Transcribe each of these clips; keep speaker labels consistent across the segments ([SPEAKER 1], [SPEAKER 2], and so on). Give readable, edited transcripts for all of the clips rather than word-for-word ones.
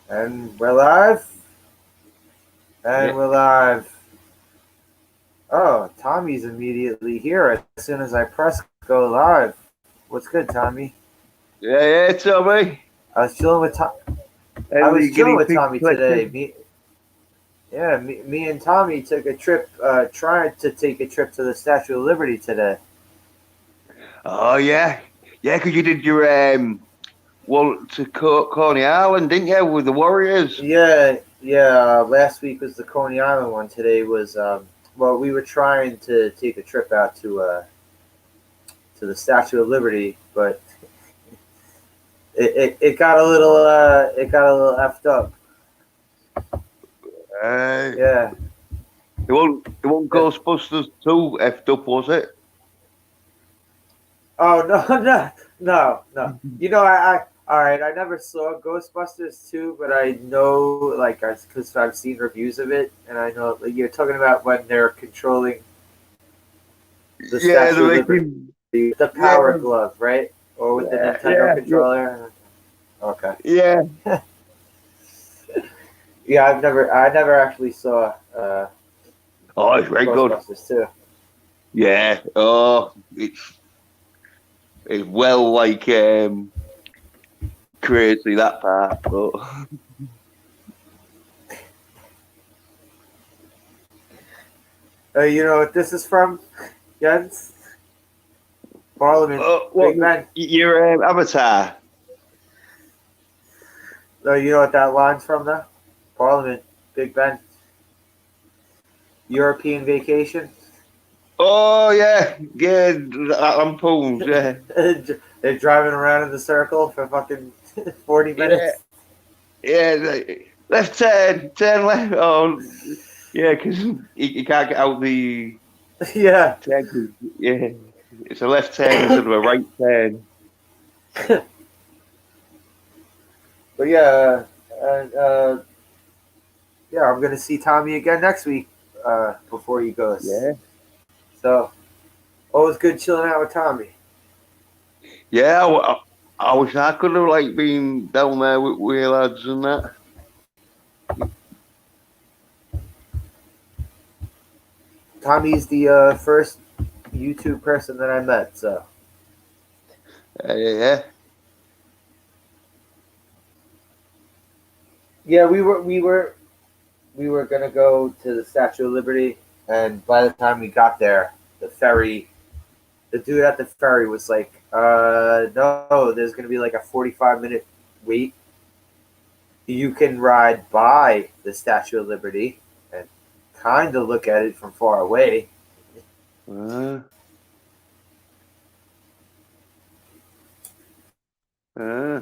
[SPEAKER 1] And we're live. And
[SPEAKER 2] Yeah.
[SPEAKER 1] we're live. Oh, Tommy's immediately here as soon as I press go live. What's good, Tommy?
[SPEAKER 2] Yeah, Tommy.
[SPEAKER 1] I was chilling with Tom. I
[SPEAKER 2] And
[SPEAKER 1] was
[SPEAKER 2] the
[SPEAKER 1] chilling
[SPEAKER 2] guinea
[SPEAKER 1] with
[SPEAKER 2] pig
[SPEAKER 1] Tommy today.
[SPEAKER 2] collection.
[SPEAKER 1] Me and Tommy took a trip. Tried to take a trip to the Statue of Liberty today.
[SPEAKER 2] Oh, yeah. Yeah, because you did your to Coney Island, didn't you, with the Warriors?
[SPEAKER 1] Yeah. Last week was the Coney Island one. Today was well, we were trying to take a trip out to the Statue of Liberty, but it got a little effed up.
[SPEAKER 2] Uh,
[SPEAKER 1] Yeah.
[SPEAKER 2] it won't
[SPEAKER 1] Uh,
[SPEAKER 2] Ghostbusters 2 effed up, was it?
[SPEAKER 1] Oh no no. You know I all right. I never saw Ghostbusters 2, but I know like because I've seen reviews of it, and I know like, you're talking about when they're controlling the
[SPEAKER 2] Yeah,
[SPEAKER 1] Statue of
[SPEAKER 2] they're
[SPEAKER 1] Liberty
[SPEAKER 2] making.
[SPEAKER 1] with the
[SPEAKER 2] Yeah,
[SPEAKER 1] Power Glove, right? Or with the
[SPEAKER 2] yeah,
[SPEAKER 1] Nintendo
[SPEAKER 2] yeah, yeah.
[SPEAKER 1] controller. Okay.
[SPEAKER 2] Yeah.
[SPEAKER 1] Yeah, I never actually saw
[SPEAKER 2] Oh, it's very good.
[SPEAKER 1] Ghostbusters 2.
[SPEAKER 2] Yeah. Oh, it's well crazy that part, but
[SPEAKER 1] You know what this is from, Jens? Parliament,
[SPEAKER 2] what
[SPEAKER 1] Big Ben.
[SPEAKER 2] your Avatar?
[SPEAKER 1] You know what that line's from, though? Parliament, Big Ben. European Vacation.
[SPEAKER 2] Oh yeah, lampoons, yeah,
[SPEAKER 1] They're driving around in the circle for fucking 40
[SPEAKER 2] yeah,
[SPEAKER 1] minutes.
[SPEAKER 2] yeah. Left turn left. Oh, yeah, because you can't get out the
[SPEAKER 1] Yeah.
[SPEAKER 2] turn. Yeah, it's a left turn instead of a right turn.
[SPEAKER 1] But yeah, and yeah, I'm gonna see Tommy again next week before he goes.
[SPEAKER 2] Yeah,
[SPEAKER 1] So always good chilling out with Tommy.
[SPEAKER 2] yeah. I wish I could have been down there with your lads and that.
[SPEAKER 1] Tommy's the first YouTube person that I met. So
[SPEAKER 2] Yeah,
[SPEAKER 1] yeah, we were gonna go to the Statue of Liberty, and by the time we got there, the dude at the ferry was like, no, there's gonna be like a 45-minute wait. You can ride by the Statue of Liberty and kind of look at it from far away.
[SPEAKER 2] uh, uh.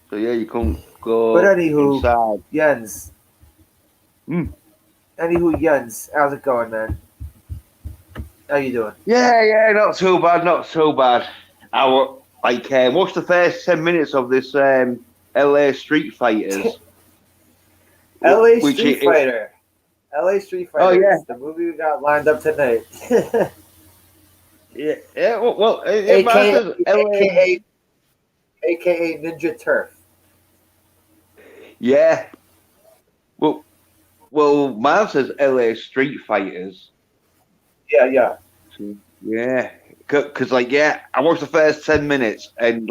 [SPEAKER 2] So yeah, you can't
[SPEAKER 1] But
[SPEAKER 2] go
[SPEAKER 1] anywho,
[SPEAKER 2] inside.
[SPEAKER 1] Jens,
[SPEAKER 2] Mm.
[SPEAKER 1] how's it going, man? How you doing?
[SPEAKER 2] Yeah, not too bad, not too bad. Watched the first 10 minutes of this LA Streetfighters,
[SPEAKER 1] L.A.
[SPEAKER 2] which
[SPEAKER 1] Street Fighter. L.A. Street
[SPEAKER 2] oh yeah,
[SPEAKER 1] Fighters, the movie we got lined up tonight.
[SPEAKER 2] yeah. Well, it
[SPEAKER 1] AKA,
[SPEAKER 2] matters. LA,
[SPEAKER 1] AKA Ninja Turf.
[SPEAKER 2] yeah. Well, mine says LA Street Fighters.
[SPEAKER 1] Yeah.
[SPEAKER 2] So, yeah, because I watched the first 10 minutes and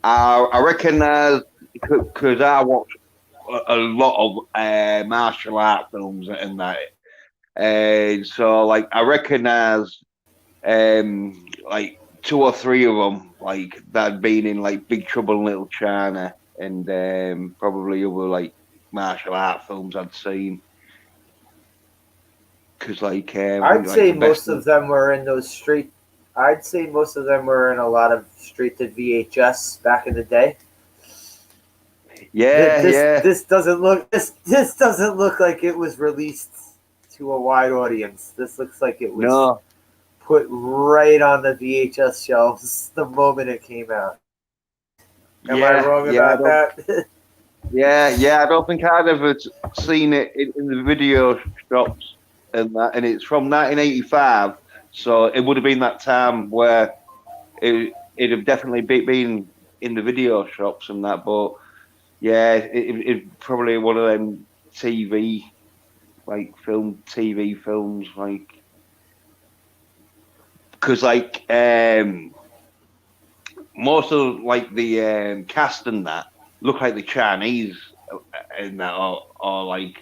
[SPEAKER 2] I recognize because I watch a lot of martial art films and that. And so, I recognize two or three of them, that had been in Big Trouble in Little China and probably other martial art films I'd seen. Because I
[SPEAKER 1] I'd
[SPEAKER 2] think
[SPEAKER 1] say
[SPEAKER 2] the best.
[SPEAKER 1] most of them were in those straight. I'd say most of them were in a lot of straight to VHS back in the day.
[SPEAKER 2] Yeah, yeah.
[SPEAKER 1] This doesn't look like it was released to a wide audience. This looks like it was
[SPEAKER 2] No,
[SPEAKER 1] put right on the VHS shelves the moment it came out. Am I
[SPEAKER 2] yeah,
[SPEAKER 1] wrong
[SPEAKER 2] yeah. I
[SPEAKER 1] about
[SPEAKER 2] don't.
[SPEAKER 1] that?
[SPEAKER 2] Yeah. I don't think I'd ever seen it in the video shops and that. And it's from 1985, so it would have been that time where it'd have definitely been in the video shops and that. But Yeah, it's probably one of them TV TV films, like because most of like the cast and that look like the Chinese and that are like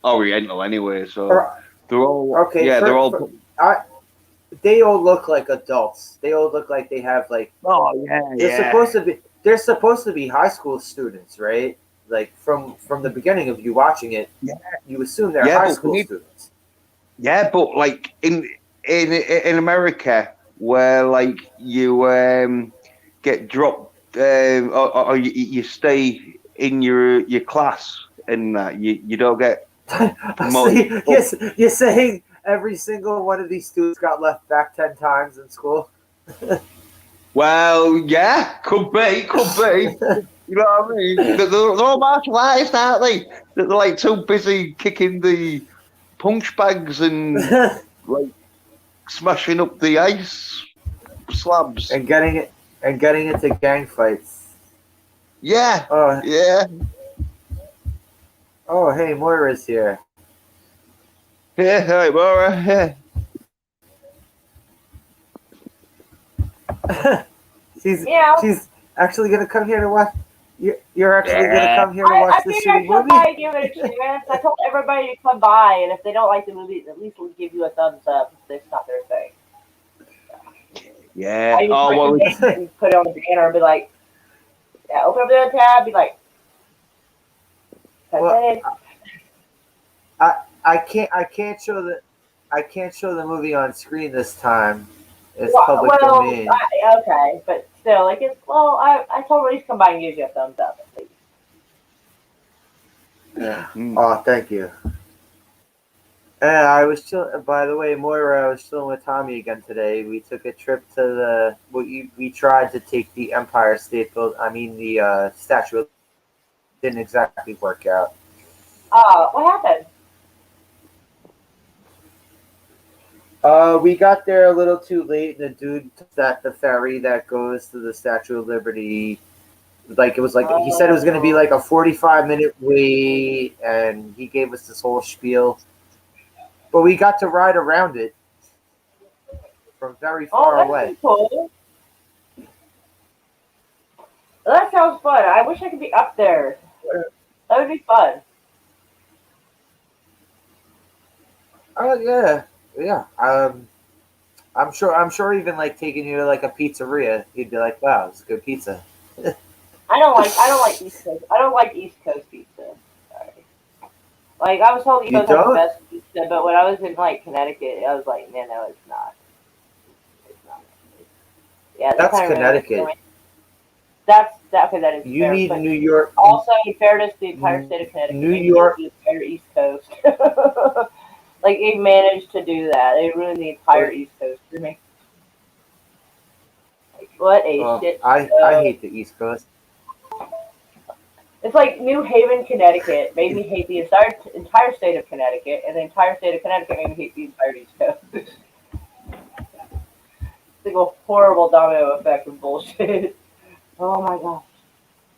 [SPEAKER 2] Oriental anyway, so
[SPEAKER 1] Or
[SPEAKER 2] they're all
[SPEAKER 1] okay,
[SPEAKER 2] they're all.
[SPEAKER 1] I they all look like adults. They all look like they have like
[SPEAKER 2] Oh yeah, yeah,
[SPEAKER 1] they're supposed to be high school students, right? Like from the beginning of you watching it,
[SPEAKER 2] yeah,
[SPEAKER 1] you assume they're
[SPEAKER 2] yeah.
[SPEAKER 1] high
[SPEAKER 2] But
[SPEAKER 1] school students.
[SPEAKER 2] but like in America, where like you get dropped or you stay in your class and you don't get
[SPEAKER 1] So
[SPEAKER 2] promoted up.
[SPEAKER 1] yes, you're saying every single one of these students got left back 10 times in school.
[SPEAKER 2] Well, yeah, could be. You know what I mean? They're all marginalised, aren't they? They're like too busy kicking the punch bags and like smashing up the ice slabs.
[SPEAKER 1] and getting into gang fights.
[SPEAKER 2] Yeah,
[SPEAKER 1] Oh,
[SPEAKER 2] yeah,
[SPEAKER 1] oh, hey, Moira's here.
[SPEAKER 2] yeah. Right, Laura. Yeah.
[SPEAKER 1] she's
[SPEAKER 3] Yeah.
[SPEAKER 1] she's actually gonna come here to watch. You're actually gonna
[SPEAKER 2] Yeah.
[SPEAKER 1] come here to watch
[SPEAKER 3] I
[SPEAKER 1] this
[SPEAKER 3] figured
[SPEAKER 1] shitty
[SPEAKER 3] I'd come
[SPEAKER 1] movie.
[SPEAKER 3] by and give it a chance. I told everybody to come by, and if they don't like the movie, at least we'll give you a thumbs up if it's not their thing.
[SPEAKER 2] Yeah.
[SPEAKER 3] I just
[SPEAKER 2] Oh well.
[SPEAKER 3] and put it on the banner and be like, yeah, open up the other tab, be like, okay.
[SPEAKER 1] Well, I can't show the movie on screen this time. It's public domain.
[SPEAKER 3] Okay, but still, like it's I told Reese come by and give you a thumbs up at least.
[SPEAKER 1] Yeah. Oh, thank you. And I was chill. By the way, Moira, I was chilling with Tommy again today. We took a trip to we tried to take the Empire State Build. I mean the statue. Didn't exactly work out.
[SPEAKER 3] What happened?
[SPEAKER 1] We got there a little too late, and the dude that the ferry that goes to the Statue of Liberty, like it was like he said it was going to be like a 45-minute wait, and he gave us this whole spiel. But we got to ride around it from very far away.
[SPEAKER 3] Cool. That sounds fun. I wish I could be up there. That would be fun.
[SPEAKER 1] Oh yeah. I'm sure even like taking you to like a pizzeria, you'd be like, wow, it's a good pizza.
[SPEAKER 3] I don't like East Coast. I don't like East Coast pizza. Sorry. Like I was told East Coast has the best pizza, but when I was in like Connecticut, I was like, man, no, it's not. It's not. Yeah,
[SPEAKER 1] that's Connecticut.
[SPEAKER 3] That's okay. That is.
[SPEAKER 1] You
[SPEAKER 3] fair,
[SPEAKER 1] need New York.
[SPEAKER 3] Also, in fairness, the entire state of Connecticut,
[SPEAKER 1] New York,
[SPEAKER 3] the entire East Coast. Like they managed to do that. They ruined the entire East Coast for me. Like, what a shit.
[SPEAKER 1] I hate the East Coast.
[SPEAKER 3] It's like New Haven, Connecticut made me hate the entire state of Connecticut, and the entire state of Connecticut made me hate the entire East Coast. It's like a horrible domino effect of bullshit. Oh my gosh.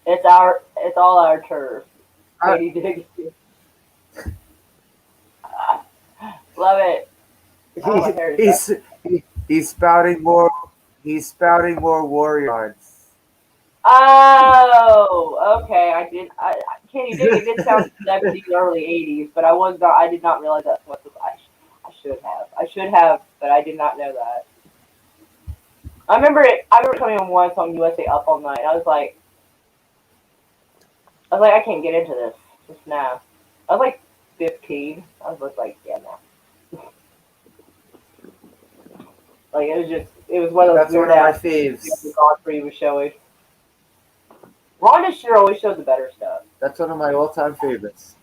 [SPEAKER 3] It's all our turf. Love it.
[SPEAKER 1] He's spouting more warrior arts.
[SPEAKER 3] Oh, okay. Kenny, you did sound 70s, early 80s, but I did not realize that's what I should have, but I did not know that. I remember coming on once on USA Up All Night. I was like, I can't get into this just now. I was like 15. I was like, yeah, no. Like it was one of those.
[SPEAKER 1] That's one of my faves.
[SPEAKER 3] Godfrey was showing. Ron sure always showed the better stuff.
[SPEAKER 1] That's one of my all-time favorites.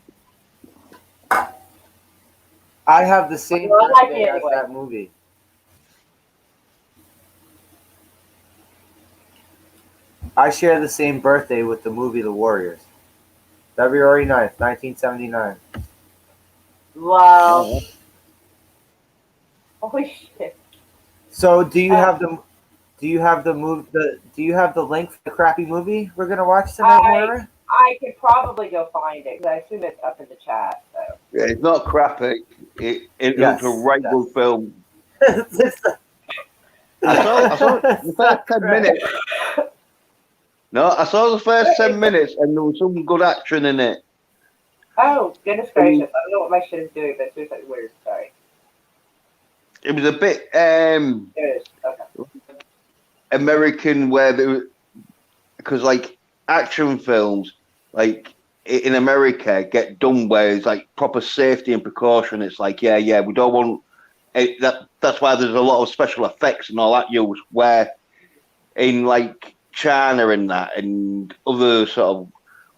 [SPEAKER 1] I have the same birthday as that movie. I share the same birthday with the movie The Warriors. February 9th, 1979.
[SPEAKER 3] Wow. Holy shit.
[SPEAKER 1] So do you have the Do you have the Do you have the link for the crappy movie we're gonna watch tonight, Moira?
[SPEAKER 3] I could probably go find it because I assume it's up in the chat. So.
[SPEAKER 2] Yeah, it's not crappy. It
[SPEAKER 1] Yes,
[SPEAKER 2] looks a right
[SPEAKER 1] yes.
[SPEAKER 2] good film.
[SPEAKER 1] It's
[SPEAKER 2] I saw the first 10 minutes. No, I saw the first 10 minutes and there was some good action in it.
[SPEAKER 3] Oh, goodness gracious. I don't know what my shit is doing, but it's doing something weird. Sorry.
[SPEAKER 2] It was a bit
[SPEAKER 3] There it is. Okay.
[SPEAKER 2] American because like action films like in America get done where it's like proper safety and precaution. It's like yeah we don't want it, that's why there's a lot of special effects and all that used, where in like China and that and other sort of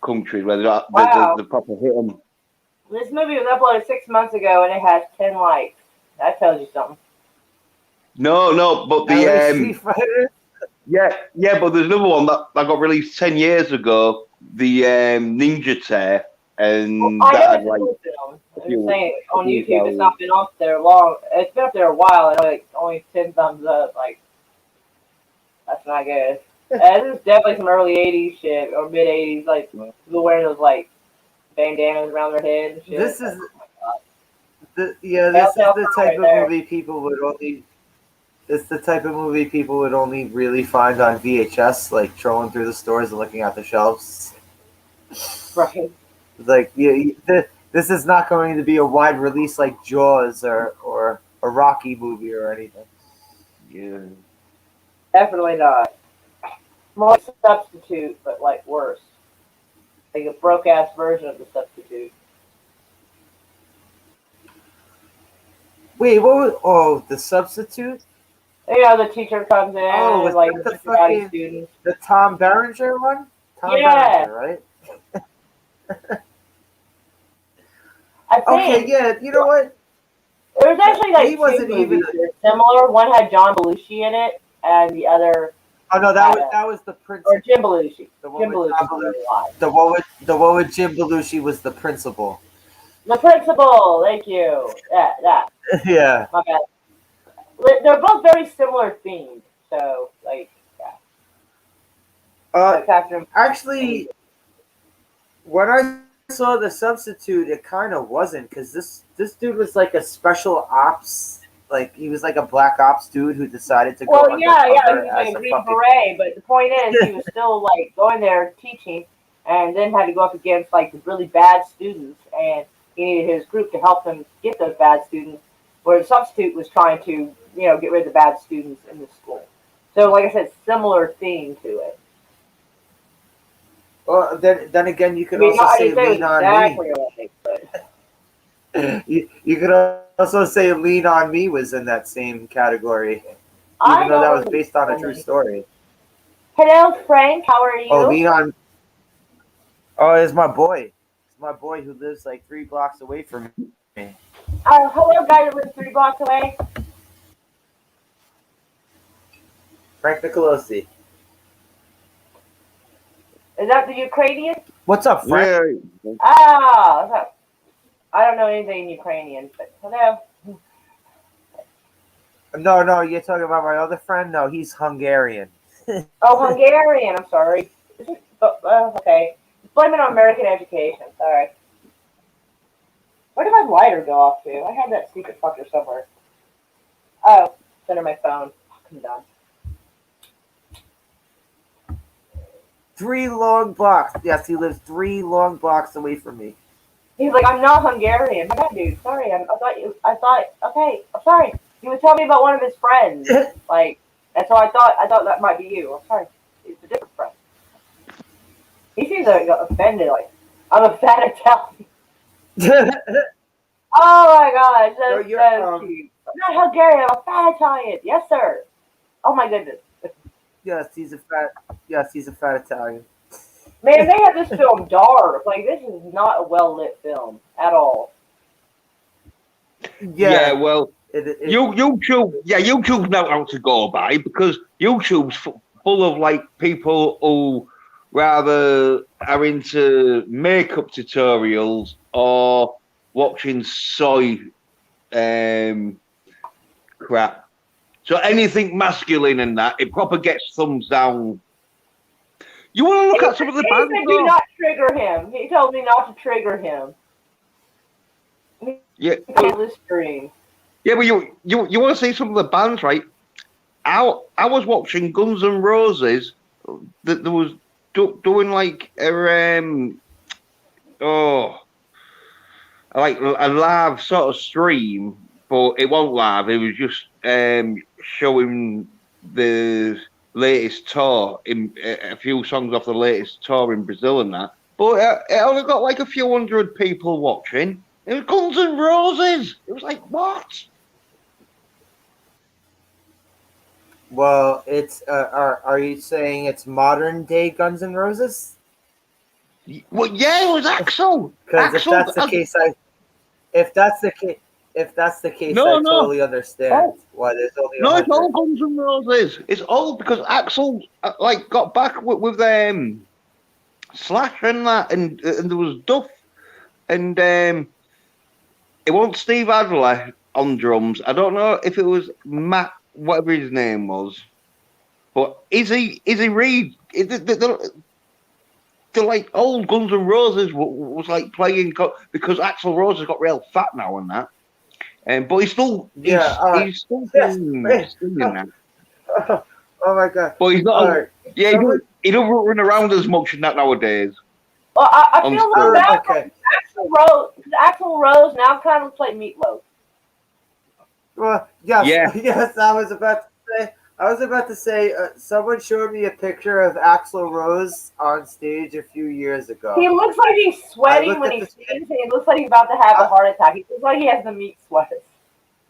[SPEAKER 2] countries where the proper hit them.
[SPEAKER 3] This movie was uploaded 6 months ago and it has 10 likes. That tells you something.
[SPEAKER 2] No, but the
[SPEAKER 1] Streetfighters.
[SPEAKER 2] yeah, but there's another one that got released 10 years ago, the Ninja Tear, and
[SPEAKER 3] I
[SPEAKER 2] that
[SPEAKER 3] know
[SPEAKER 2] had,
[SPEAKER 3] it's
[SPEAKER 2] like,
[SPEAKER 3] a film. I'm saying on YouTube, it's not been up there long. It's been up there a while, and like only 10 thumbs up. Like that's not good. This is definitely some early '80s shit or mid '80s, like people wearing those like bandanas around their head and shit.
[SPEAKER 1] This is
[SPEAKER 3] oh
[SPEAKER 1] this is the type of movie people would only. It's the type of movie people would only really find on VHS, like trolling through the stores and looking at the shelves.
[SPEAKER 3] right.
[SPEAKER 1] Like this is not going to be a wide release like Jaws or a Rocky movie or anything.
[SPEAKER 2] Yeah.
[SPEAKER 3] Definitely not. More Substitute, but like worse. Like a broke ass version of the Substitute.
[SPEAKER 1] Wait, what was? Oh, The Substitute.
[SPEAKER 3] You know, the teacher comes in
[SPEAKER 1] Oh,
[SPEAKER 3] and like
[SPEAKER 1] was that the
[SPEAKER 3] karate
[SPEAKER 1] fucking
[SPEAKER 3] students.
[SPEAKER 1] the Tom Berenger one? Tom
[SPEAKER 3] Yeah.
[SPEAKER 1] Berenger, right?
[SPEAKER 3] I think
[SPEAKER 1] Okay, yeah. You know what?
[SPEAKER 3] there was actually like
[SPEAKER 1] He
[SPEAKER 3] two
[SPEAKER 1] wasn't
[SPEAKER 3] movies
[SPEAKER 1] even.
[SPEAKER 3] that were similar. One had John Belushi in it, and the other
[SPEAKER 1] Oh no, that was the principal.
[SPEAKER 3] or Jim Belushi.
[SPEAKER 1] The
[SPEAKER 3] Jim
[SPEAKER 1] one with
[SPEAKER 3] Belushi
[SPEAKER 1] Tom
[SPEAKER 3] was
[SPEAKER 1] Belushi.
[SPEAKER 3] alive.
[SPEAKER 1] The one with Jim Belushi was the principal.
[SPEAKER 3] The principal, thank you. That.
[SPEAKER 1] Yeah.
[SPEAKER 3] My bad. They're both very similar themed, so like
[SPEAKER 1] Actually, when I saw The Substitute, it kind of wasn't, because this dude was like a special ops, like he was like a black ops dude who decided to go
[SPEAKER 3] Well, yeah, he
[SPEAKER 1] undercover
[SPEAKER 3] was like
[SPEAKER 1] as
[SPEAKER 3] a
[SPEAKER 1] a
[SPEAKER 3] Green
[SPEAKER 1] fucking.
[SPEAKER 3] Beret, but the point is, he was still like going there teaching, and then had to go up against like the really bad students, and he needed his group to help him get those bad students. Where the Substitute was trying to, get rid of the bad students in the school. So, like I said, similar theme to it.
[SPEAKER 1] Well, then again, you could also say Lean on
[SPEAKER 3] exactly
[SPEAKER 1] Me.
[SPEAKER 3] Like,
[SPEAKER 1] You could also say Lean on Me was in that same category,
[SPEAKER 3] I
[SPEAKER 1] even though that was
[SPEAKER 3] don't
[SPEAKER 1] based on a
[SPEAKER 3] know.
[SPEAKER 1] true story.
[SPEAKER 3] Hello, Frank. How are you?
[SPEAKER 1] Oh, Lean on. Oh, it's my boy. It's my boy who lives like 3 blocks away from me.
[SPEAKER 3] Hello, guy that lives 3 blocks away.
[SPEAKER 1] Frank Nicolosi.
[SPEAKER 3] Is that the Ukrainian?
[SPEAKER 1] What's up, Frank?
[SPEAKER 2] Yeah.
[SPEAKER 3] Ah, what's up? I don't know anything in Ukrainian, but hello.
[SPEAKER 1] No, you're talking about my other friend? No, he's Hungarian.
[SPEAKER 3] Oh, Hungarian. I'm sorry. Okay. Blame it on American education. Sorry. Where did my lighter go off to? I had that stupid fucker somewhere. Oh, it's under my phone. I'm done.
[SPEAKER 1] 3 long blocks. Yes, he lives 3 long blocks away from me.
[SPEAKER 3] He's like, I'm not Hungarian. My bad, dude. Sorry. Okay. I'm sorry. He was telling me about one of his friends. Like, and so I thought that might be you. I'm sorry. It's a different friend. He seems like offended. Like, I'm a fat Italian. Oh my God, that's so cute. I'm not Hungarian, I'm a fat Italian. Yes, sir. Oh my goodness.
[SPEAKER 1] Yes, he's a fat Italian.
[SPEAKER 3] Man, they have this film dark. Like, this is not a well lit film at all.
[SPEAKER 2] Yeah, well, YouTube's not out to go by, because YouTube's full of like people who rather are into makeup tutorials or watching soy crap. So anything masculine and that, it proper gets thumbs down. You want to look at some of the bands,
[SPEAKER 3] He said
[SPEAKER 2] though?
[SPEAKER 3] do not trigger him. He told me not to trigger him.
[SPEAKER 2] Yeah,
[SPEAKER 3] On the screen.
[SPEAKER 2] yeah, but you want to see some of the bands, right? I was watching Guns N' Roses that there was doing like like a live sort of stream, but it wasn't live. It was just showing the latest tour in a few songs off the latest tour in Brazil and that. But it only got like a few hundred people watching. It was Guns N' Roses. It was like, what?
[SPEAKER 1] Well, it's are you saying it's modern day Guns N' Roses?
[SPEAKER 2] Well, yeah, it was Axl.
[SPEAKER 1] Because if that's the case, if that's the case,
[SPEAKER 2] No,
[SPEAKER 1] I totally understand why there's only.
[SPEAKER 2] No, it's all Guns N' Roses. It's all because Axl like got back with Slash and that, and there was Duff, and it wasn't Steve Adler on drums. I don't know if it was Matt, whatever his name was, but Izzy Reed. The like old Guns N' Roses was like playing because Axl Rose has got real fat now and that. But he's still he's still singing that.
[SPEAKER 1] Oh my god!
[SPEAKER 2] But he's not.
[SPEAKER 1] Right.
[SPEAKER 2] Yeah, he don't run around as much in that nowadays.
[SPEAKER 3] Well, I feel like that
[SPEAKER 1] okay.
[SPEAKER 3] Axl Rose now kind of looks like Meatloaf.
[SPEAKER 1] Well, yes,
[SPEAKER 2] Yeah.
[SPEAKER 1] yes. I was about to say. Someone showed me a picture of Axl Rose on stage a few years ago.
[SPEAKER 3] He looks like he's sweating when he sings, and he looks like he's about to have a heart attack. He looks like he has the meat sweats.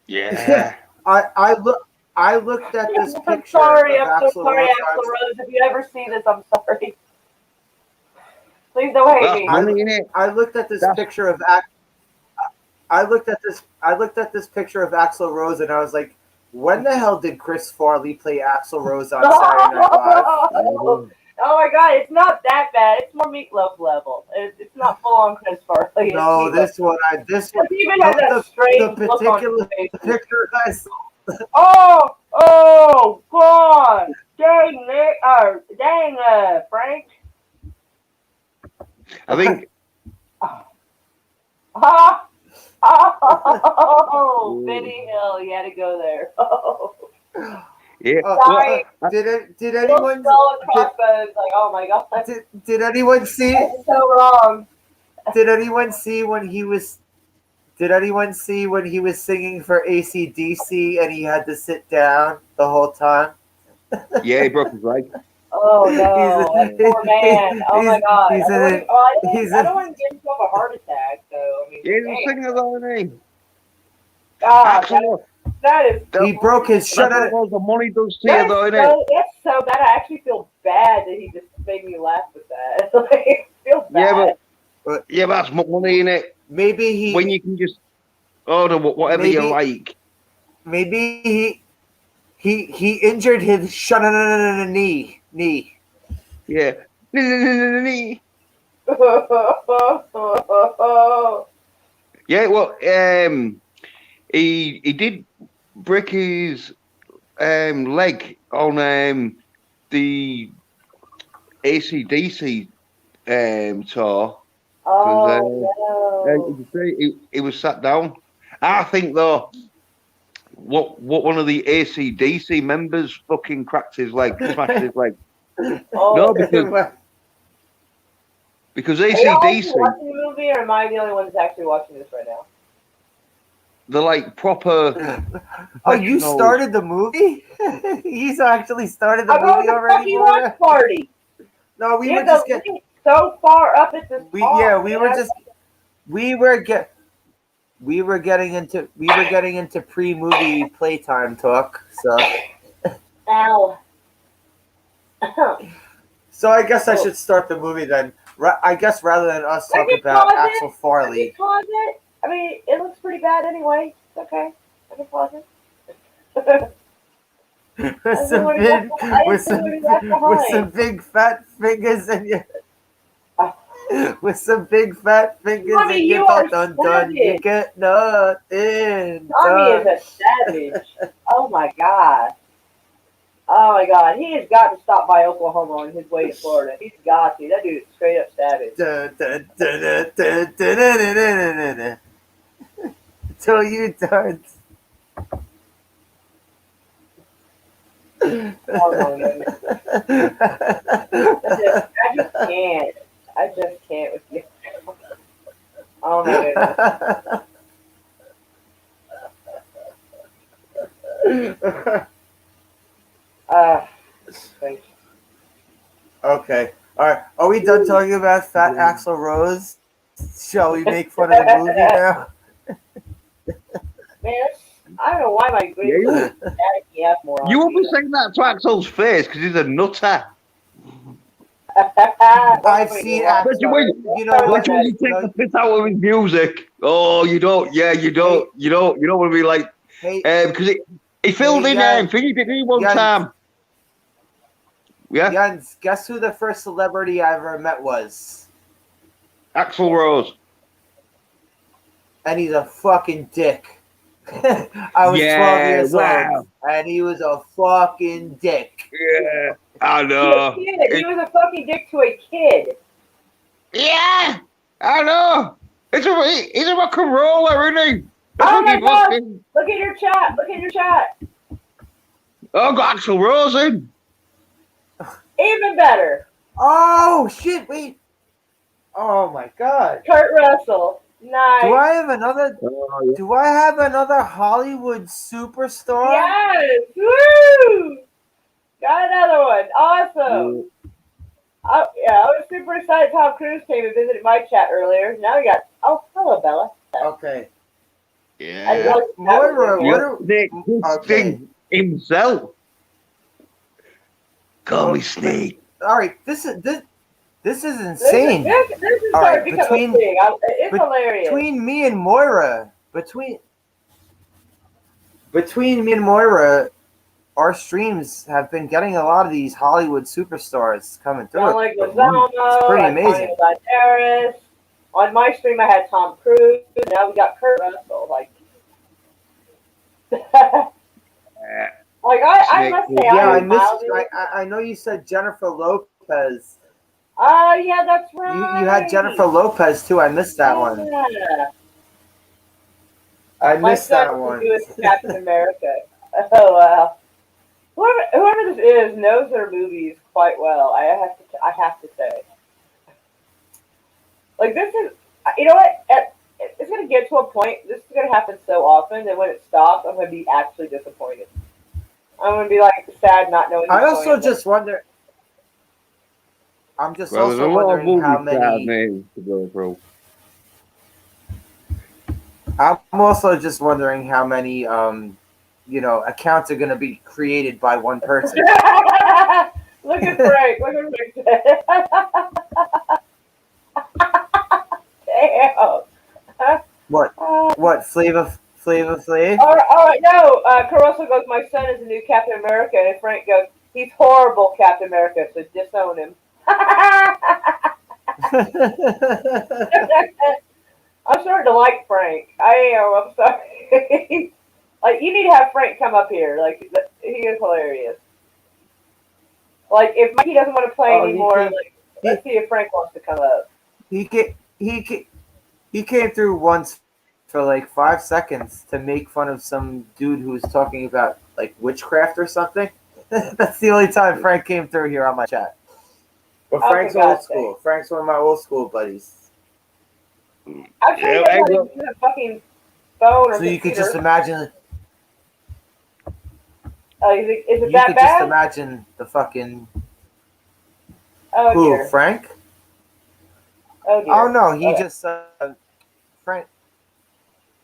[SPEAKER 2] Yeah.
[SPEAKER 1] I looked at this picture.
[SPEAKER 3] I'm sorry,
[SPEAKER 1] of
[SPEAKER 3] I'm so sorry, Axl Rose. If you ever see this, I'm sorry. Please don't hate me.
[SPEAKER 1] I looked at this picture of I looked at this picture of Axl Rose, and I was like, when the hell did Chris Farley play Axl Rose on Saturday Night Live?
[SPEAKER 3] Oh my god, it's not that bad. It's more Meatloaf level. It's not full on Chris Farley.
[SPEAKER 1] No, this one
[SPEAKER 3] even has that strange look on his face.
[SPEAKER 1] The picture I saw.
[SPEAKER 3] Oh, God! Dang, Frank.
[SPEAKER 2] I think.
[SPEAKER 3] Oh, Benny Hill, you had to go there.
[SPEAKER 2] Yeah.
[SPEAKER 3] Sorry.
[SPEAKER 1] Did anyone?
[SPEAKER 3] Crossbones, like, oh my god.
[SPEAKER 1] Did anyone see?
[SPEAKER 3] That's so wrong.
[SPEAKER 1] Did anyone see when he was? Did anyone see when he was singing for AC/DC and he had to sit down the whole time?
[SPEAKER 2] Yeah, he broke his leg.
[SPEAKER 3] Oh no, that poor man. Oh my god. I don't want to give himself a heart attack, though. I mean,
[SPEAKER 2] Yeah, he's singing his own name.
[SPEAKER 3] God, that is.
[SPEAKER 1] He broke his shut
[SPEAKER 2] That's what the money does to you, though, isn't it?
[SPEAKER 3] That's so bad. I actually feel bad that he just made me laugh with that. Like, feel bad.
[SPEAKER 2] But that's money, innit?
[SPEAKER 1] Maybe he.
[SPEAKER 2] When you can just order whatever you like.
[SPEAKER 1] Maybe he injured his knee.
[SPEAKER 2] Yeah. Knee. Yeah, well, he did break his leg on the AC/DC tour.
[SPEAKER 3] Oh, no.
[SPEAKER 2] He was sat down. I think though, what one of the AC/DC members fucking cracked his leg, smashed his leg.
[SPEAKER 3] Oh.
[SPEAKER 2] No, because AC/DC.
[SPEAKER 3] Are you watching the movie, or am I the only one that's actually watching this right now?
[SPEAKER 2] They're like proper.
[SPEAKER 1] Oh, you started the movie? He's actually started the movie already.
[SPEAKER 3] Watch party.
[SPEAKER 1] No, we were just getting
[SPEAKER 3] so far up at this.
[SPEAKER 1] We were getting into pre-movie playtime talk. So.
[SPEAKER 3] Ow.
[SPEAKER 1] So I guess I should start the movie then. I guess rather than us talk about Axl Farley.
[SPEAKER 3] I mean, it looks pretty bad anyway. It's okay. I can pause it.
[SPEAKER 1] with some big fat fingers in you. with some big fat fingers
[SPEAKER 3] Tommy,
[SPEAKER 1] and
[SPEAKER 3] you
[SPEAKER 1] get
[SPEAKER 3] are
[SPEAKER 1] done done. You
[SPEAKER 3] savage.
[SPEAKER 1] get nothing
[SPEAKER 3] Tommy is
[SPEAKER 1] done.
[SPEAKER 3] a savage. Oh my god. Oh my god. He has got to stop by Oklahoma on his way to Florida. He's got to. That dude is straight up savage.
[SPEAKER 1] Till you turns.
[SPEAKER 3] Oh my goodness. I just can't. I just can't with you. Oh my goodness. Thanks.
[SPEAKER 1] Okay. All right. Are we done talking about Fat Axl Rose? Shall we make fun of the movie now?
[SPEAKER 3] Man, I don't know why my grades
[SPEAKER 2] Yeah,
[SPEAKER 3] are static me up more.
[SPEAKER 2] You won't be saying that to Axel's face because he's a nutter.
[SPEAKER 1] I've seen
[SPEAKER 2] But
[SPEAKER 1] Axl.
[SPEAKER 2] when,
[SPEAKER 1] You know what?
[SPEAKER 2] when you take the piss out of his music, you don't want to be like,
[SPEAKER 1] Hey,
[SPEAKER 2] because he filled in Thingy, didn't he, one time? Yeah,
[SPEAKER 1] Jens, guess who the first celebrity I ever met was?
[SPEAKER 2] Axl Rose.
[SPEAKER 1] And he's a fucking dick. I was 12 years old, and he was a fucking dick.
[SPEAKER 2] Yeah, I know.
[SPEAKER 3] He was a fucking dick to a kid.
[SPEAKER 2] Yeah, I know. He's a rock and roller, isn't he? That's
[SPEAKER 3] Oh
[SPEAKER 2] what
[SPEAKER 3] my
[SPEAKER 2] he
[SPEAKER 3] god!
[SPEAKER 2] fucking.
[SPEAKER 3] Look at your chat. Look at your chat.
[SPEAKER 2] Oh, got Axl Rose in.
[SPEAKER 3] Even better.
[SPEAKER 1] Oh shit! Wait. Oh my god.
[SPEAKER 3] Kurt Russell. Nice.
[SPEAKER 1] Do I have another? Do I have another Hollywood superstar?
[SPEAKER 3] Yes. Woo! Got another one. Awesome. I was super excited. Tom Cruise came and visited my chat earlier. Now we got. Oh, hello, Bella.
[SPEAKER 1] Okay.
[SPEAKER 2] Yeah.
[SPEAKER 1] Moira, what are
[SPEAKER 2] okay. Himself. Call me Snake.
[SPEAKER 1] All right, this is insane.
[SPEAKER 3] This is starting to become a thing. It's hilarious.
[SPEAKER 1] Between me and Moira, between me and Moira, our streams have been getting a lot of these Hollywood superstars coming through.
[SPEAKER 3] Like Lozano,
[SPEAKER 1] it's pretty amazing.
[SPEAKER 3] On my stream, I had Tom Cruise. Now we got Kurt Russell. Like, I must say,
[SPEAKER 1] I know you said Jennifer Lopez.
[SPEAKER 3] Yeah, that's right.
[SPEAKER 1] You had Jennifer Lopez too. I missed that one. I missed that one.
[SPEAKER 3] Captain America. Oh wow. Whoever this is knows their movies quite well. I have to say. Like, this is, you know what? It's gonna get to a point. This is gonna happen so often that when it stops, I'm gonna be actually disappointed. I'm gonna be like sad not knowing.
[SPEAKER 1] I also just wonder. I'm just also wondering how many
[SPEAKER 2] names to go through.
[SPEAKER 1] I'm also just wondering how many accounts are going to be created by one person.
[SPEAKER 3] Look at Frank. Look at Frank. Damn.
[SPEAKER 1] What? Flavor Flav?
[SPEAKER 3] All right, no. Caruso goes, my son is the new Captain America. And Frank goes, he's horrible, Captain America, so disown him. I'm starting to like Frank. I am. I'm sorry. Like, you need to have Frank come up here. Like, he is hilarious. Like, if Mikey doesn't want to play anymore, let's see if Frank wants to come up.
[SPEAKER 1] He came through once for like 5 seconds to make fun of some dude who was talking about like witchcraft or something. That's the only time Frank came through here on my chat. But Frank's old school. Frank's one of my old school buddies.
[SPEAKER 3] I'm sure you have a fucking phone or
[SPEAKER 1] so you could just imagine.
[SPEAKER 3] Is it
[SPEAKER 1] you
[SPEAKER 3] that
[SPEAKER 1] could
[SPEAKER 3] bad?
[SPEAKER 1] just imagine the fucking.
[SPEAKER 3] Oh,
[SPEAKER 1] who?
[SPEAKER 3] dear.
[SPEAKER 1] Frank?
[SPEAKER 3] Oh, dear.
[SPEAKER 1] Oh no, he just Frank.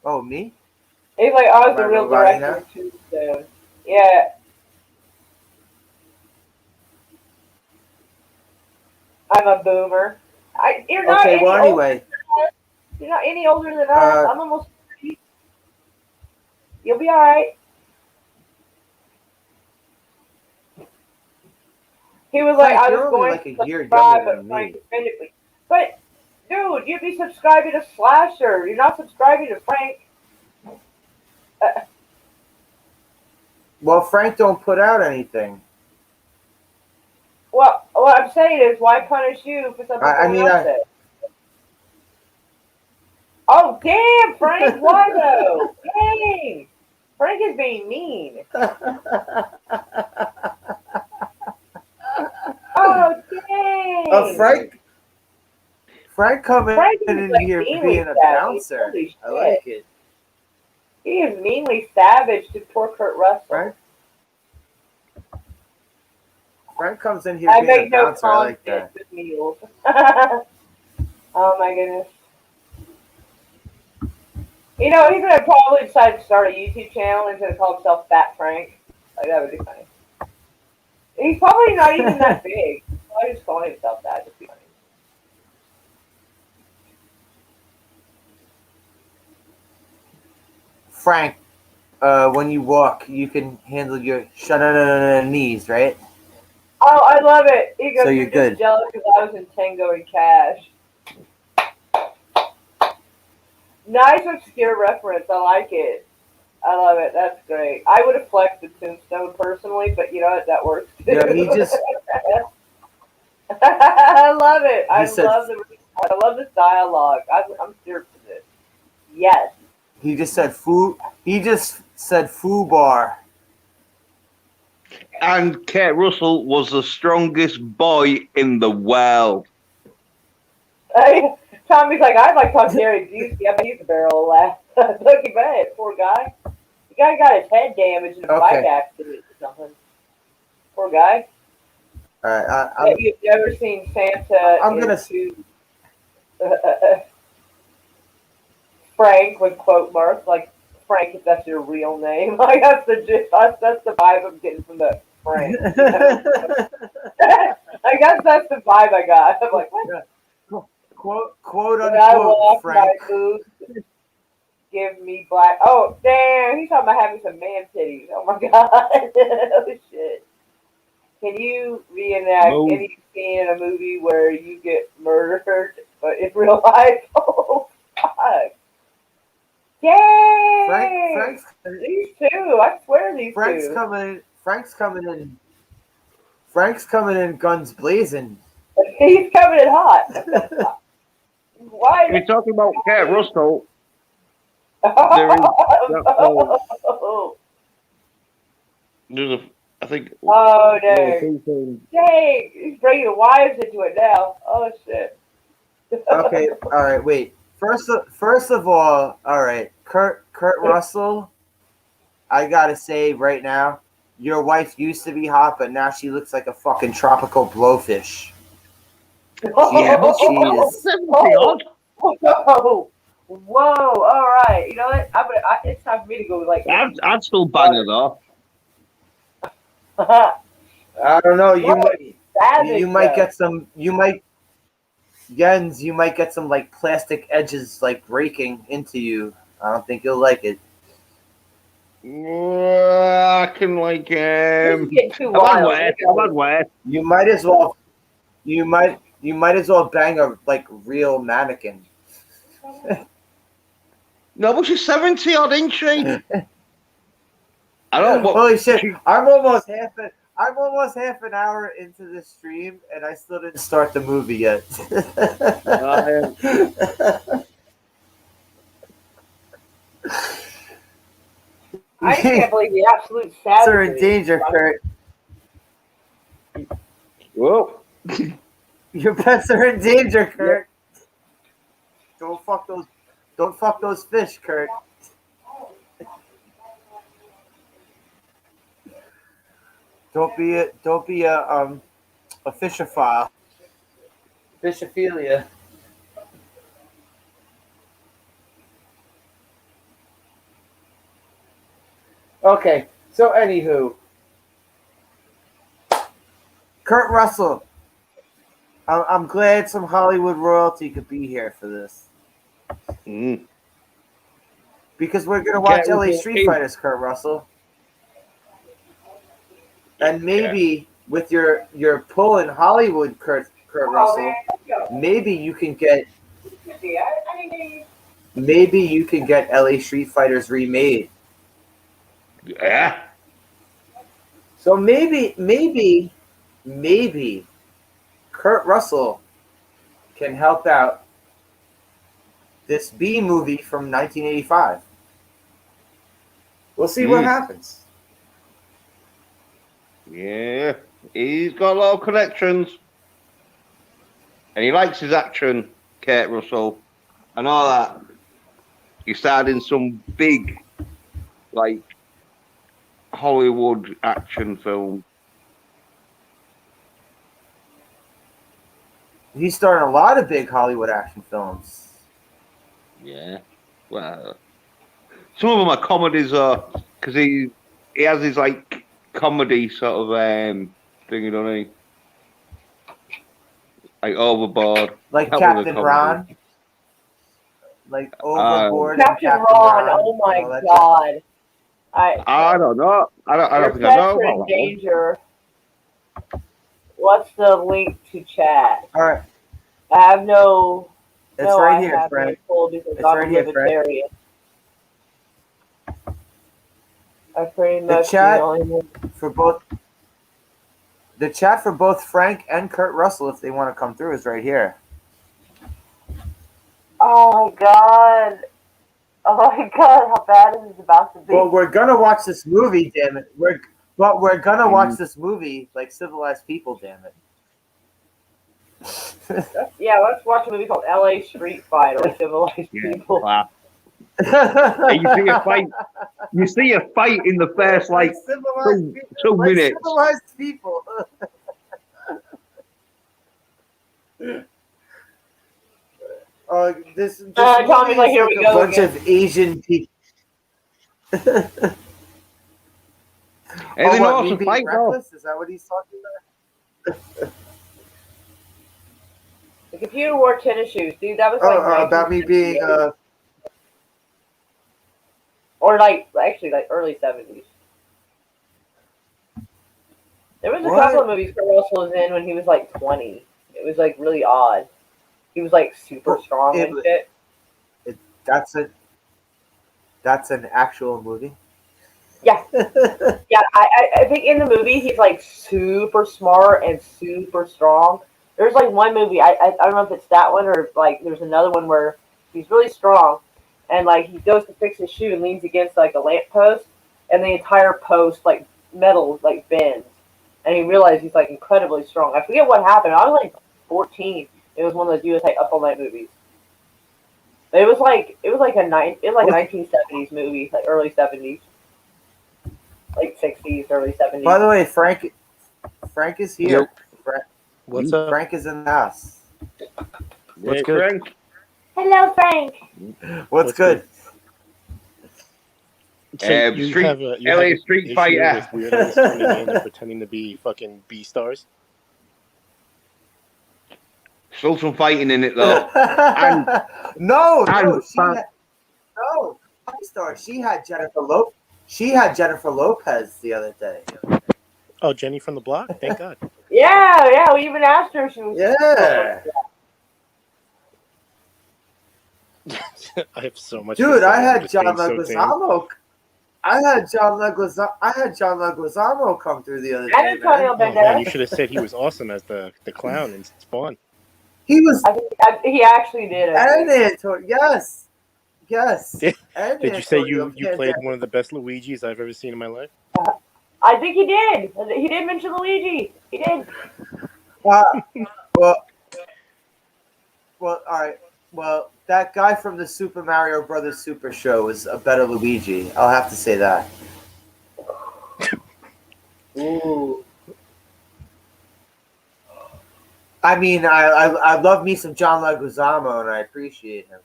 [SPEAKER 1] Oh, me?
[SPEAKER 3] He's like, I was the real director too. So yeah. I'm a boomer. You're not
[SPEAKER 1] okay, well, anyway.
[SPEAKER 3] You're not any older than us. I'm almost 30. You'll be all right. He was like, I was going
[SPEAKER 1] like a year
[SPEAKER 3] but
[SPEAKER 1] younger than
[SPEAKER 3] Frank
[SPEAKER 1] me.
[SPEAKER 3] defended me. But Dude, you'd be subscribing to Slasher. You're not subscribing to Frank.
[SPEAKER 1] Well, Frank don't put out anything.
[SPEAKER 3] Well, what I'm saying is, why punish you for something
[SPEAKER 1] I
[SPEAKER 3] someone
[SPEAKER 1] mean,
[SPEAKER 3] else did? Oh, damn, Frank, why though? Dang! Frank is being mean. Oh, dang!
[SPEAKER 1] Frank coming
[SPEAKER 3] Frank is
[SPEAKER 1] in
[SPEAKER 3] like
[SPEAKER 1] here
[SPEAKER 3] meanly
[SPEAKER 1] being a
[SPEAKER 3] savage.
[SPEAKER 1] bouncer.
[SPEAKER 3] Holy shit.
[SPEAKER 1] I like it.
[SPEAKER 3] He is meanly savage to poor Kurt Russell.
[SPEAKER 1] Frank comes in here
[SPEAKER 3] I
[SPEAKER 1] being a
[SPEAKER 3] make no
[SPEAKER 1] bouncer. I like
[SPEAKER 3] content
[SPEAKER 1] that.
[SPEAKER 3] with meals. Oh my goodness. You know, he's gonna probably decide to start a YouTube channel and he's gonna call himself Fat Frank. Like, that would be funny. He's probably not even that big. Why just calling himself that? Just be funny.
[SPEAKER 1] Frank, when you walk, you can handle your knees, right?
[SPEAKER 3] Oh, I love it. He goes,
[SPEAKER 1] So you're
[SPEAKER 3] just
[SPEAKER 1] good.
[SPEAKER 3] jealous because I was in Tango and Cash. Nice obscure reference. I like it. I love it. That's great. I would have flexed the Tombstone personally, but you know what? That works too.
[SPEAKER 1] Yeah, he just.
[SPEAKER 3] I love it. I
[SPEAKER 1] said-
[SPEAKER 3] love this dialogue. I'm here for this. Yes.
[SPEAKER 1] He just said foo. He just said foo bar.
[SPEAKER 2] And Kurt Russell was the strongest boy in the world.
[SPEAKER 3] Tommy's like, I'd like to talk to Gary Busey. I bet he's a barrel of laughs. Look at that, poor guy. The guy got his head damaged in a bike accident or something. Poor guy.
[SPEAKER 1] All right,
[SPEAKER 3] You've never seen Santa into Frank with quote marks, like Frank if that's your real name. Like that's the vibe I'm getting from the Frank. I guess that's the vibe I got. I'm like, what?
[SPEAKER 1] Quote
[SPEAKER 3] When I
[SPEAKER 1] unquote
[SPEAKER 3] walk
[SPEAKER 1] Frank.
[SPEAKER 3] my boots, give me black. Oh, damn. He's talking about having some man titties. Oh, my God. Oh, shit. Can you reenact any scene in a movie where you get murdered, but in real life? Oh, fuck. Yay! These two. I swear these
[SPEAKER 1] Frank's
[SPEAKER 3] two.
[SPEAKER 1] coming in guns blazing.
[SPEAKER 3] He's coming in hot. Why?
[SPEAKER 2] We're talking about Kurt Russell. There's a, I think.
[SPEAKER 3] Oh, dang. Dang. He's bringing the wives into it now. Oh, shit.
[SPEAKER 1] Okay, all right, wait. First of all right, Kurt Russell, I gotta say right now, your wife used to be hot, but now she looks like a fucking tropical blowfish. Yeah, she is.
[SPEAKER 3] Whoa, all right. You know what? It's time for me to go. Like,
[SPEAKER 2] I'd still bang her though.
[SPEAKER 1] I don't know. You might get some. Jens, you might get some like plastic edges like breaking into you. I don't think you'll like it.
[SPEAKER 2] I can like
[SPEAKER 3] This is getting too wild.
[SPEAKER 2] I've had wet.
[SPEAKER 1] You might as well bang a like real mannequin.
[SPEAKER 2] No, but she's 70 odd, ain't she? I don't know.
[SPEAKER 1] Holy shit! I'm almost half an hour into this stream, and I still didn't start the movie yet.
[SPEAKER 3] I can't believe the absolute savage.
[SPEAKER 1] You're in danger, Kurt.
[SPEAKER 2] Whoa.
[SPEAKER 1] Your pets are in danger, Kurt. Don't fuck those fish, Kurt. Don't be a fishophile. Fishophilia. Okay, so anywho, Kurt Russell. I'm glad some Hollywood royalty could be here for this. Because we're gonna watch LA Streetfighters, Kurt Russell. And maybe with your pull in Hollywood, Kurt Russell, maybe you can get
[SPEAKER 3] see. I think
[SPEAKER 1] Maybe you can get LA Streetfighters remade.
[SPEAKER 2] Yeah.
[SPEAKER 1] So maybe Kurt Russell can help out this B movie from 1985. We'll see what happens.
[SPEAKER 2] Yeah. He's got a lot of connections. And he likes his action, Kurt Russell, and all that. He starred in some big, like, Hollywood action film.
[SPEAKER 1] He's starring a lot of big Hollywood action films.
[SPEAKER 2] Yeah. Well, some of them are comedies, because he has his, like, comedy sort of thing, don't he? Like Overboard.
[SPEAKER 1] Like
[SPEAKER 2] That was a
[SPEAKER 1] Captain
[SPEAKER 2] comedy.
[SPEAKER 1] Ron. Like Overboard and
[SPEAKER 3] Captain
[SPEAKER 1] Captain
[SPEAKER 3] Ron.
[SPEAKER 1] Ron.
[SPEAKER 3] Oh my
[SPEAKER 1] all that
[SPEAKER 3] god.
[SPEAKER 2] I don't know. I don't think I know
[SPEAKER 3] You're
[SPEAKER 2] about that
[SPEAKER 3] in danger. What's the link to chat?
[SPEAKER 1] All right.
[SPEAKER 3] I have no.
[SPEAKER 1] It's
[SPEAKER 3] no,
[SPEAKER 1] right
[SPEAKER 3] I
[SPEAKER 1] here,
[SPEAKER 3] have
[SPEAKER 1] Frank.
[SPEAKER 3] no tool because
[SPEAKER 1] It's
[SPEAKER 3] I'm
[SPEAKER 1] right
[SPEAKER 3] a
[SPEAKER 1] here, Frank.
[SPEAKER 3] libertarian. I pretty
[SPEAKER 1] The
[SPEAKER 3] much
[SPEAKER 1] chat
[SPEAKER 3] the only one.
[SPEAKER 1] for both. The chat for both Frank and Kurt Russell, if they want to come through, is right here.
[SPEAKER 3] Oh my god. Oh my god, how bad is this about to be?
[SPEAKER 1] Well, we're gonna watch this movie, damn it. We're gonna watch this movie like civilized people, damn it.
[SPEAKER 3] Yeah, let's watch a movie called A.K.A. Streetfighters, Civilized People.
[SPEAKER 2] Wow. You see a fight. You see a fight in the first like
[SPEAKER 1] civilized people,
[SPEAKER 2] 2 minutes.
[SPEAKER 1] Civilized people. This
[SPEAKER 3] Tommy's like, here we
[SPEAKER 1] a
[SPEAKER 3] go
[SPEAKER 1] bunch
[SPEAKER 3] again.
[SPEAKER 1] of Asian people.
[SPEAKER 2] Hey, they know
[SPEAKER 1] me
[SPEAKER 2] some
[SPEAKER 1] being
[SPEAKER 2] fight, though.
[SPEAKER 1] reckless? Is that what he's talking about?
[SPEAKER 3] The computer wore tennis shoes, dude. That was like
[SPEAKER 1] About me being
[SPEAKER 3] or like actually like early 70s. There was a
[SPEAKER 1] What?
[SPEAKER 3] couple of movies Kurt Russell was in when he was like 20. It was like really odd. He was like super strong and shit.
[SPEAKER 1] That's an actual movie.
[SPEAKER 3] Yeah. Yeah, I think in the movie he's like super smart and super strong. There's like one movie, I don't know if it's that one or like there's another one where he's really strong and like he goes to fix his shoe and leans against like a lamppost and the entire post like metal like bends and he realizes he's like incredibly strong. I forget what happened. I was like 14. It was one of those USA Up All Night movies. But it was like a 1970s movie, like early 70s. Like 60s, early 70s.
[SPEAKER 1] By the way, Frank is here.
[SPEAKER 4] What's up?
[SPEAKER 1] Frank is in the house.
[SPEAKER 4] What's good?
[SPEAKER 2] Frank?
[SPEAKER 3] Hello, Frank.
[SPEAKER 1] What's good?
[SPEAKER 4] So you
[SPEAKER 2] Street-
[SPEAKER 4] have a
[SPEAKER 2] LA Street
[SPEAKER 4] issue
[SPEAKER 2] Fighter.
[SPEAKER 4] with weirdos coming in and pretending to be fucking B stars.
[SPEAKER 2] Still some fighting in it though.
[SPEAKER 1] No, she had Jennifer Lopez the other day.
[SPEAKER 4] Oh, Jenny from the Block? Thank God.
[SPEAKER 3] Yeah, we even asked her if she was.
[SPEAKER 1] Yeah.
[SPEAKER 4] I have so much.
[SPEAKER 1] Dude, I had
[SPEAKER 4] This
[SPEAKER 1] John
[SPEAKER 4] being so tame.
[SPEAKER 1] Leguizamo. I had John Leguizamo come through the other day.
[SPEAKER 3] And Antonio
[SPEAKER 1] man.
[SPEAKER 4] Oh, man, you
[SPEAKER 3] Banderas.
[SPEAKER 4] should have said he was awesome as the clown in Spawn.
[SPEAKER 1] He was,
[SPEAKER 3] I think he actually did.
[SPEAKER 1] and Antonio, yes.
[SPEAKER 4] Did
[SPEAKER 1] And
[SPEAKER 4] you say
[SPEAKER 1] Antonio
[SPEAKER 4] you played
[SPEAKER 1] Banderas.
[SPEAKER 4] one of the best Luigis I've ever seen in my life?
[SPEAKER 3] I think he did. He did mention Luigi. He did.
[SPEAKER 1] Well, all right. Well, that guy from the Super Mario Brothers Super Show is a better Luigi. I'll have to say that. Ooh. I mean, I love me some John Leguizamo, and I appreciate him.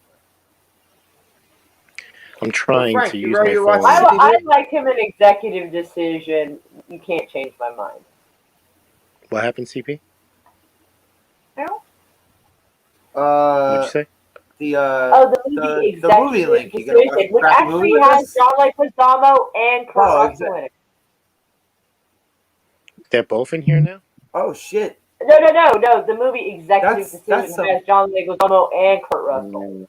[SPEAKER 4] I'm trying
[SPEAKER 1] Frank,
[SPEAKER 4] to
[SPEAKER 1] you
[SPEAKER 4] use
[SPEAKER 1] ready
[SPEAKER 4] my
[SPEAKER 1] to watch
[SPEAKER 4] phone.
[SPEAKER 3] I like him an executive decision. You can't change my mind.
[SPEAKER 4] What happened, CP?
[SPEAKER 3] No?
[SPEAKER 4] What'd you say?
[SPEAKER 1] The
[SPEAKER 3] The movie
[SPEAKER 1] movie link. You gotta watch
[SPEAKER 3] decision, which
[SPEAKER 1] crappy
[SPEAKER 3] actually
[SPEAKER 1] movie with
[SPEAKER 3] has
[SPEAKER 1] us?
[SPEAKER 3] John Leguizamo and Kurt Russell in it.
[SPEAKER 4] They're both in here now?
[SPEAKER 1] Oh shit!
[SPEAKER 3] No. The movie Executive Decision has John Leguizamo and Kurt Russell.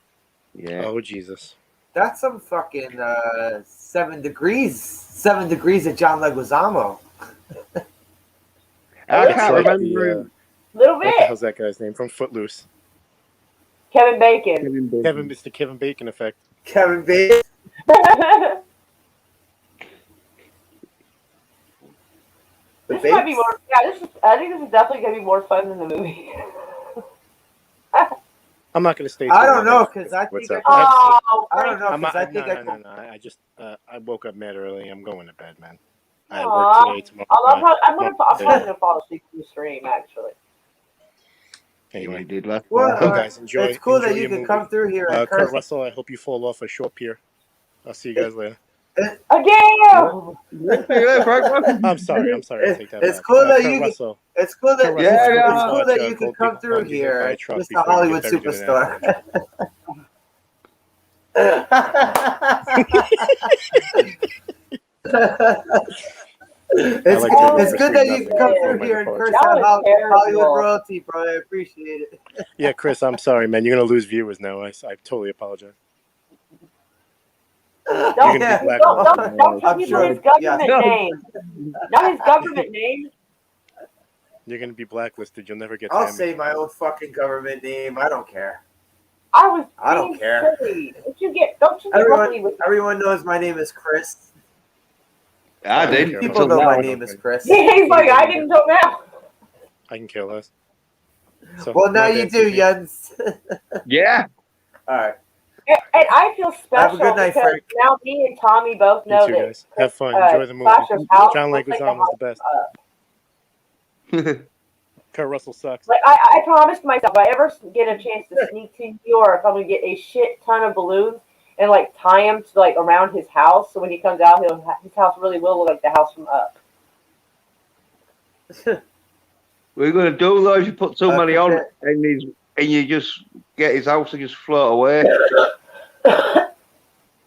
[SPEAKER 2] Yeah.
[SPEAKER 4] Oh Jesus.
[SPEAKER 1] That's some fucking 7 Degrees. 7 Degrees of John Leguizamo.
[SPEAKER 2] I can't
[SPEAKER 4] like
[SPEAKER 2] remember him.
[SPEAKER 3] Little
[SPEAKER 4] What the
[SPEAKER 3] bit.
[SPEAKER 4] hell's that guy's name from Footloose?
[SPEAKER 3] Kevin Bacon.
[SPEAKER 4] It's the Kevin Bacon effect.
[SPEAKER 1] Kevin Bacon.
[SPEAKER 3] This might be more. Yeah, I think this is definitely gonna be more fun than the movie.
[SPEAKER 4] I'm not gonna stay.
[SPEAKER 1] I don't know because I think
[SPEAKER 3] I
[SPEAKER 1] don't know because I think
[SPEAKER 4] no. I just I woke up mad early. I'm going to bed, man. I
[SPEAKER 3] Aw.
[SPEAKER 4] work today, tomorrow.
[SPEAKER 3] I'm probably gonna fall asleep in the stream actually.
[SPEAKER 4] Anyway,
[SPEAKER 2] did last
[SPEAKER 1] well,
[SPEAKER 4] guys, enjoy.
[SPEAKER 1] It's cool
[SPEAKER 4] enjoy
[SPEAKER 1] that you
[SPEAKER 4] your
[SPEAKER 1] can
[SPEAKER 4] movie.
[SPEAKER 1] come through here. And
[SPEAKER 4] Kurt Russell, I hope you fall off a short pier. I'll see you guys later.
[SPEAKER 3] Again!
[SPEAKER 4] I'm sorry. I take that
[SPEAKER 1] It's
[SPEAKER 4] back.
[SPEAKER 1] cool that
[SPEAKER 4] Kurt
[SPEAKER 1] you.
[SPEAKER 4] Russell.
[SPEAKER 1] It's cool that
[SPEAKER 4] Kurt Russell,
[SPEAKER 1] it's cool that you can
[SPEAKER 4] Gold
[SPEAKER 1] come
[SPEAKER 4] Big-
[SPEAKER 1] through
[SPEAKER 4] Gold Big by
[SPEAKER 1] here.
[SPEAKER 4] a truck
[SPEAKER 1] Just a
[SPEAKER 4] before we
[SPEAKER 1] Hollywood
[SPEAKER 4] get buried in
[SPEAKER 1] superstar. It's good that you can come through here and curse out Hollywood royalty, bro. I appreciate it.
[SPEAKER 4] Yeah, Chris, I'm sorry, man. You're gonna lose viewers now. I totally apologize.
[SPEAKER 3] Don't
[SPEAKER 4] tell me
[SPEAKER 3] his government name. Not his government name.
[SPEAKER 4] You're gonna be blacklisted. You'll never get.
[SPEAKER 1] I'll say my own fucking government name. I don't care.
[SPEAKER 3] I
[SPEAKER 1] don't care.
[SPEAKER 3] Silly. Don't you get lucky with
[SPEAKER 1] Everyone knows my name is Chris.
[SPEAKER 2] I did.
[SPEAKER 1] People know my name is Chris.
[SPEAKER 3] He's like, I didn't know now.
[SPEAKER 4] I can care less. So,
[SPEAKER 1] well, now you do, Jens.
[SPEAKER 2] Yeah.
[SPEAKER 1] All right.
[SPEAKER 3] And I feel special
[SPEAKER 1] Have a good night,
[SPEAKER 3] because
[SPEAKER 1] Frank.
[SPEAKER 3] now me and Tommy both know
[SPEAKER 4] you too,
[SPEAKER 3] that.
[SPEAKER 4] guys. Have fun. Enjoy the movie. John Leguizamo's the best. Kurt Russell sucks.
[SPEAKER 3] Like I promised myself, if I ever get a chance to sneak to New York, I'm gonna get a shit ton of balloons and like tie them to like around his house. So when he comes out, his house really will look like the house from Up.
[SPEAKER 2] We're gonna do those. You put too many on, and you just get his house to just float away.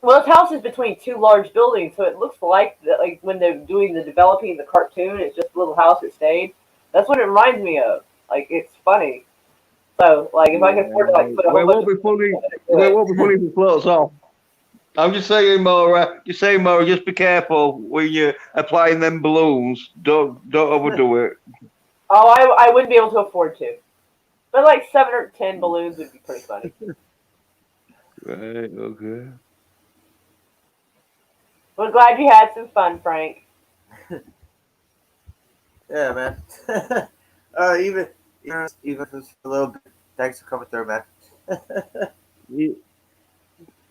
[SPEAKER 3] Well, his house is between two large buildings, so it looks like that. Like when they're doing the developing the cartoon, it's just a little house that stayed. That's what it reminds me of. Like it's funny. So like if I can afford to like put a whole bunch of
[SPEAKER 2] it won't be funny if it floats off. I'm just saying, Maura. Just be careful when you're applying them balloons. Don't overdo it.
[SPEAKER 3] Oh, I wouldn't be able to afford to. But like 7 or 10 balloons would be pretty funny.
[SPEAKER 2] Right. Okay.
[SPEAKER 3] We're glad you had some fun, Frank.
[SPEAKER 1] Yeah, man. Even if it's a little bit. Thanks for coming through, man.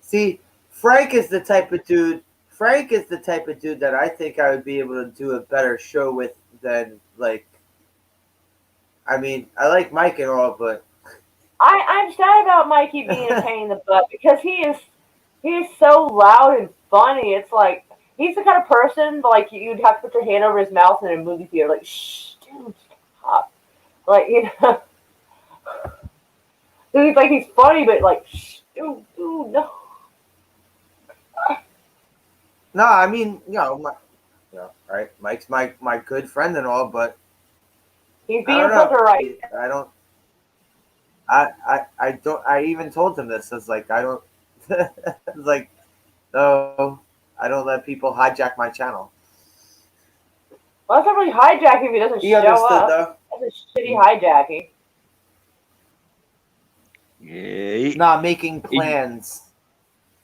[SPEAKER 1] See, Frank is the type of dude that I think I would be able to do a better show with than like. I mean, I like Mike and all, but
[SPEAKER 3] I'm sad about Mikey being a pain in the butt because he is so loud and funny. It's like he's the kind of person like you'd have to put your hand over his mouth in a movie theater, like shh, dude, stop. Like he's like he's funny, but like shh, dude, no.
[SPEAKER 1] No, I mean, right. Mike's my good friend and all, but
[SPEAKER 3] he's being filter right.
[SPEAKER 1] I even told him this. It's like I don't. It's like, no, I don't let people hijack my channel.
[SPEAKER 3] Well, that's not really hijacking if he doesn't show up.
[SPEAKER 1] Though.
[SPEAKER 3] That's a shitty hijacking.
[SPEAKER 2] Yeah.
[SPEAKER 1] Nah, making plans.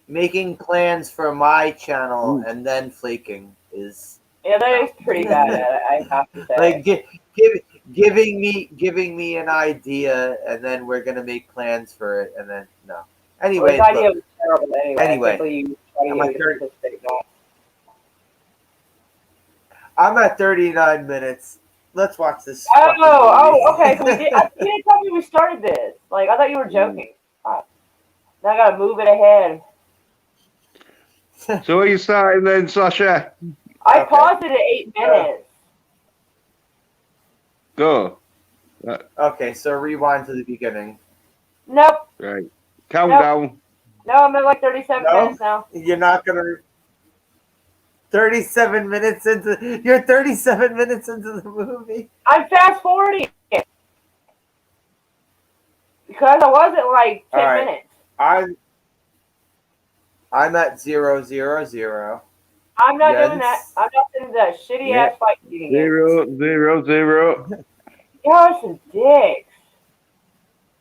[SPEAKER 1] Making plans for my channel and then flaking is.
[SPEAKER 3] Yeah, that is pretty bad. I have to say.
[SPEAKER 1] Like giving me an idea, and then we're gonna make plans for it, and then no. Anyway,
[SPEAKER 3] well, his idea was terrible. Anyway,
[SPEAKER 1] I'm at 39 minutes. Let's watch this.
[SPEAKER 3] Okay. So we did. You didn't tell me we started this. Like I thought you were joking. Now I gotta move it ahead.
[SPEAKER 2] So are you starting then, Sasha?
[SPEAKER 3] I paused it at 8 minutes.
[SPEAKER 2] Go.
[SPEAKER 1] Okay, so rewind to the beginning.
[SPEAKER 3] Nope.
[SPEAKER 2] Right. Countdown.
[SPEAKER 3] No, I'm at like 37 minutes now.
[SPEAKER 1] You're not gonna. 37 minutes into. You're 37 minutes into the movie.
[SPEAKER 3] I'm fast forwarding. Because I wasn't like 10
[SPEAKER 1] All right.
[SPEAKER 3] minutes.
[SPEAKER 1] I'm at 0-0-0.
[SPEAKER 3] I'm not doing
[SPEAKER 1] Jens?
[SPEAKER 3] that. I'm not doing that shitty
[SPEAKER 2] Yeah.
[SPEAKER 3] ass fight shooting.
[SPEAKER 2] 0-0-0.
[SPEAKER 3] Y'all are some dicks.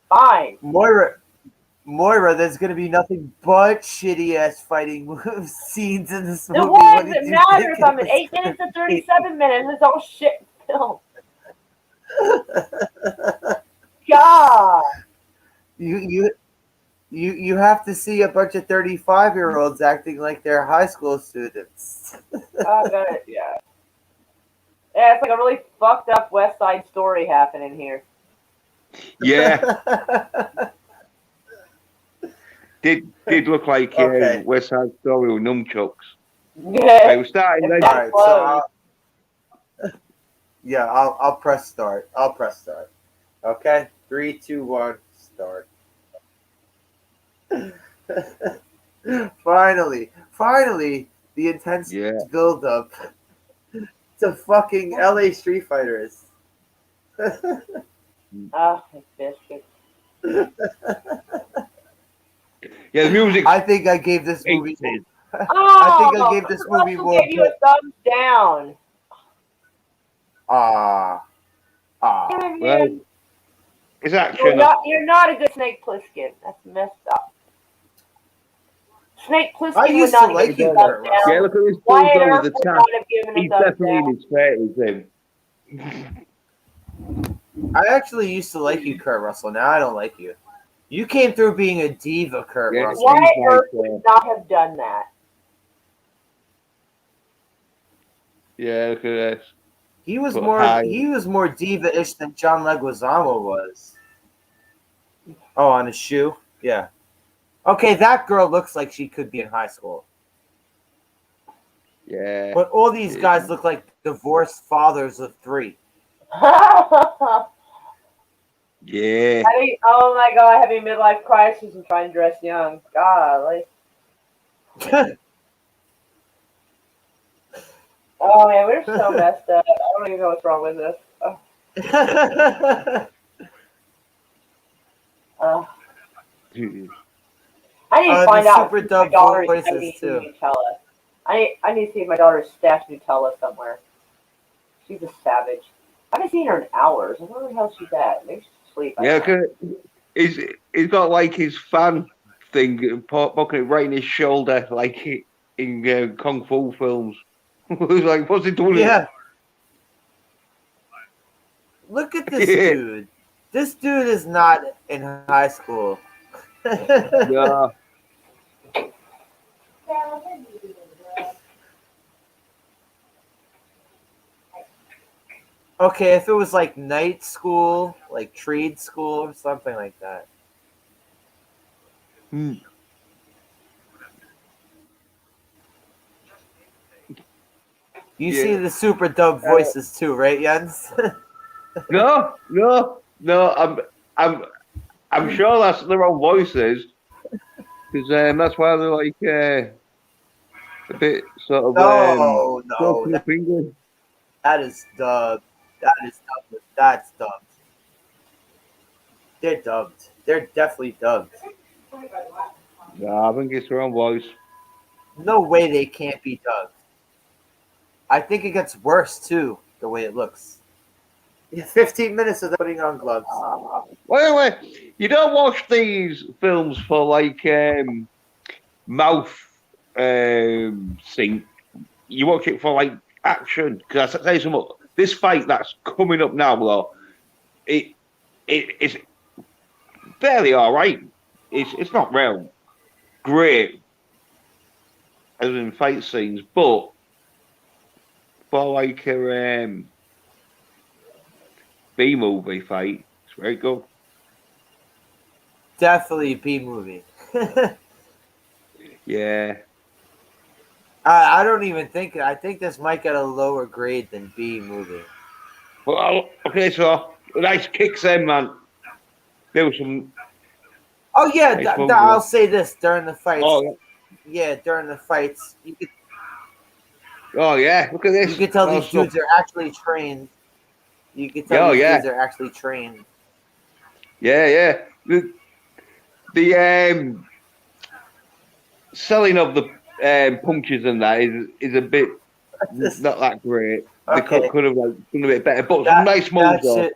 [SPEAKER 3] Fine.
[SPEAKER 1] Moira, there's gonna be nothing but shitty ass fighting move scenes in this movie.
[SPEAKER 3] It
[SPEAKER 1] What
[SPEAKER 3] was.
[SPEAKER 1] did
[SPEAKER 3] It
[SPEAKER 1] you
[SPEAKER 3] matters.
[SPEAKER 1] think
[SPEAKER 3] I'm
[SPEAKER 1] it
[SPEAKER 3] at 8
[SPEAKER 1] was
[SPEAKER 3] minutes and
[SPEAKER 1] gonna be?
[SPEAKER 3] 37 minutes. It's all shit film. God.
[SPEAKER 1] You have to see a bunch of 35-year-olds acting like they're high school students.
[SPEAKER 3] Oh, got it. Yeah. Yeah, it's like a really fucked up West Side Story happening here.
[SPEAKER 2] Yeah. Did look like
[SPEAKER 1] Okay.
[SPEAKER 2] West Side Story with nunchucks.
[SPEAKER 3] Yeah.
[SPEAKER 2] Right, we're starting then.
[SPEAKER 1] All right, so I'll press start. Okay, 3, 2, 1, start. Finally, the intense build up to fucking LA Street Fighters.
[SPEAKER 3] Oh, biscuits.
[SPEAKER 2] Yeah, the music.
[SPEAKER 1] I think I gave this movie.
[SPEAKER 3] Oh,
[SPEAKER 1] I think I gave this movie
[SPEAKER 3] Russell
[SPEAKER 1] more.
[SPEAKER 3] gave you a thumbs down.
[SPEAKER 2] Well, it's action.
[SPEAKER 3] You're not a good Snake Plissken. That's messed up. Snake
[SPEAKER 1] I
[SPEAKER 3] Plissken would
[SPEAKER 1] used
[SPEAKER 3] not
[SPEAKER 1] to
[SPEAKER 3] have
[SPEAKER 1] like
[SPEAKER 3] given you
[SPEAKER 1] you,
[SPEAKER 3] a thumbs
[SPEAKER 1] Kurt
[SPEAKER 3] down.
[SPEAKER 2] Yeah, look at this
[SPEAKER 3] Wyatt
[SPEAKER 2] bulldozer
[SPEAKER 3] Earp
[SPEAKER 2] with the
[SPEAKER 3] would
[SPEAKER 2] tank.
[SPEAKER 3] not have given a
[SPEAKER 2] He's
[SPEAKER 3] thumbs
[SPEAKER 2] definitely
[SPEAKER 3] down.
[SPEAKER 2] in his 30s, him.
[SPEAKER 1] I actually used to like you, Kurt Russell. Now I don't like you. You came through being a diva, Kurt
[SPEAKER 2] Yeah.
[SPEAKER 1] Russell.
[SPEAKER 3] Wyatt
[SPEAKER 2] He's
[SPEAKER 3] Earp
[SPEAKER 2] like,
[SPEAKER 3] would not have done that.
[SPEAKER 2] Yeah, look at this.
[SPEAKER 1] He was
[SPEAKER 2] But
[SPEAKER 1] more
[SPEAKER 2] high.
[SPEAKER 1] diva-ish than John Leguizamo was. Oh, on his shoe? Yeah. Okay, that girl looks like she could be in high school.
[SPEAKER 2] Yeah.
[SPEAKER 1] But all these guys look like divorced fathers of 3.
[SPEAKER 2] Yeah.
[SPEAKER 3] Oh my god, having midlife crisis and trying to dress young. Golly. Oh man, we're so messed up. I don't even know what's wrong with this. Oh. I need to find out
[SPEAKER 1] super
[SPEAKER 3] if my
[SPEAKER 1] dub
[SPEAKER 3] daughter's
[SPEAKER 1] voices,
[SPEAKER 3] eating
[SPEAKER 1] too.
[SPEAKER 3] Nutella. I need to see if my daughter's stashed Nutella somewhere. She's a savage. I haven't seen her in hours. I wonder where the hell she's at. Maybe she's asleep.
[SPEAKER 2] Yeah, he's got like his fan thing poking it right in his shoulder, like in kung fu films. He's like, what's he doing?
[SPEAKER 1] Yeah. Look at this dude. This dude is not in high school.
[SPEAKER 2] Yeah.
[SPEAKER 1] Okay, if it was like night school, like trade school or something like that.
[SPEAKER 2] Hmm.
[SPEAKER 1] You see the super dub voices too, right, Jens?
[SPEAKER 2] No. I'm sure that's their own voices, because that's why they're like a bit sort of
[SPEAKER 1] No,
[SPEAKER 2] up English.
[SPEAKER 1] that is dubbed. That's dubbed. They're dubbed. They're definitely dubbed.
[SPEAKER 2] Yeah, I think it's their own voice.
[SPEAKER 1] No way they can't be dubbed. I think it gets worse too, the way it looks. 15 minutes of putting on gloves.
[SPEAKER 2] Wait. You don't watch these films for like mouth sync. You watch it for like action. Because I tell you something, this fight that's coming up now, though, it's fairly all right. It's not real great as in fight scenes, but for like a B movie fight, it's very good.
[SPEAKER 1] Definitely B movie.
[SPEAKER 2] Yeah.
[SPEAKER 1] I don't even think. I think this might get a lower grade than B movie.
[SPEAKER 2] Well, okay, so nice kicks in, man. There was some.
[SPEAKER 1] Oh yeah,
[SPEAKER 2] nice
[SPEAKER 1] I'll say this during the fights.
[SPEAKER 2] Oh
[SPEAKER 1] yeah, during the fights, you could
[SPEAKER 2] look at this.
[SPEAKER 1] you could tell these dudes are actually trained. You could tell these dudes are actually trained.
[SPEAKER 2] Yeah. the selling of the punches and that is a bit not that great. They
[SPEAKER 1] Okay.
[SPEAKER 2] could have like done a bit better, but some
[SPEAKER 1] That,
[SPEAKER 2] nice moves
[SPEAKER 1] that
[SPEAKER 2] though.
[SPEAKER 1] shit.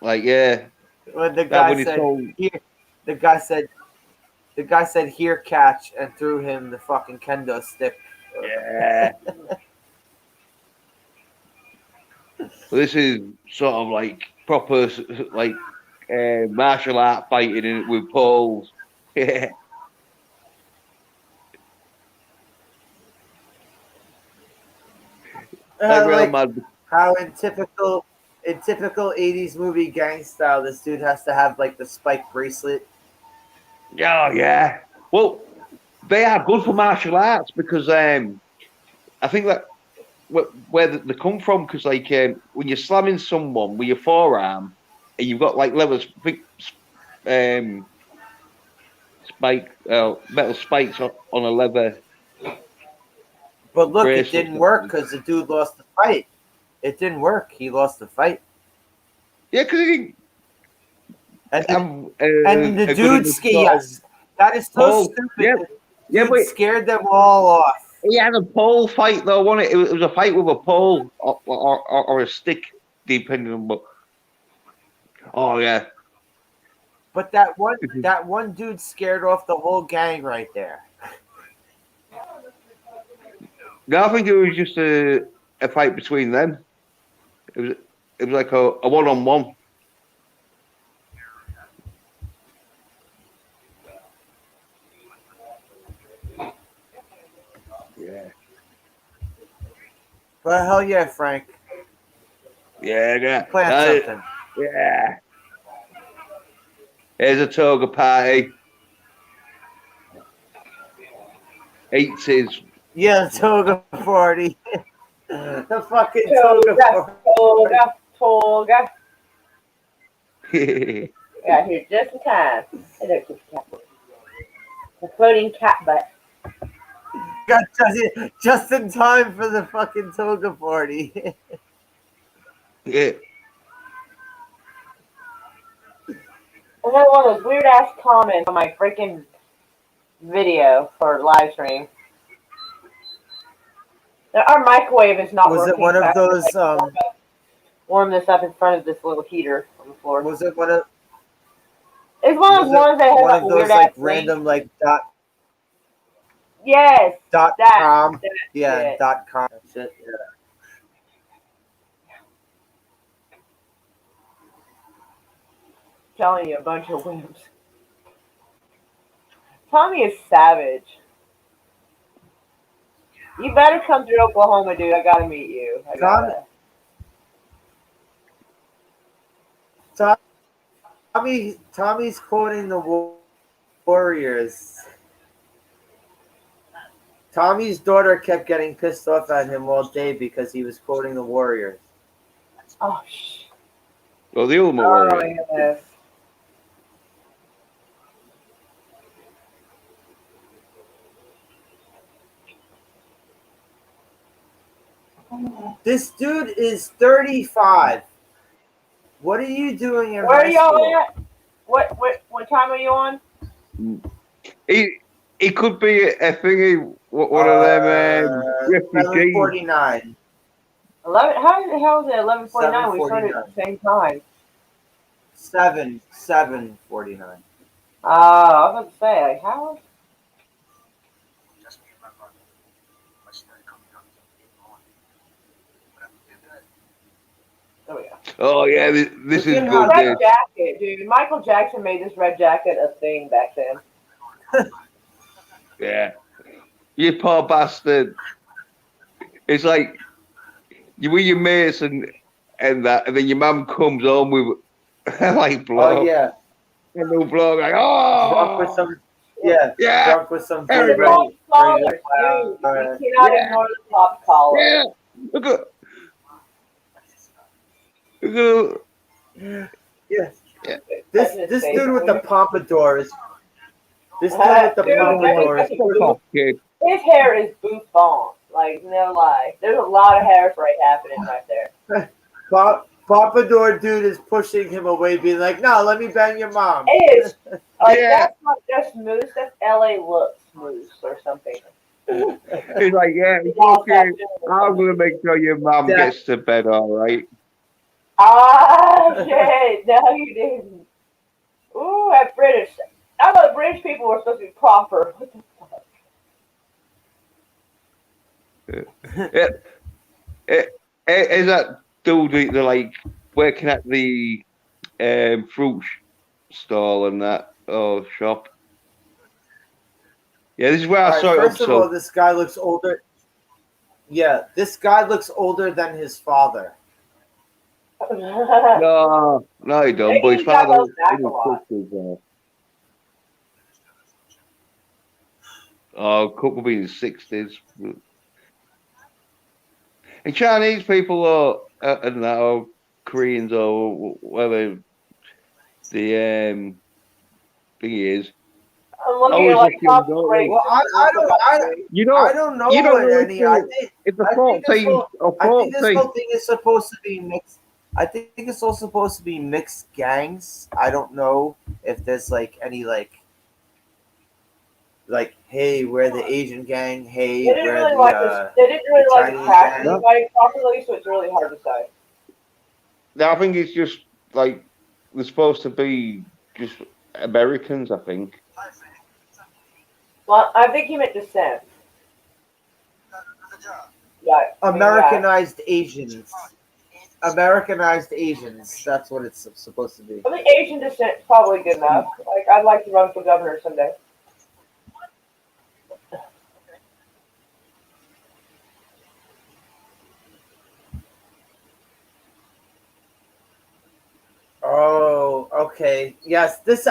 [SPEAKER 2] Like yeah,
[SPEAKER 1] When the
[SPEAKER 2] that
[SPEAKER 1] guy
[SPEAKER 2] when he
[SPEAKER 1] said,
[SPEAKER 2] told
[SPEAKER 1] here, the guy said, here, catch, and threw him the fucking kendo stick.
[SPEAKER 2] yeah. This is sort of like proper like martial art fighting with poles. Yeah. Like real
[SPEAKER 1] Like
[SPEAKER 2] mad.
[SPEAKER 1] how in typical 80s movie gang style, this dude has to have like the spike bracelet.
[SPEAKER 2] Oh yeah. Well, they are good for martial arts because I think that where they come from because like when you're slamming someone with your forearm and you've got like leather um spike metal spikes on a leather
[SPEAKER 1] But look, it
[SPEAKER 2] bracelet.
[SPEAKER 1] didn't work because the dude lost the fight. It didn't work. He lost the fight.
[SPEAKER 2] Yeah, because he
[SPEAKER 1] And
[SPEAKER 2] didn't
[SPEAKER 1] and the
[SPEAKER 2] a good
[SPEAKER 1] dude
[SPEAKER 2] enough sort of
[SPEAKER 1] yes, that is so
[SPEAKER 2] pole.
[SPEAKER 1] stupid.
[SPEAKER 2] Yeah,
[SPEAKER 1] The
[SPEAKER 2] yeah,
[SPEAKER 1] dude
[SPEAKER 2] but
[SPEAKER 1] scared them all off.
[SPEAKER 2] he had a pole fight though, wasn't it? It was a fight with a pole or a stick, depending on what. Oh yeah.
[SPEAKER 1] But that one dude scared off the whole gang right there.
[SPEAKER 2] No, I think it was just a fight between them. It was like a one-on-one. Yeah.
[SPEAKER 1] But hell yeah, Frank.
[SPEAKER 2] Yeah.
[SPEAKER 1] Plant something.
[SPEAKER 2] Yeah. Here's a toga party. 80s.
[SPEAKER 1] Yeah, the toga party. The fucking toga party.
[SPEAKER 3] Toga. Yeah, here just in time. Hello, kitty cat. The floating cat butt.
[SPEAKER 1] Got just in time for the fucking toga party.
[SPEAKER 2] Yeah.
[SPEAKER 3] I had one of those weird ass comments on my freaking video for live stream. Our microwave is not
[SPEAKER 1] Was
[SPEAKER 3] working.
[SPEAKER 1] it one of those?
[SPEAKER 3] Warm this up in front of this little heater on the floor.
[SPEAKER 1] Was it one of?
[SPEAKER 3] It's one of those ones that has
[SPEAKER 1] one
[SPEAKER 3] like
[SPEAKER 1] of
[SPEAKER 3] weird
[SPEAKER 1] those like
[SPEAKER 3] ass
[SPEAKER 1] random
[SPEAKER 3] link.
[SPEAKER 1] like
[SPEAKER 3] Yes.
[SPEAKER 1] dot
[SPEAKER 3] That,
[SPEAKER 1] com?
[SPEAKER 3] that
[SPEAKER 1] Yeah,
[SPEAKER 3] shit.
[SPEAKER 1] .com. Shit. Yeah.
[SPEAKER 3] Telling you, a bunch of wimps. Tommy is savage. You better come through Oklahoma, dude. I gotta meet you.
[SPEAKER 1] Tommy's quoting the Warriors. Tommy's daughter kept getting pissed off at him all day because he was quoting the Warriors.
[SPEAKER 3] Oh, shh.
[SPEAKER 2] Well, the Ultimate Warrior.
[SPEAKER 3] Yes.
[SPEAKER 1] This dude is 35. What are you doing in
[SPEAKER 3] Where are
[SPEAKER 1] high
[SPEAKER 3] y'all
[SPEAKER 1] school?
[SPEAKER 3] at? What time are you on?
[SPEAKER 2] He could be a thingy, one of them refugees.
[SPEAKER 1] 7:49.
[SPEAKER 3] 11. How the hell is it 11:49? We started at the same time.
[SPEAKER 1] 7:49.
[SPEAKER 3] I was about to say, like, how? There we go.
[SPEAKER 2] Oh yeah, this is
[SPEAKER 1] Look at
[SPEAKER 2] good.
[SPEAKER 3] Red jacket, dude. Michael Jackson made this red jacket a thing back then.
[SPEAKER 2] Yeah, you poor bastard. It's like you with your mates and that, and then your mum comes home with like blow.
[SPEAKER 1] Oh yeah.
[SPEAKER 2] A little blow like oh.
[SPEAKER 1] Drunk with some. Yeah.
[SPEAKER 2] Yeah.
[SPEAKER 1] Drunk with some.
[SPEAKER 2] Hey,
[SPEAKER 3] The pop collar, dude. You cannot ignore the pop collar.
[SPEAKER 2] Yeah. Look at.
[SPEAKER 1] Yeah.
[SPEAKER 2] Yeah.
[SPEAKER 1] This dude with the pompadour is. This dude with the pompadour is.
[SPEAKER 2] Kid.
[SPEAKER 3] His hair is bouffant. Like, no lie. There's a lot of hairspray happening right there.
[SPEAKER 1] Pompadour dude is pushing him away, being like, "No, let me bang your mom."
[SPEAKER 3] It is. Like,
[SPEAKER 2] Yeah.
[SPEAKER 3] that's not just moose, that's LA looks moose or something.
[SPEAKER 2] He's like, yeah,
[SPEAKER 3] It's
[SPEAKER 2] it's
[SPEAKER 3] all
[SPEAKER 2] okay.
[SPEAKER 3] fashion or
[SPEAKER 2] I'm
[SPEAKER 3] something.
[SPEAKER 2] gonna make sure your mom
[SPEAKER 1] That-
[SPEAKER 2] gets to bed all right.
[SPEAKER 3] Ah, shit. No, you didn't. Ooh, that British. I thought British people were supposed to be proper. What the fuck?
[SPEAKER 2] Is that dude they're like working at the fruit stall and that shop? Yeah, this is where
[SPEAKER 1] All
[SPEAKER 2] I
[SPEAKER 1] right,
[SPEAKER 2] saw it up
[SPEAKER 1] first of all,
[SPEAKER 2] to.
[SPEAKER 1] this guy looks older. Yeah, this guy looks older than his father.
[SPEAKER 2] No, he don't. But his
[SPEAKER 3] Maybe he got
[SPEAKER 2] father
[SPEAKER 3] those back
[SPEAKER 2] in
[SPEAKER 3] a
[SPEAKER 2] his
[SPEAKER 3] lot.
[SPEAKER 2] 60s. Oh, couple be in his 60s. And Chinese people and that, or Koreans or whatever the thing is.
[SPEAKER 3] I'm looking
[SPEAKER 2] Always
[SPEAKER 3] at like
[SPEAKER 2] look young,
[SPEAKER 3] top
[SPEAKER 2] don't
[SPEAKER 3] great.
[SPEAKER 2] they?
[SPEAKER 1] Well,
[SPEAKER 2] You
[SPEAKER 1] I
[SPEAKER 2] don't,
[SPEAKER 1] don't know
[SPEAKER 2] you don't
[SPEAKER 1] what
[SPEAKER 2] know
[SPEAKER 1] any. I think
[SPEAKER 2] if the
[SPEAKER 1] I think this
[SPEAKER 2] 14
[SPEAKER 1] whole
[SPEAKER 2] or
[SPEAKER 1] I think this
[SPEAKER 2] 14.
[SPEAKER 1] whole thing is supposed to be mixed. I think it's all supposed to be mixed gangs. I don't know if there's like any like hey, we're the Asian gang. Hey,
[SPEAKER 3] They didn't
[SPEAKER 1] we're
[SPEAKER 3] really
[SPEAKER 1] the
[SPEAKER 3] like this. They didn't really like
[SPEAKER 1] Chinese
[SPEAKER 3] attack
[SPEAKER 1] gang.
[SPEAKER 3] anybody properly, so it's really hard to say.
[SPEAKER 2] Now, I think it's just like they're supposed to be just Americans, I think.
[SPEAKER 3] Well, I think he meant descent. Yeah.
[SPEAKER 1] Americanized Asians. Americanized Asians. That's what it's supposed to be.
[SPEAKER 3] I think Asian descent is probably good enough. Like, I'd like to run for governor someday.
[SPEAKER 1] Oh, okay. Yes, this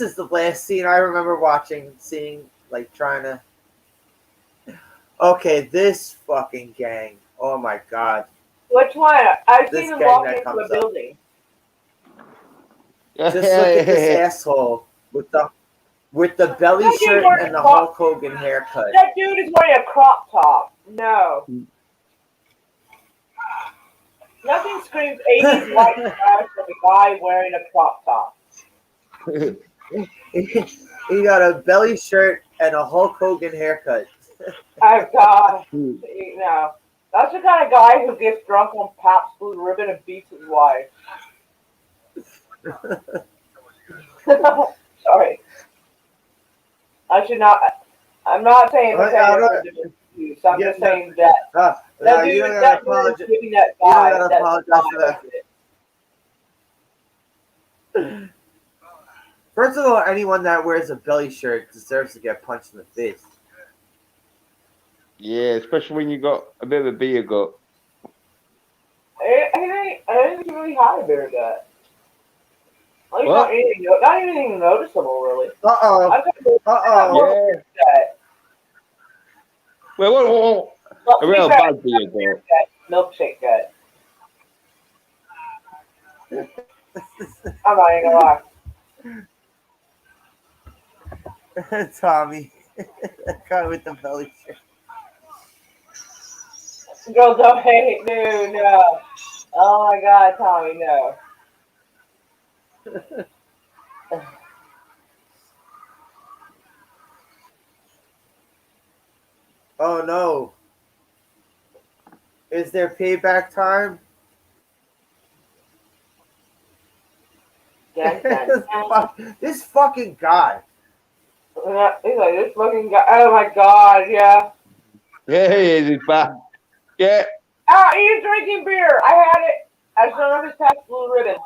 [SPEAKER 1] is the last scene I remember seeing, like trying to. Okay, this fucking gang. Oh my god,
[SPEAKER 3] Which one? I've
[SPEAKER 1] this
[SPEAKER 3] seen them
[SPEAKER 1] gang
[SPEAKER 3] walk
[SPEAKER 1] that
[SPEAKER 3] into a
[SPEAKER 1] comes up.
[SPEAKER 3] building.
[SPEAKER 1] Just look at this asshole with the belly
[SPEAKER 3] That dude
[SPEAKER 1] shirt
[SPEAKER 3] wearing
[SPEAKER 1] and
[SPEAKER 3] a
[SPEAKER 1] the
[SPEAKER 3] crop.
[SPEAKER 1] Hulk Hogan haircut.
[SPEAKER 3] That dude is wearing a crop top. No. Nothing screams 80s white trash than a guy wearing a crop top.
[SPEAKER 1] He got a belly shirt and a Hulk Hogan haircut.
[SPEAKER 3] Oh, God. No. That's the kind of guy who gets drunk on Pabst Blue Ribbon and beats his wife. Sorry. I should not. I'm not saying
[SPEAKER 1] I don't-
[SPEAKER 3] use. I'm
[SPEAKER 1] Yeah,
[SPEAKER 3] just saying that that
[SPEAKER 1] you
[SPEAKER 3] dude,
[SPEAKER 1] don't gotta
[SPEAKER 3] that dude
[SPEAKER 1] apologize.
[SPEAKER 3] is giving that
[SPEAKER 1] You don't
[SPEAKER 3] guy
[SPEAKER 1] gotta
[SPEAKER 3] that
[SPEAKER 1] apologize for that.
[SPEAKER 3] it.
[SPEAKER 1] First of all, anyone that wears a belly shirt deserves to get punched in the face.
[SPEAKER 2] Yeah, especially when you got a bit of a beer gut.
[SPEAKER 3] I don't think he really had a beer gut. At least
[SPEAKER 2] What?
[SPEAKER 3] not anything noticeable, really.
[SPEAKER 1] Uh-oh.
[SPEAKER 3] I've got more
[SPEAKER 2] Yeah.
[SPEAKER 3] of a beer gut.
[SPEAKER 2] Well,
[SPEAKER 3] Well,
[SPEAKER 2] a
[SPEAKER 3] to be
[SPEAKER 2] real
[SPEAKER 3] fair,
[SPEAKER 2] bad beer gut.
[SPEAKER 3] milkshake gut. I'm not even gonna lie.
[SPEAKER 1] Tommy. That guy with the belly shirt.
[SPEAKER 3] Girls don't hate. No. Oh my God, Tommy, no.
[SPEAKER 1] Oh no. Is there payback time?
[SPEAKER 3] Dun, dun, dun.
[SPEAKER 1] This fucking guy.
[SPEAKER 3] He's like, this fucking guy. Oh my God, yeah.
[SPEAKER 2] Yeah, he is. He's bad. Yeah.
[SPEAKER 3] Ah, he's drinking beer. I had it. I still have his Pabst Blue Ribbon.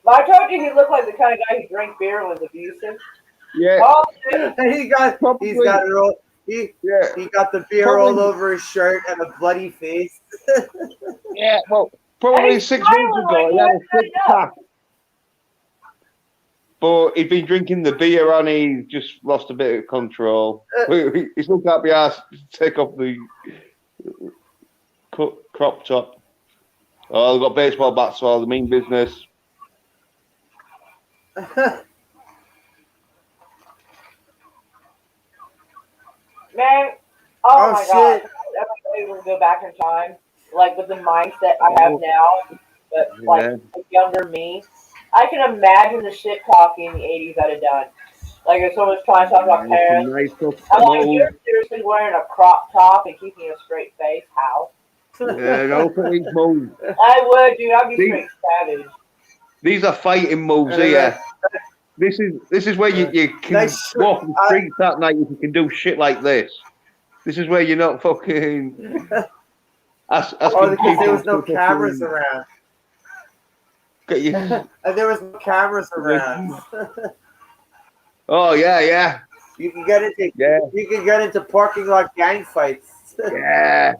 [SPEAKER 3] But I told you he looked like the kind of guy who drank beer and was abusive.
[SPEAKER 2] Yeah.
[SPEAKER 3] Oh,
[SPEAKER 1] And he's got it all. He got the beer all over his shirt and a bloody face.
[SPEAKER 2] Yeah, well, probably
[SPEAKER 3] he's
[SPEAKER 2] 6 months
[SPEAKER 3] smiling
[SPEAKER 2] ago,
[SPEAKER 3] like
[SPEAKER 2] he had a
[SPEAKER 3] he
[SPEAKER 2] six
[SPEAKER 3] has
[SPEAKER 2] pack. But he'd been drinking the beer and he just lost a bit of control. He still can't be asked to take off the crop top. Oh, they've got baseball bats for all the mean business.
[SPEAKER 3] Man, oh my God. I'm able to go back in time. like with the mindset I have now, but like
[SPEAKER 2] Yeah.
[SPEAKER 3] a younger me. I can imagine the shit talking in the 80s I'd have done. Like if someone's trying to talk about
[SPEAKER 2] Some
[SPEAKER 3] parents,
[SPEAKER 2] nice stuff.
[SPEAKER 3] I'm like, you're seriously wearing a crop top and keeping a straight face? How?
[SPEAKER 2] Yeah, no, for these moves.
[SPEAKER 3] I would, dude. I'd be straight savage.
[SPEAKER 2] These are fighting moves here. This is where you can
[SPEAKER 1] Nice shirt.
[SPEAKER 2] walk the streets that night if you can do shit like this. This is where you're not fucking asking
[SPEAKER 1] Oh, because
[SPEAKER 2] people
[SPEAKER 1] there was no
[SPEAKER 2] to
[SPEAKER 1] cameras
[SPEAKER 2] fucking
[SPEAKER 1] around.
[SPEAKER 2] get you.
[SPEAKER 1] And there was no cameras around.
[SPEAKER 2] Oh yeah.
[SPEAKER 1] You can get into
[SPEAKER 2] Yeah.
[SPEAKER 1] you can get into parking lot gang fights.
[SPEAKER 2] Yeah.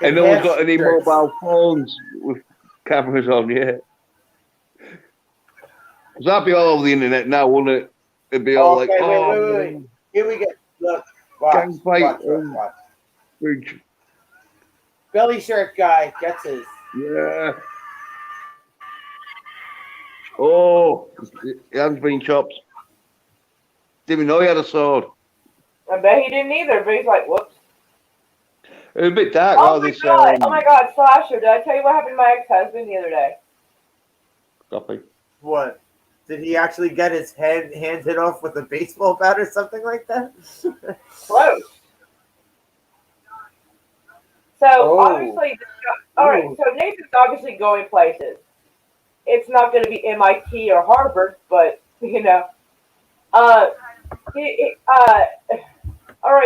[SPEAKER 1] In
[SPEAKER 2] And no one's
[SPEAKER 1] half
[SPEAKER 2] got any
[SPEAKER 1] shirts.
[SPEAKER 2] mobile phones with cameras on, yeah. Because that'd be all over the internet now, wouldn't it? It'd be all like,
[SPEAKER 1] Okay,
[SPEAKER 2] oh,
[SPEAKER 1] wait. Here we go. Look, watch,
[SPEAKER 2] gang fight.
[SPEAKER 1] watch.
[SPEAKER 2] Bridge.
[SPEAKER 1] Belly shirt guy gets his.
[SPEAKER 2] Yeah. Oh, he hasn't been chopped. Didn't even know he had a sword.
[SPEAKER 3] I bet he didn't either, but he's like, whoops.
[SPEAKER 2] It was a bit dark.
[SPEAKER 3] Oh my god, Slasher, did I tell you what happened to my ex-husband the other day?
[SPEAKER 2] Copy.
[SPEAKER 1] What? Did he actually get his hand hit off with a baseball bat or something like that?
[SPEAKER 3] Close. So, obviously, alright, so Nathan's obviously going places. It's not going to be MIT or Harvard, but, you know. Alright,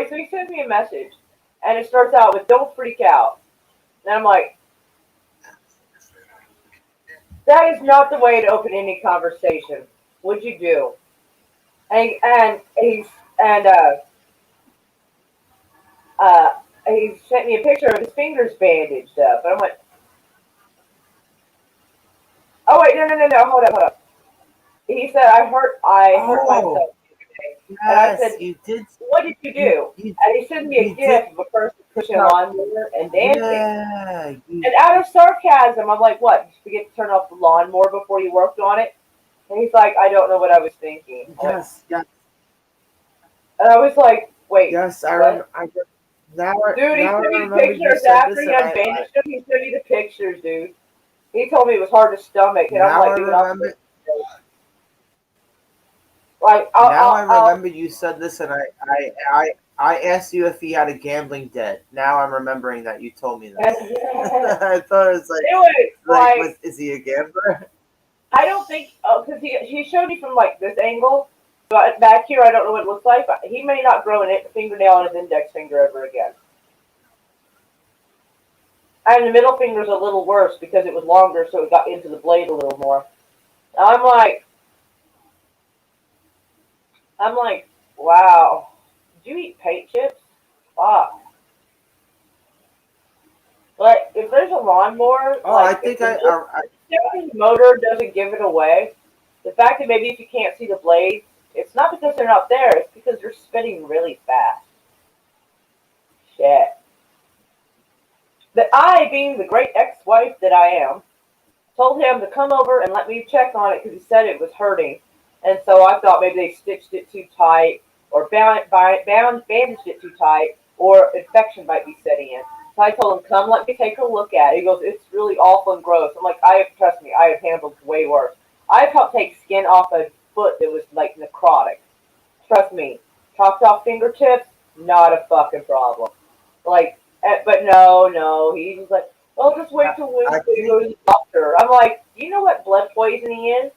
[SPEAKER 3] so he sends me a message, and it starts out with, don't freak out. And I'm like, that is not the way to open any conversation. What'd you do? He sent me a picture of his fingers bandaged up. And I'm like, oh wait, no, hold up. He said, I hurt myself.
[SPEAKER 1] Yes,
[SPEAKER 3] and I said,
[SPEAKER 1] you did.
[SPEAKER 3] what did you do? And he sent me a gift of a person pushing a lawnmower and dancing.
[SPEAKER 1] Yeah,
[SPEAKER 3] and out of sarcasm, I'm like, what? Did you forget to turn off the lawnmower before you worked on it? And he's like, I don't know what I was thinking.
[SPEAKER 1] Yes.
[SPEAKER 3] And I was like, wait.
[SPEAKER 1] Yes,
[SPEAKER 3] Dude, he sent me the pictures after he unbandaged him. He sent me the pictures, dude. He told me it was hard to stomach. And I'm like, dude,
[SPEAKER 1] I remember you said this, and I asked you if he had a gambling debt. Now I'm remembering that you told me that. I thought it was is he a gambler?
[SPEAKER 3] I don't think, because he showed me from like this angle, but back here I don't know what it looks like. But he may not grow a fingernail on his index finger ever again. And the middle finger's a little worse because it was longer, so it got into the blade a little more. I'm like, wow. Did you eat paint chips? Fuck. But if there's a lawnmower, the motor doesn't give it away. The fact that maybe if you can't see the blade, it's not because they're not there. It's because they're spinning really fast. Shit. But I, being the great ex-wife that I am, told him to come over and let me check on it because he said it was hurting. And so I thought maybe they stitched it too tight or bandaged it too tight or infection might be setting in. So I told him, come let me take a look at it. He goes, it's really awful and gross. I'm like, trust me, I have handled way worse. I've helped take skin off a foot that was like necrotic. Trust me, chopped off fingertips, not a fucking problem. Like, but no, he was like, well, just wait till Wednesday to go to the doctor. I'm like, do you know what blood poisoning is?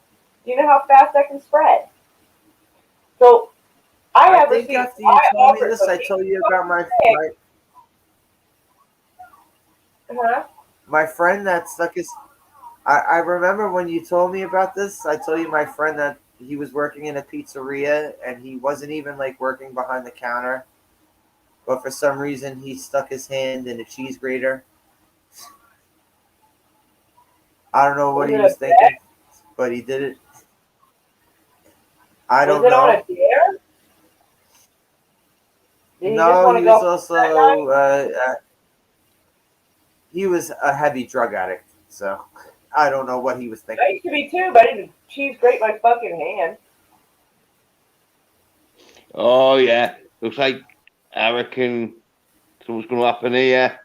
[SPEAKER 3] Do you know how fast that can spread? So,
[SPEAKER 1] I think after you told me this, I told you about my friend that stuck his. I remember when you told me about this. I told you my friend that he was working in a pizzeria and he wasn't even like working behind the counter, but for some reason he stuck his hand in a cheese grater. I don't know what he was thinking, but he did it. I don't know.
[SPEAKER 3] Was it on a dare?
[SPEAKER 1] No, he was also he was a heavy drug addict, so I don't know what he was thinking.
[SPEAKER 3] I used to be too, but I didn't cheese grate my fucking hand.
[SPEAKER 2] Oh yeah, looks like I reckon something's going to happen here.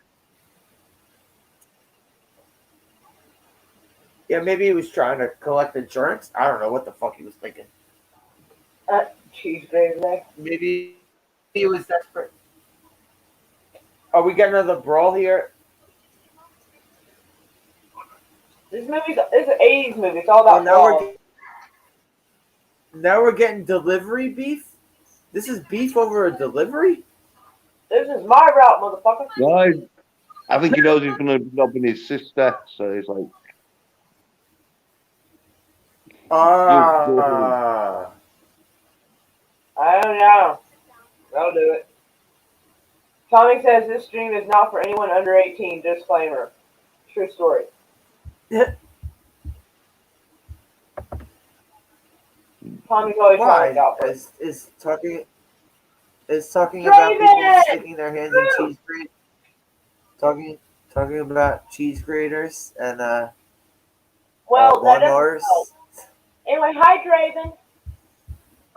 [SPEAKER 1] Yeah, maybe he was trying to collect insurance. I don't know what the fuck he was thinking.
[SPEAKER 3] Cheese gravy.
[SPEAKER 1] Maybe he was desperate. Are we getting another brawl here?
[SPEAKER 3] This is an 80s movie. It's all
[SPEAKER 1] Oh,
[SPEAKER 3] about brawls.
[SPEAKER 1] now we're getting delivery beef. This is beef over a delivery.
[SPEAKER 3] This is my route, motherfucker.
[SPEAKER 2] No, I think he knows he's going to be robbing his sister, so he's like,
[SPEAKER 1] Ah,
[SPEAKER 3] I don't know. I'll do it. Tommy says this stream is not for anyone under 18. Disclaimer. True story. Tommy's always trying to
[SPEAKER 1] why
[SPEAKER 3] look out for
[SPEAKER 1] is talking about people
[SPEAKER 3] Draven!
[SPEAKER 1] sticking their hands in cheese grate? Talking about cheese graters and
[SPEAKER 3] Well, that doesn't
[SPEAKER 1] lawnmowers.
[SPEAKER 3] help. Anyway, hi, Draven.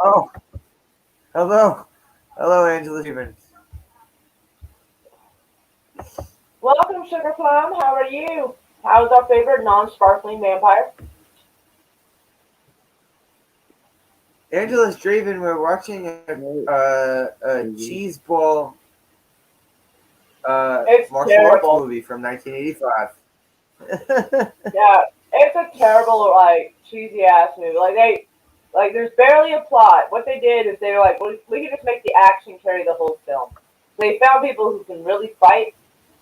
[SPEAKER 1] Oh, hello, Angela Stevens.
[SPEAKER 3] Welcome, Sugar Plum. How are you? How's our favorite non-sparkling vampire?
[SPEAKER 1] Angela's Draven. We're watching a cheese ball
[SPEAKER 3] It's
[SPEAKER 1] martial
[SPEAKER 3] terrible.
[SPEAKER 1] arts movie from 1985.
[SPEAKER 3] Yeah, it's a terrible, like, cheesy ass movie. Like, there's barely a plot. What they did is they were like, well, we can just make the action carry the whole film. So they found people who can really fight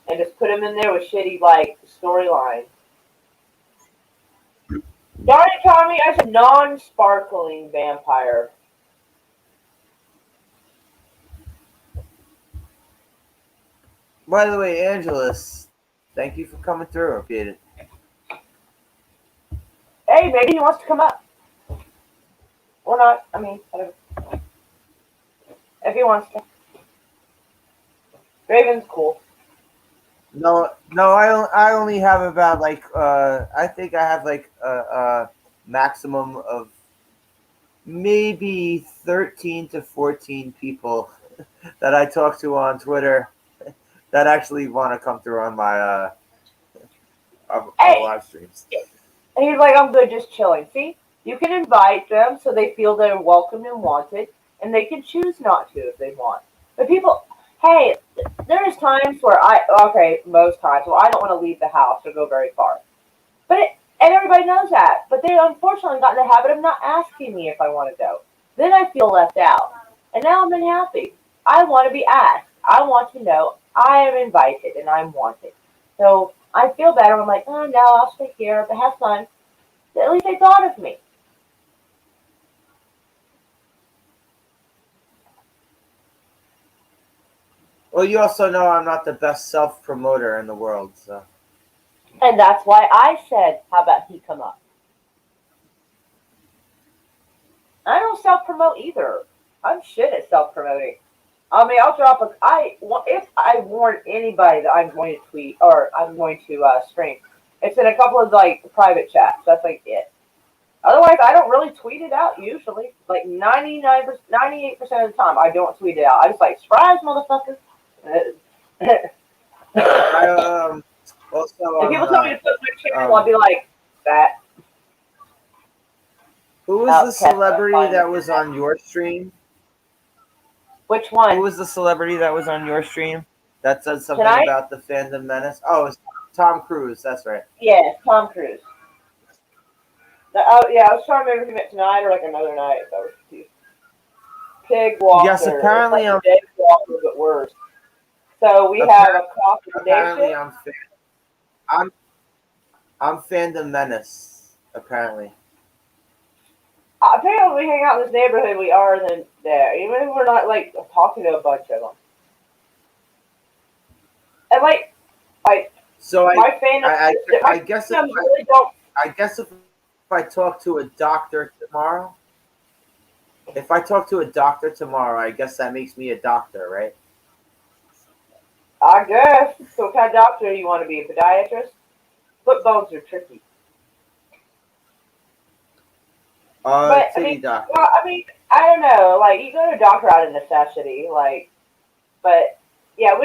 [SPEAKER 3] and just put them in there with shitty, like, storylines. Darn it, Tommy, I said non-sparkling vampire.
[SPEAKER 1] By the way, Angelus, thank you for coming through. Appreciate it.
[SPEAKER 3] Hey, maybe he wants to come up. Or not. I mean, whatever. If he wants to. Raven's cool.
[SPEAKER 1] No, I only have about like I think I have like a maximum of maybe 13 to 14 people that I talk to on Twitter that actually want to come through on my live streams.
[SPEAKER 3] And he's like, I'm good just chilling. See? You can invite them so they feel they're welcome and wanted, and they can choose not to if they want. But people, hey, there's times where most times, well, I don't want to leave the house or go very far. And everybody knows that. But they unfortunately got in the habit of not asking me if I want to go. Then I feel left out. And now I'm unhappy. I want to be asked. I want to know I am invited and I'm wanted. So I feel better. I'm like, oh no, I'll stay here, but have fun. At least they thought of me.
[SPEAKER 1] Well, you also know I'm not the best self-promoter in the world, so.
[SPEAKER 3] And that's why I said, how about he come up? I don't self-promote either. I'm shit at self-promoting. I mean, I'll drop if I warn anybody that I'm going to tweet or I'm going to stream, it's in a couple of like private chats. That's like it. Otherwise, I don't really tweet it out usually. Like 98% of the time, I don't tweet it out. I just like, surprise, motherfucker.
[SPEAKER 1] I also
[SPEAKER 3] If people tell me to put my channel, I'll be like, that.
[SPEAKER 1] Who was the celebrity that was on your stream?
[SPEAKER 3] Which one?
[SPEAKER 1] Who was the celebrity that was on your stream that said something about the fandom menace? Oh, it was Tom Cruise. That's right.
[SPEAKER 3] Yeah, Tom Cruise. I was trying to remember if he meant tonight or like another night. If I was confused. Pig Walker.
[SPEAKER 1] Yes, apparently
[SPEAKER 3] like Pig Walker, but worse. So we have a
[SPEAKER 1] apparently I'm fandom menace. Apparently.
[SPEAKER 3] Apparently, we hang out in this neighborhood. We are then there, even if we're not like talking to a bunch of them. And
[SPEAKER 1] so
[SPEAKER 3] my fandom.
[SPEAKER 1] I guess if I talk to a doctor tomorrow, I guess that makes me a doctor, right?
[SPEAKER 3] I guess. So what kind of doctor do you want to be? A podiatrist? Foot bones are tricky.
[SPEAKER 1] Titty doctor.
[SPEAKER 3] Well, I mean, I don't know. Like, you go to a doctor out of necessity. Like, but yeah,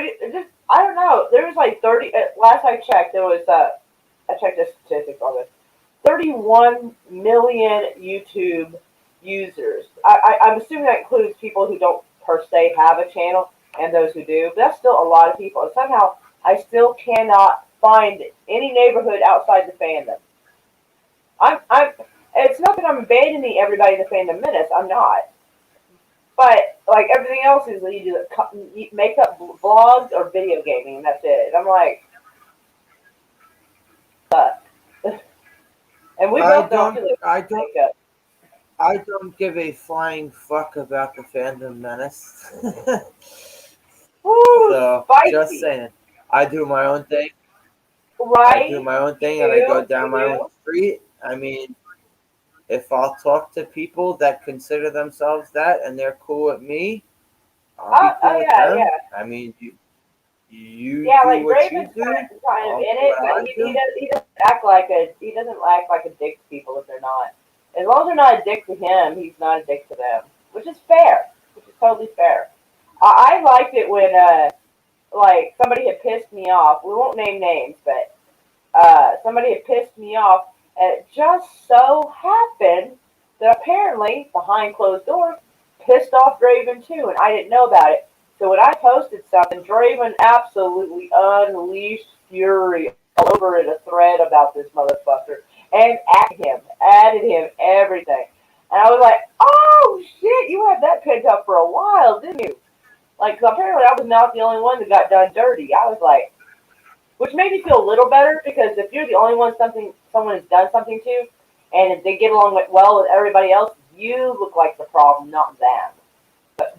[SPEAKER 3] I don't know. There was like 30. Last I checked, there was I checked the statistics on this. 31 million YouTube users. I'm assuming that includes people who don't per se have a channel and those who do, but that's still a lot of people. And somehow I still cannot find any neighborhood outside the fandom. It's not that I'm abandoning everybody in the fandom menace. I'm not. But like everything else is you make up vlogs or video gaming, and that's it. And I'm like, fuck. And we both don't do makeup.
[SPEAKER 1] I don't give a flying fuck about the fandom menace.
[SPEAKER 3] Woo,
[SPEAKER 1] So
[SPEAKER 3] spicy.
[SPEAKER 1] just saying, I do my own thing.
[SPEAKER 3] Right?
[SPEAKER 1] I do my own thing, and I go down my own street. I mean, if I'll talk to people that consider themselves that and they're cool with me, I'll be cool with them.
[SPEAKER 3] Yeah.
[SPEAKER 1] I mean, you
[SPEAKER 3] yeah,
[SPEAKER 1] do
[SPEAKER 3] like
[SPEAKER 1] what
[SPEAKER 3] Raven's
[SPEAKER 1] you do.
[SPEAKER 3] kind of in
[SPEAKER 1] do
[SPEAKER 3] it,
[SPEAKER 1] what
[SPEAKER 3] but
[SPEAKER 1] I
[SPEAKER 3] he
[SPEAKER 1] do.
[SPEAKER 3] doesn't act like a dick to people if they're not. As long as they're not a dick to him, he's not a dick to them, which is fair, which is totally fair. I liked it when like somebody had pissed me off. We won't name names, but somebody had pissed me off, and it just so happened that apparently behind closed doors pissed off Draven too, and I didn't know about it. So when I posted something, Draven absolutely unleashed fury all over in a thread about this motherfucker and added him everything. And I was like, oh shit, you had that pent up for a while, didn't you? Like, 'cause apparently I was not the only one that got done dirty. I was like, which made me feel a little better because if you're the only one someone has done something to, and if they get along well with everybody else, you look like the problem, not them. But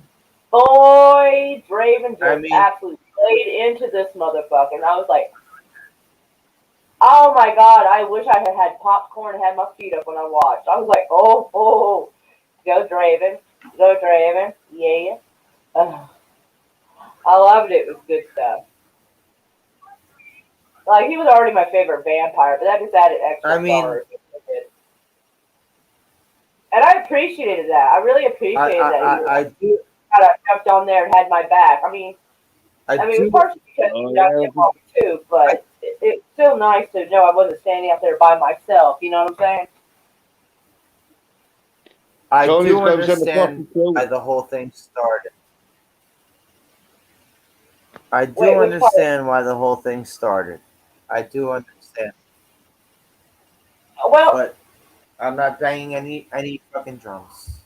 [SPEAKER 3] boy, Draven just absolutely played into this motherfucker, and I was like, oh my god, I wish I had popcorn and had my feet up when I watched. I was like, oh, go Draven, yeah. I loved it. It was good stuff. Like, he was already my favorite vampire, but that just added extra stars. And I appreciated that. I really appreciated that.
[SPEAKER 1] I do.
[SPEAKER 3] Kind of jumped on there and had my back. I mean, it was partially because he got me involved too, but it's still nice to know I wasn't standing out there by myself. You know what I'm saying?
[SPEAKER 1] I do understand why the whole thing started. I do understand why the whole thing started. I do understand.
[SPEAKER 3] Well,
[SPEAKER 1] but I'm not banging any fucking drums.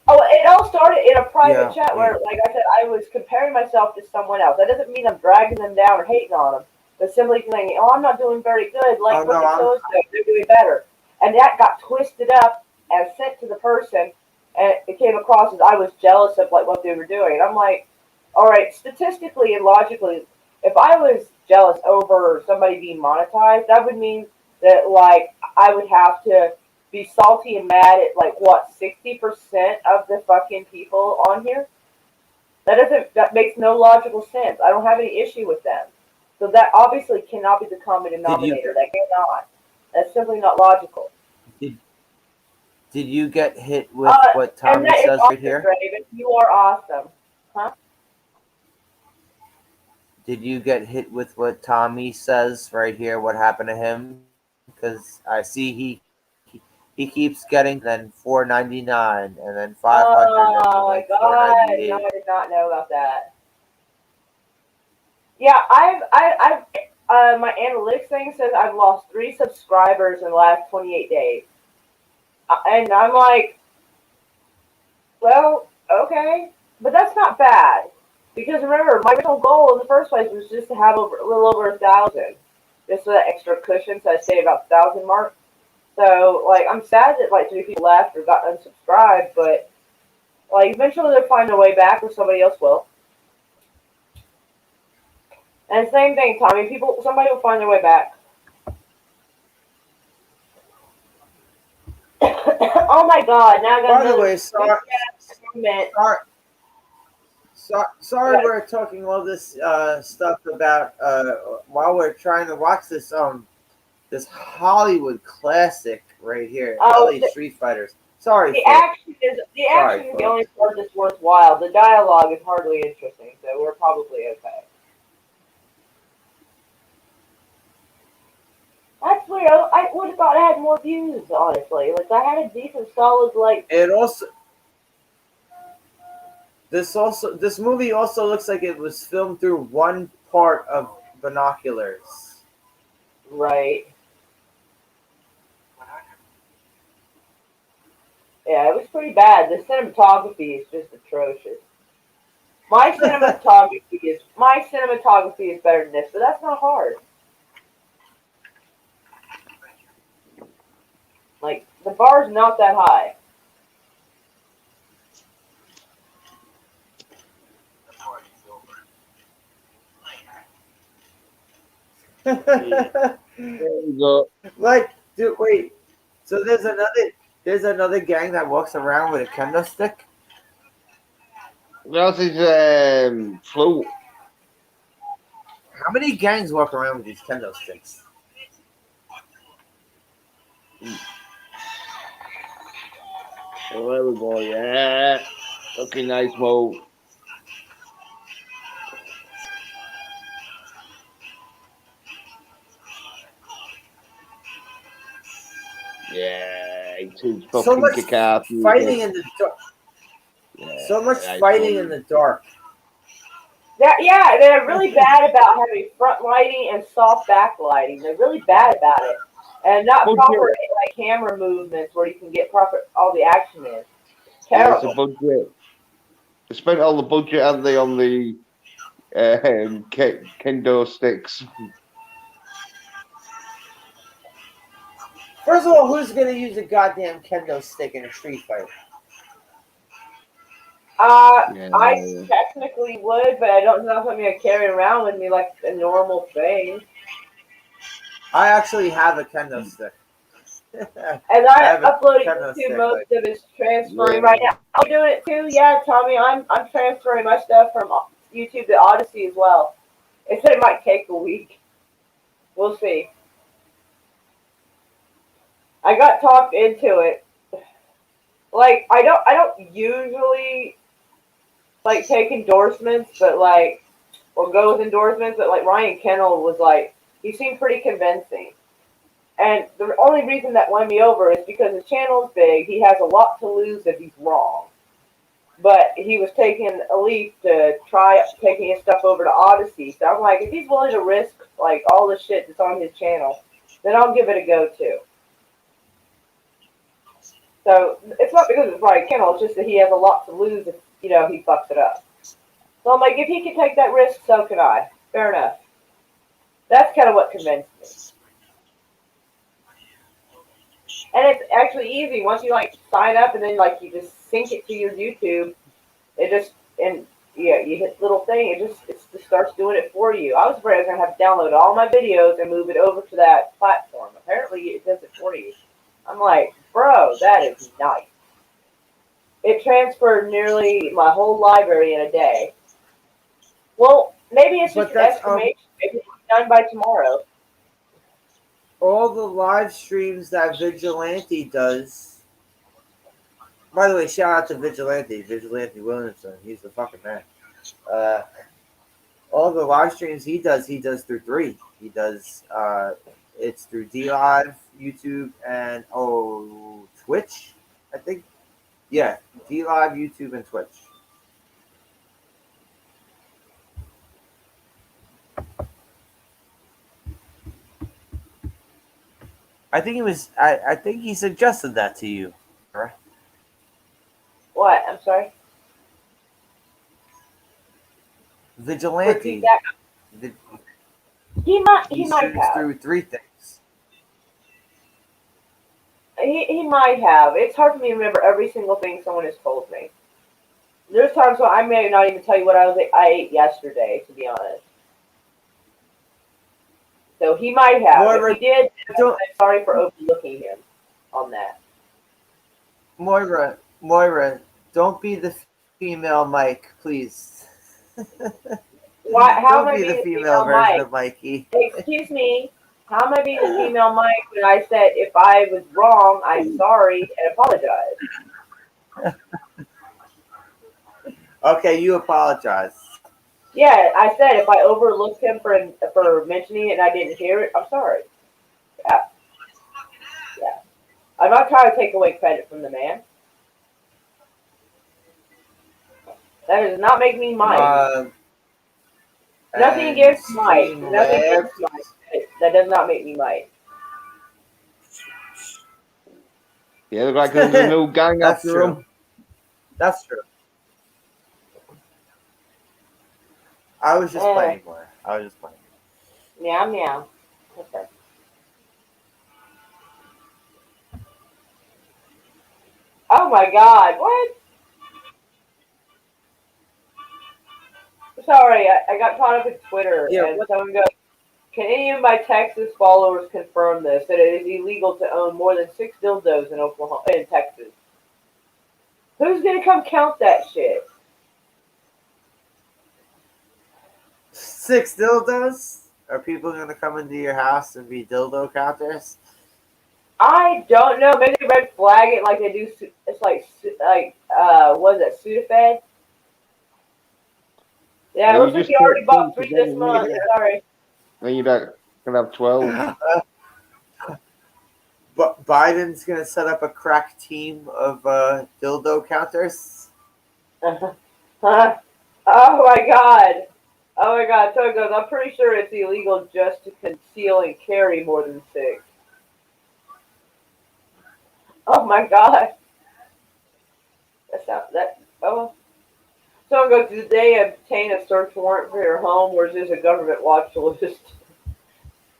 [SPEAKER 3] Oh, it all started in a private chat where, like I said, I was comparing myself to someone else. That doesn't mean I'm dragging them down or hating on them, but simply saying, "Oh, I'm not doing very good. Like, look at so and so, they're doing better." And that got twisted up and sent to the person, and it came across as I was jealous of like what they were doing. And I'm like, all right, statistically and logically, if I was jealous over somebody being monetized, that would mean that like I would have to be salty and mad at like what 60% of the fucking people on here. That makes no logical sense. I don't have any issue with them. So that obviously cannot be the common denominator. That cannot. That's simply not logical.
[SPEAKER 1] Did you get hit with what Tommy says right here?
[SPEAKER 3] Raven. You are awesome. Huh?
[SPEAKER 1] Did you get hit with what Tommy says right here? What happened to him? Because I see he keeps getting then $4.99 and then $500
[SPEAKER 3] Oh my god! No, I did not know about that. Yeah, I've my analytics thing says I've lost 3 subscribers in the last 28 days, and I'm like, well, okay, but that's not bad because remember my original goal in the first place was just to have a little over 1,000, just for that extra cushion, so I stayed about 1,000 mark. So, like, I'm sad that, like, 3 people left or got unsubscribed, but, like, eventually they'll find their way back or somebody else will. And same thing, Tommy. Somebody will find their way back. Oh, my God. Now I got
[SPEAKER 1] By the way, sorry we're talking all this stuff about while we're trying to watch this this Hollywood classic right here, LA Streetfighters. Sorry,
[SPEAKER 3] the action is the only part that's worthwhile. The dialogue is hardly interesting, so we're probably okay. That's weird. I I would have thought I had more views, honestly. Like, I had a decent, solid, like,
[SPEAKER 1] It also this movie also looks like it was filmed through one part of binoculars.
[SPEAKER 3] right. Yeah, it was pretty bad. The cinematography is just atrocious. My cinematography is better than this, but that's not hard. Like, the bar's not that high.
[SPEAKER 2] There you go.
[SPEAKER 1] Like, dude, wait. So there's another gang that walks around with a kendo stick.
[SPEAKER 2] That's his float.
[SPEAKER 1] How many gangs walk around with these kendo sticks?
[SPEAKER 2] Oh, there we go. Yeah. Looking nice, Mo. Yeah, it's
[SPEAKER 1] So
[SPEAKER 2] fucking
[SPEAKER 1] much
[SPEAKER 2] kick-ass
[SPEAKER 1] fighting
[SPEAKER 2] music.
[SPEAKER 1] in the dark.
[SPEAKER 2] Yeah,
[SPEAKER 1] So much
[SPEAKER 2] nice
[SPEAKER 1] fighting
[SPEAKER 2] one.
[SPEAKER 1] in the dark.
[SPEAKER 3] Yeah, they're really bad about having front lighting and soft back lighting. They're really bad about it. And not
[SPEAKER 2] Budget.
[SPEAKER 3] proper like camera movements where you can get proper all the action in.
[SPEAKER 2] Yeah, it's a
[SPEAKER 3] Terrible.
[SPEAKER 2] budget. They spent all the budget, haven't they, on the kendo sticks?
[SPEAKER 1] First of all, who's gonna use a goddamn kendo stick in a street fight?
[SPEAKER 2] Yeah.
[SPEAKER 3] I technically would, but I don't know if I'm gonna carry it around with me like a normal thing.
[SPEAKER 1] I actually have a kendo stick.
[SPEAKER 3] And
[SPEAKER 1] I
[SPEAKER 3] I
[SPEAKER 1] have a
[SPEAKER 3] uploaded
[SPEAKER 1] kendo
[SPEAKER 3] YouTube
[SPEAKER 1] stick.
[SPEAKER 3] most
[SPEAKER 1] Like,
[SPEAKER 3] of it's transferring
[SPEAKER 2] Yeah.
[SPEAKER 3] right now. I'm doing it too. Yeah, Tommy, I'm transferring my stuff from YouTube to Odyssey as well. It said it might take a week. We'll see. I got talked into it. Like I don't usually like take endorsements, but like or go with endorsements. But like Ryan Kennel was like he seemed pretty convincing. And the only reason that won me over is because his channel's big. He has a lot to lose if he's wrong. But he was taking a leap to try taking his stuff over to Odyssey. So I'm like, if he's willing to risk like all the shit that's on his channel, then I'll give it a go too. So it's not because it's Ryan Kennel, it's just that he has a lot to lose if he fucks it up. So I'm like, if he can take that risk, so can I. Fair enough. That's kind of what convinced me. And it's actually easy once you like sign up and then like you just sync it to your YouTube. It just and yeah, you hit the little thing. It just starts doing it for you. I was afraid I was gonna have to download all my videos and move it over to that platform. Apparently, it does it for you. I'm like, bro, that is nice. It transferred nearly my whole library in a day. Well, maybe it's just
[SPEAKER 1] but
[SPEAKER 3] an
[SPEAKER 1] that's
[SPEAKER 3] estimation. Maybe it's done by tomorrow.
[SPEAKER 1] all the live streams that Vigilante does. By the way, shout out to Vigilante Williamson. He's the fucking man. Uh, all the live streams he does through three. He does it's through D Live, YouTube, and Twitch. I think. Yeah, D Live, YouTube, and Twitch. I think he was. I think he suggested that to you. Right?
[SPEAKER 3] What? I'm sorry. Repeat
[SPEAKER 1] Vigilante.
[SPEAKER 3] that.
[SPEAKER 1] The,
[SPEAKER 3] He
[SPEAKER 1] he
[SPEAKER 3] might
[SPEAKER 1] streams
[SPEAKER 3] have.
[SPEAKER 1] through three things.
[SPEAKER 3] He might have. It's hard for me to remember every single thing someone has told me. There's times when I may not even tell you what I ate yesterday, to be honest. So he might have.
[SPEAKER 1] Moira,
[SPEAKER 3] If he did, I'm
[SPEAKER 1] don't
[SPEAKER 3] sorry for overlooking him on that.
[SPEAKER 1] Moira, don't be the female Mike, please.
[SPEAKER 3] Why? How am
[SPEAKER 1] Don't
[SPEAKER 3] I
[SPEAKER 1] be the
[SPEAKER 3] being the
[SPEAKER 1] female
[SPEAKER 3] female
[SPEAKER 1] version
[SPEAKER 3] Mike?
[SPEAKER 1] of Mikey.
[SPEAKER 3] Excuse me. How am I being the female Mike when I said if I was wrong, I'm sorry and apologize?
[SPEAKER 1] Okay, you apologize.
[SPEAKER 3] Yeah, I said if I overlooked him for mentioning it and I didn't hear it, I'm sorry. Yeah. I'm not trying to take away credit from the man. That does not make me Mike. Nothing
[SPEAKER 1] And
[SPEAKER 3] against Mike.
[SPEAKER 1] Stream
[SPEAKER 3] Nothing against
[SPEAKER 1] left.
[SPEAKER 3] Mike. That does not make me Mike.
[SPEAKER 2] Yeah, look like there's a new gang
[SPEAKER 1] That's
[SPEAKER 2] after
[SPEAKER 1] true.
[SPEAKER 2] him.
[SPEAKER 1] That's true. I was just playing more. I was just playing.
[SPEAKER 3] Meow meow. Okay. Oh my God! What? Sorry, I got caught up in Twitter,
[SPEAKER 1] Yeah,
[SPEAKER 3] and
[SPEAKER 1] what?
[SPEAKER 3] someone goes, "Can any of my Texas followers confirm this? That it is illegal to own more than 6 dildos in Oklahoma, in Texas? Who's gonna come count that shit?"
[SPEAKER 1] 6 dildos? Are people gonna come into your house and be dildo counters?
[SPEAKER 3] I don't know. Maybe they red flag it like they do. It's like what is it? Sudafed? Yeah, it
[SPEAKER 2] Well,
[SPEAKER 3] looks
[SPEAKER 2] you
[SPEAKER 3] like
[SPEAKER 2] just
[SPEAKER 3] you
[SPEAKER 2] put
[SPEAKER 3] already bought 3
[SPEAKER 2] together,
[SPEAKER 3] this
[SPEAKER 2] mate.
[SPEAKER 3] month. Sorry.
[SPEAKER 2] Then you're gonna have 12.
[SPEAKER 1] But Biden's gonna set up a crack team of dildo counters.
[SPEAKER 3] Oh my God. Oh my God. So it goes, I'm pretty sure it's illegal just to conceal and carry more than 6. Oh my God. That's not that. Oh. Someone goes, did they obtain a search warrant for your home, or is this a government watch list?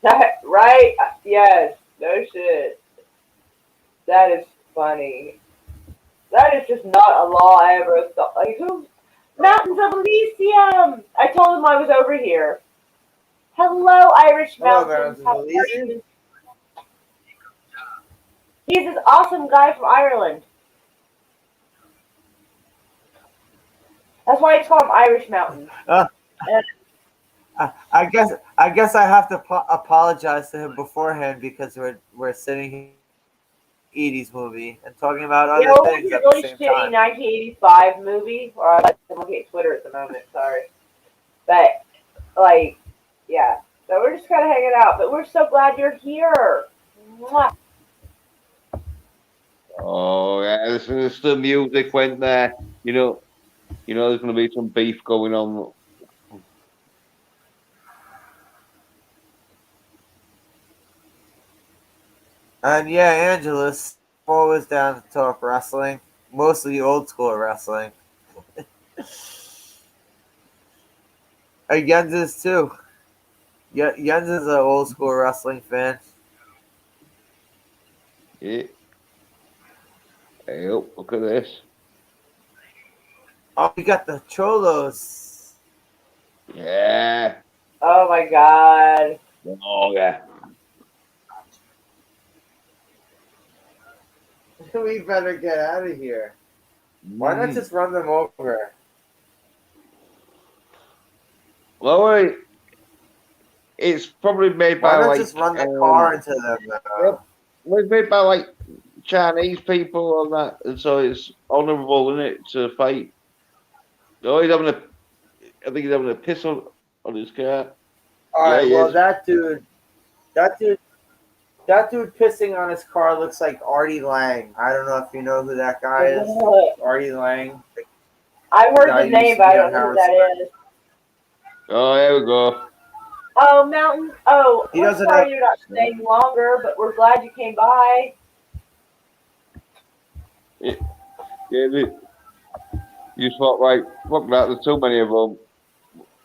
[SPEAKER 3] That, right? Yes. No shit. That is funny. That is just not a law I ever thought. Like, who? Mountains of Elysium! I told him I was over here. Hello, Irish
[SPEAKER 1] Hello,
[SPEAKER 3] Mountains.
[SPEAKER 1] Mountains
[SPEAKER 3] How
[SPEAKER 1] of
[SPEAKER 3] are
[SPEAKER 1] Elysium.
[SPEAKER 3] you? He's this awesome guy from Ireland. That's why it's called Irish Mountains.
[SPEAKER 1] I guess I have to apologize to him beforehand because we're sitting here 80s movie and talking about
[SPEAKER 3] Yeah,
[SPEAKER 1] other
[SPEAKER 3] we're
[SPEAKER 1] things
[SPEAKER 3] watching a
[SPEAKER 1] at the
[SPEAKER 3] really
[SPEAKER 1] same
[SPEAKER 3] shitty
[SPEAKER 1] time.
[SPEAKER 3] 1985 movie. Or I'm looking at Twitter at the moment. Sorry, but like, yeah. So we're just kind of hanging out. But we're so glad you're here. Mwah.
[SPEAKER 2] Oh, yeah, there's the music went there. There's going to be some beef going on.
[SPEAKER 1] And yeah, Angelus always down to talk wrestling, mostly old school wrestling. Jens is too. Jens is an old school wrestling fan.
[SPEAKER 2] Yeah. Hey, oh, look at this.
[SPEAKER 1] Oh, we got the Cholos.
[SPEAKER 2] Yeah.
[SPEAKER 3] Oh my God.
[SPEAKER 2] Oh, yeah.
[SPEAKER 1] We better get out of here. Why not just run them over?
[SPEAKER 2] Well, it's probably made
[SPEAKER 1] Why
[SPEAKER 2] by
[SPEAKER 1] not just run the car into them?
[SPEAKER 2] Yep. Well, it's made by Chinese people and that, and so it's honourable, isn't it, to fight? Oh, I think he's having a piss on his car.
[SPEAKER 1] All right.
[SPEAKER 2] Yeah,
[SPEAKER 1] Well, that dude pissing on his car looks like Artie Lang. I don't know if you know who that guy is. Artie Lang.
[SPEAKER 3] I've heard the
[SPEAKER 1] Guy
[SPEAKER 3] name,
[SPEAKER 1] used to
[SPEAKER 3] but I
[SPEAKER 1] be on
[SPEAKER 3] don't know who
[SPEAKER 1] Howard
[SPEAKER 3] that
[SPEAKER 1] Stern.
[SPEAKER 3] is.
[SPEAKER 2] Oh, there we go.
[SPEAKER 3] Oh, Mountain. Oh,
[SPEAKER 1] He
[SPEAKER 3] we're
[SPEAKER 1] doesn't
[SPEAKER 3] sorry
[SPEAKER 1] know.
[SPEAKER 3] you're not staying longer, but we're glad you came by.
[SPEAKER 2] Yeah, you thought, right, fuck that, there's too many of them.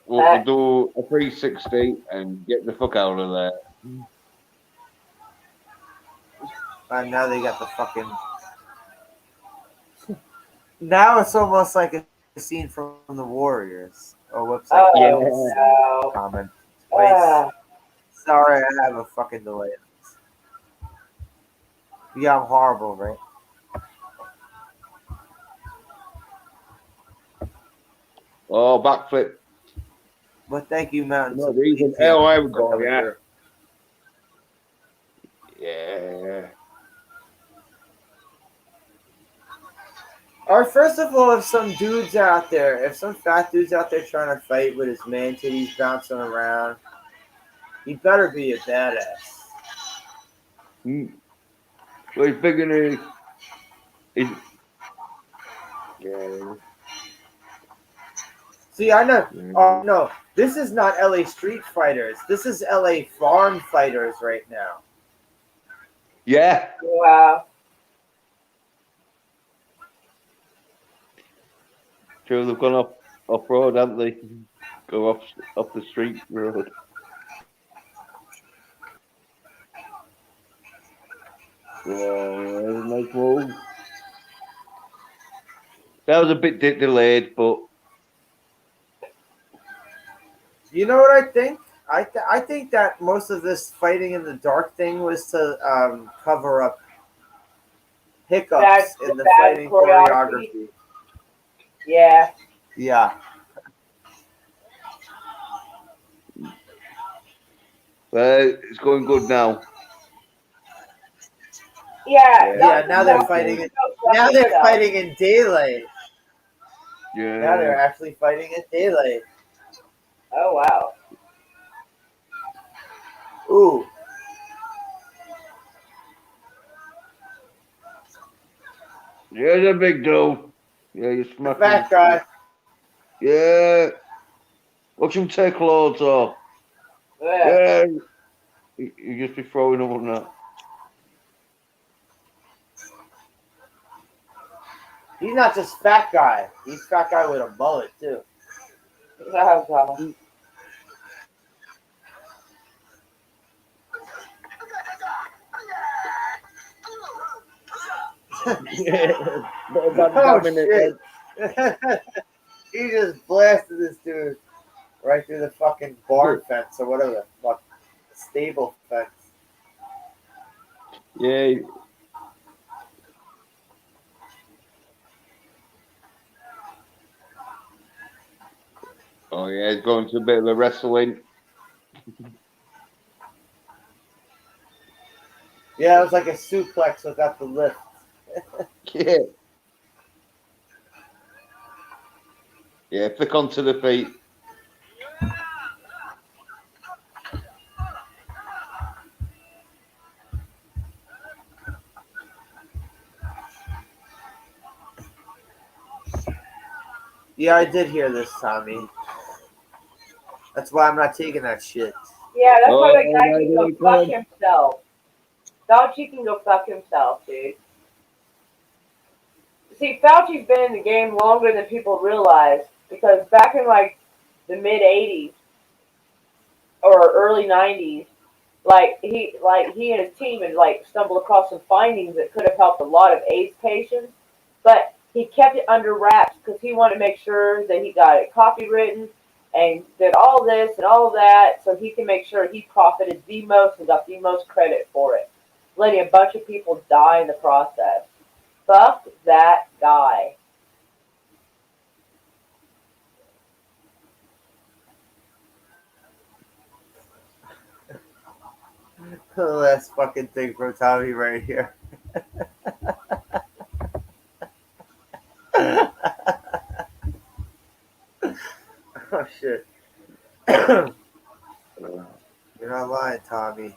[SPEAKER 2] We'll do a 360 and get the fuck out of there.
[SPEAKER 1] And now they got the fucking. Now it's almost like a scene from the Warriors. Oh, whoops! I can't
[SPEAKER 3] no.
[SPEAKER 1] comment twice.
[SPEAKER 3] Uh,
[SPEAKER 1] Sorry, I have a fucking delay. Yeah, I'm horrible, right?
[SPEAKER 2] Oh, backflip.
[SPEAKER 1] But thank you, Mountains.
[SPEAKER 2] No reason. Oh, there we go, yeah.
[SPEAKER 1] Through.
[SPEAKER 2] Yeah.
[SPEAKER 1] All right, first of all, if some fat dude's out there trying to fight with his man titties bouncing around, he better be a badass.
[SPEAKER 2] Well, he's big in he's, yeah.
[SPEAKER 1] See, I know.
[SPEAKER 2] Yeah.
[SPEAKER 1] Oh no, this is not LA Street Fighters. This is LA Farm Fighters right now.
[SPEAKER 2] Yeah.
[SPEAKER 3] Wow.
[SPEAKER 2] Sure, they've gone off road, haven't they? Go off the street road. Oh, nice move. That was a bit delayed, but
[SPEAKER 1] You know what I think? I think that most of this fighting in the dark thing was to cover up hiccups in the
[SPEAKER 3] bad
[SPEAKER 1] fighting choreography.
[SPEAKER 3] Yeah.
[SPEAKER 1] Yeah.
[SPEAKER 2] it's going good now.
[SPEAKER 3] Yeah.
[SPEAKER 1] Yeah. Now they're fighting. Now they're fighting in daylight.
[SPEAKER 2] Yeah.
[SPEAKER 1] Now they're actually fighting in daylight.
[SPEAKER 3] Oh wow.
[SPEAKER 1] Ooh.
[SPEAKER 2] Yeah, the big dude. Yeah, you smack
[SPEAKER 1] Fat guy.
[SPEAKER 2] Yeah. Watch him take loads off.
[SPEAKER 3] Yeah.
[SPEAKER 2] Yeah. You just be throwing them on that.
[SPEAKER 1] He's not just fat guy. He's fat guy with a mullet too.
[SPEAKER 3] Oh,
[SPEAKER 1] Oh shit! He just blasted this dude right through the fucking barn fence or whatever the fuck, stable fence.
[SPEAKER 2] Yeah. Oh yeah, he's going to a bit of a wrestling.
[SPEAKER 1] Yeah, it was like a suplex without the lift.
[SPEAKER 2] Yeah. Yeah, flick onto the feet.
[SPEAKER 1] Yeah, I did hear this, Tommy. That's why I'm not taking that shit.
[SPEAKER 3] yeah, that's why the guy can go fuck himself. Fauci can go fuck himself, dude. See, Fauci's been in the game longer than people realize because back in like the mid '80s or early '90s, he and his team had like stumbled across some findings that could have helped a lot of AIDS patients, but he kept it under wraps because he wanted to make sure that he got it copywritten and did all this and all that so he can make sure he profited the most and got the most credit for it, letting a bunch of people die in the process. Fuck that guy.
[SPEAKER 1] The last fucking thing from Tommy right here. Oh shit. You're not lying, Tommy.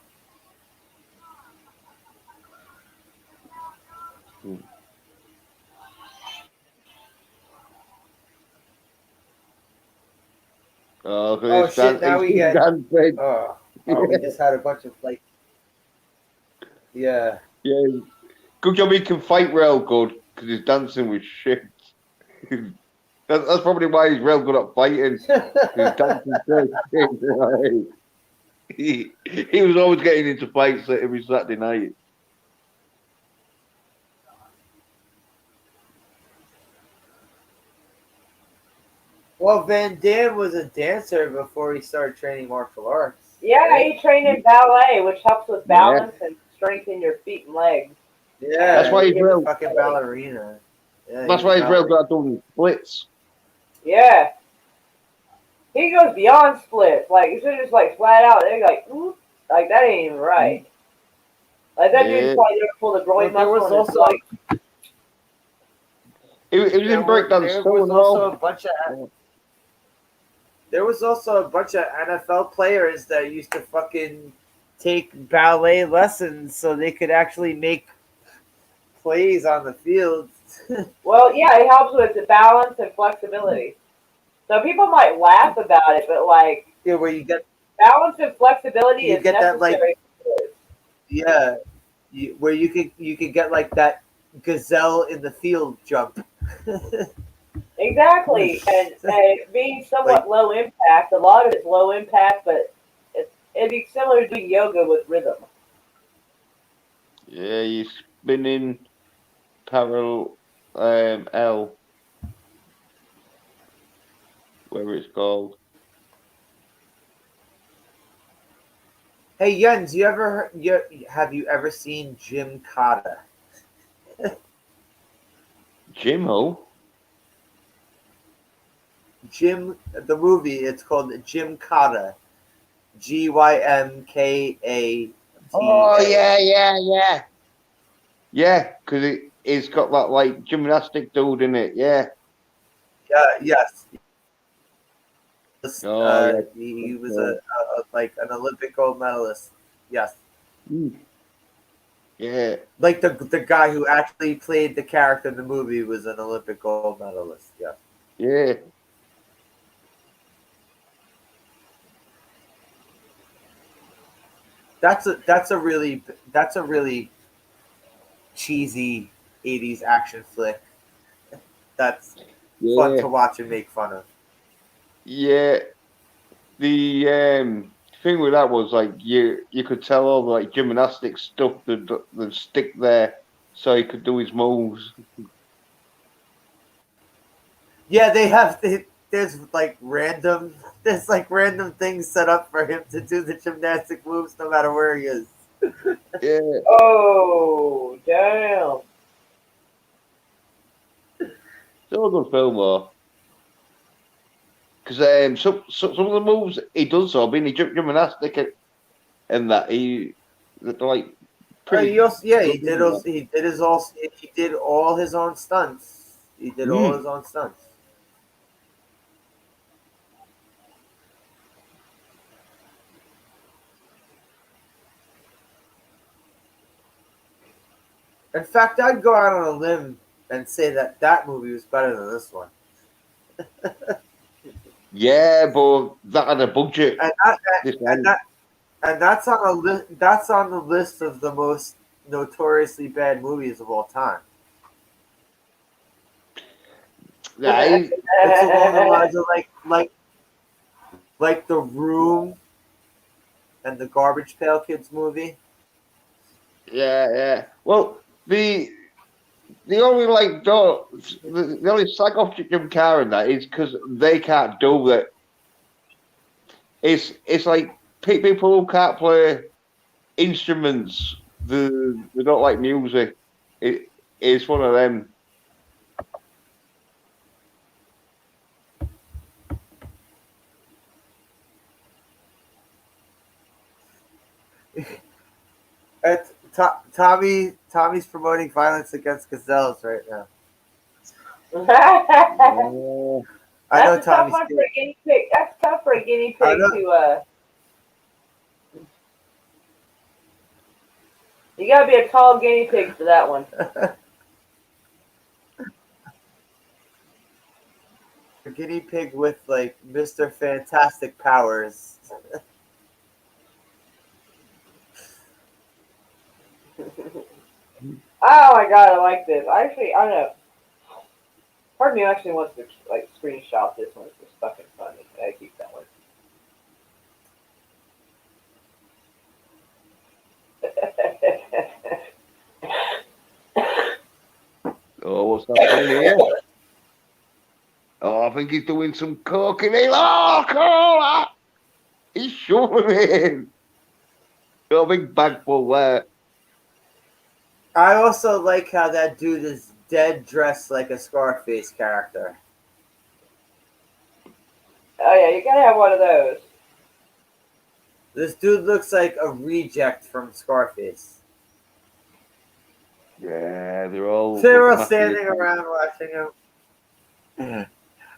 [SPEAKER 2] Oh
[SPEAKER 1] shit, now we get. Oh, we just had a bunch of like. Yeah.
[SPEAKER 2] Yeah. Good job he can fight real good because his dancing was shit. That's probably why he's real good at fighting. His dancing so shit. Right? He was always getting into fights every Saturday night.
[SPEAKER 1] Well, Van Damme was a dancer before he started training martial arts.
[SPEAKER 3] Yeah, he trained in ballet, which helps with balance and strengthen your feet and legs.
[SPEAKER 1] Yeah,
[SPEAKER 2] that's why he's real
[SPEAKER 1] fucking ballerina. Yeah,
[SPEAKER 2] that's why he's real good at doing splits.
[SPEAKER 3] Yeah. He goes beyond splits. Like, you should just, like, flat out. They're like, ooh, like, that ain't even right. Like, that dude's probably there to pull the groin muscle.
[SPEAKER 1] There was also,
[SPEAKER 3] like,
[SPEAKER 2] it was in breakdance.
[SPEAKER 1] There was also a bunch of. There was also a bunch of NFL players that used to fucking take ballet lessons so they could actually make plays on the field.
[SPEAKER 3] Well, yeah, it helps with the balance and flexibility. So people might laugh about it, but like
[SPEAKER 1] Yeah, where you get
[SPEAKER 3] balance and flexibility is
[SPEAKER 1] that like
[SPEAKER 3] necessary.
[SPEAKER 1] yeah, where you could get like that gazelle in the field jump.
[SPEAKER 3] Exactly, and being
[SPEAKER 1] Like
[SPEAKER 3] somewhat low impact, a lot of it's low impact, but it'd be similar to doing yoga with rhythm.
[SPEAKER 2] Yeah, you're spinning parallel L, whatever it's called.
[SPEAKER 1] hey Jens, have you ever seen Jim Cotta?
[SPEAKER 2] Jimmo?
[SPEAKER 1] Jim the movie. It's called Jim Cotta.
[SPEAKER 2] Oh
[SPEAKER 1] Gymkata.
[SPEAKER 2] yeah. Yeah, because it's got that like gymnastic dude in it. Yeah.
[SPEAKER 1] Yes.
[SPEAKER 2] Oh yeah.
[SPEAKER 1] He was a like an Olympic gold medalist. Yes.
[SPEAKER 2] Mm. Yeah.
[SPEAKER 1] Like the guy who actually played the character in the movie was an Olympic gold medalist. Yes.
[SPEAKER 2] Yeah.
[SPEAKER 1] That's a really cheesy 80s action flick. That's fun
[SPEAKER 2] Yeah.
[SPEAKER 1] to watch and make fun of.
[SPEAKER 2] Yeah. The thing with that was like you could tell all the like gymnastic stuff that stick there so he could do his moves.
[SPEAKER 1] Yeah, there's like random things set up for him to do the gymnastic moves no matter where he is.
[SPEAKER 2] Yeah.
[SPEAKER 3] Oh, damn!
[SPEAKER 2] Still a good film though. Because some of the moves he does so, being gymnastic and that they're like
[SPEAKER 1] He
[SPEAKER 2] pretty
[SPEAKER 1] also, yeah,
[SPEAKER 2] good. Isn't
[SPEAKER 1] he did all his own stunts. He did all
[SPEAKER 2] Mm.
[SPEAKER 1] his own stunts. In fact, I'd go out on a limb and say that that movie was better than this one.
[SPEAKER 2] Yeah, but that had a budget.
[SPEAKER 1] And that,
[SPEAKER 2] This
[SPEAKER 1] and
[SPEAKER 2] one.
[SPEAKER 1] that, and that's on a that's on the list of the most notoriously bad movies of all time.
[SPEAKER 2] Yeah,
[SPEAKER 1] It's along the lines of like The Room and the Garbage Pail Kids movie.
[SPEAKER 2] yeah. Well, the only like the only slag off Jim Carrey in that is because they can't do that. It's like people who can't play instruments. They don't like music. It's one of them.
[SPEAKER 1] Tommy's promoting violence against gazelles right now.
[SPEAKER 2] Yeah.
[SPEAKER 1] I know
[SPEAKER 3] That's a tough
[SPEAKER 1] Tommy's
[SPEAKER 3] one for
[SPEAKER 1] scared.
[SPEAKER 3] a guinea pig. That's tough for a guinea
[SPEAKER 1] I
[SPEAKER 3] pig
[SPEAKER 1] know.
[SPEAKER 3] to. You gotta be a tall guinea pig for that one.
[SPEAKER 1] A guinea pig with like Mr. Fantastic powers.
[SPEAKER 3] Oh my god, I like this. Actually, I don't know. Part of me actually wants to like screenshot this one. It's just fucking funny. I keep that one.
[SPEAKER 2] Oh, what's happening here? Oh, I think he's doing some cocaine. Oh, Carl! He's shoving it in. Got a big bag full there.
[SPEAKER 1] I also like how that dude is dead dressed like a Scarface character.
[SPEAKER 3] Oh yeah, you gotta have one of those.
[SPEAKER 1] This dude looks like a reject from Scarface.
[SPEAKER 2] Yeah, they're all
[SPEAKER 1] They're all
[SPEAKER 2] looking after
[SPEAKER 1] standing
[SPEAKER 2] you.
[SPEAKER 1] around watching him.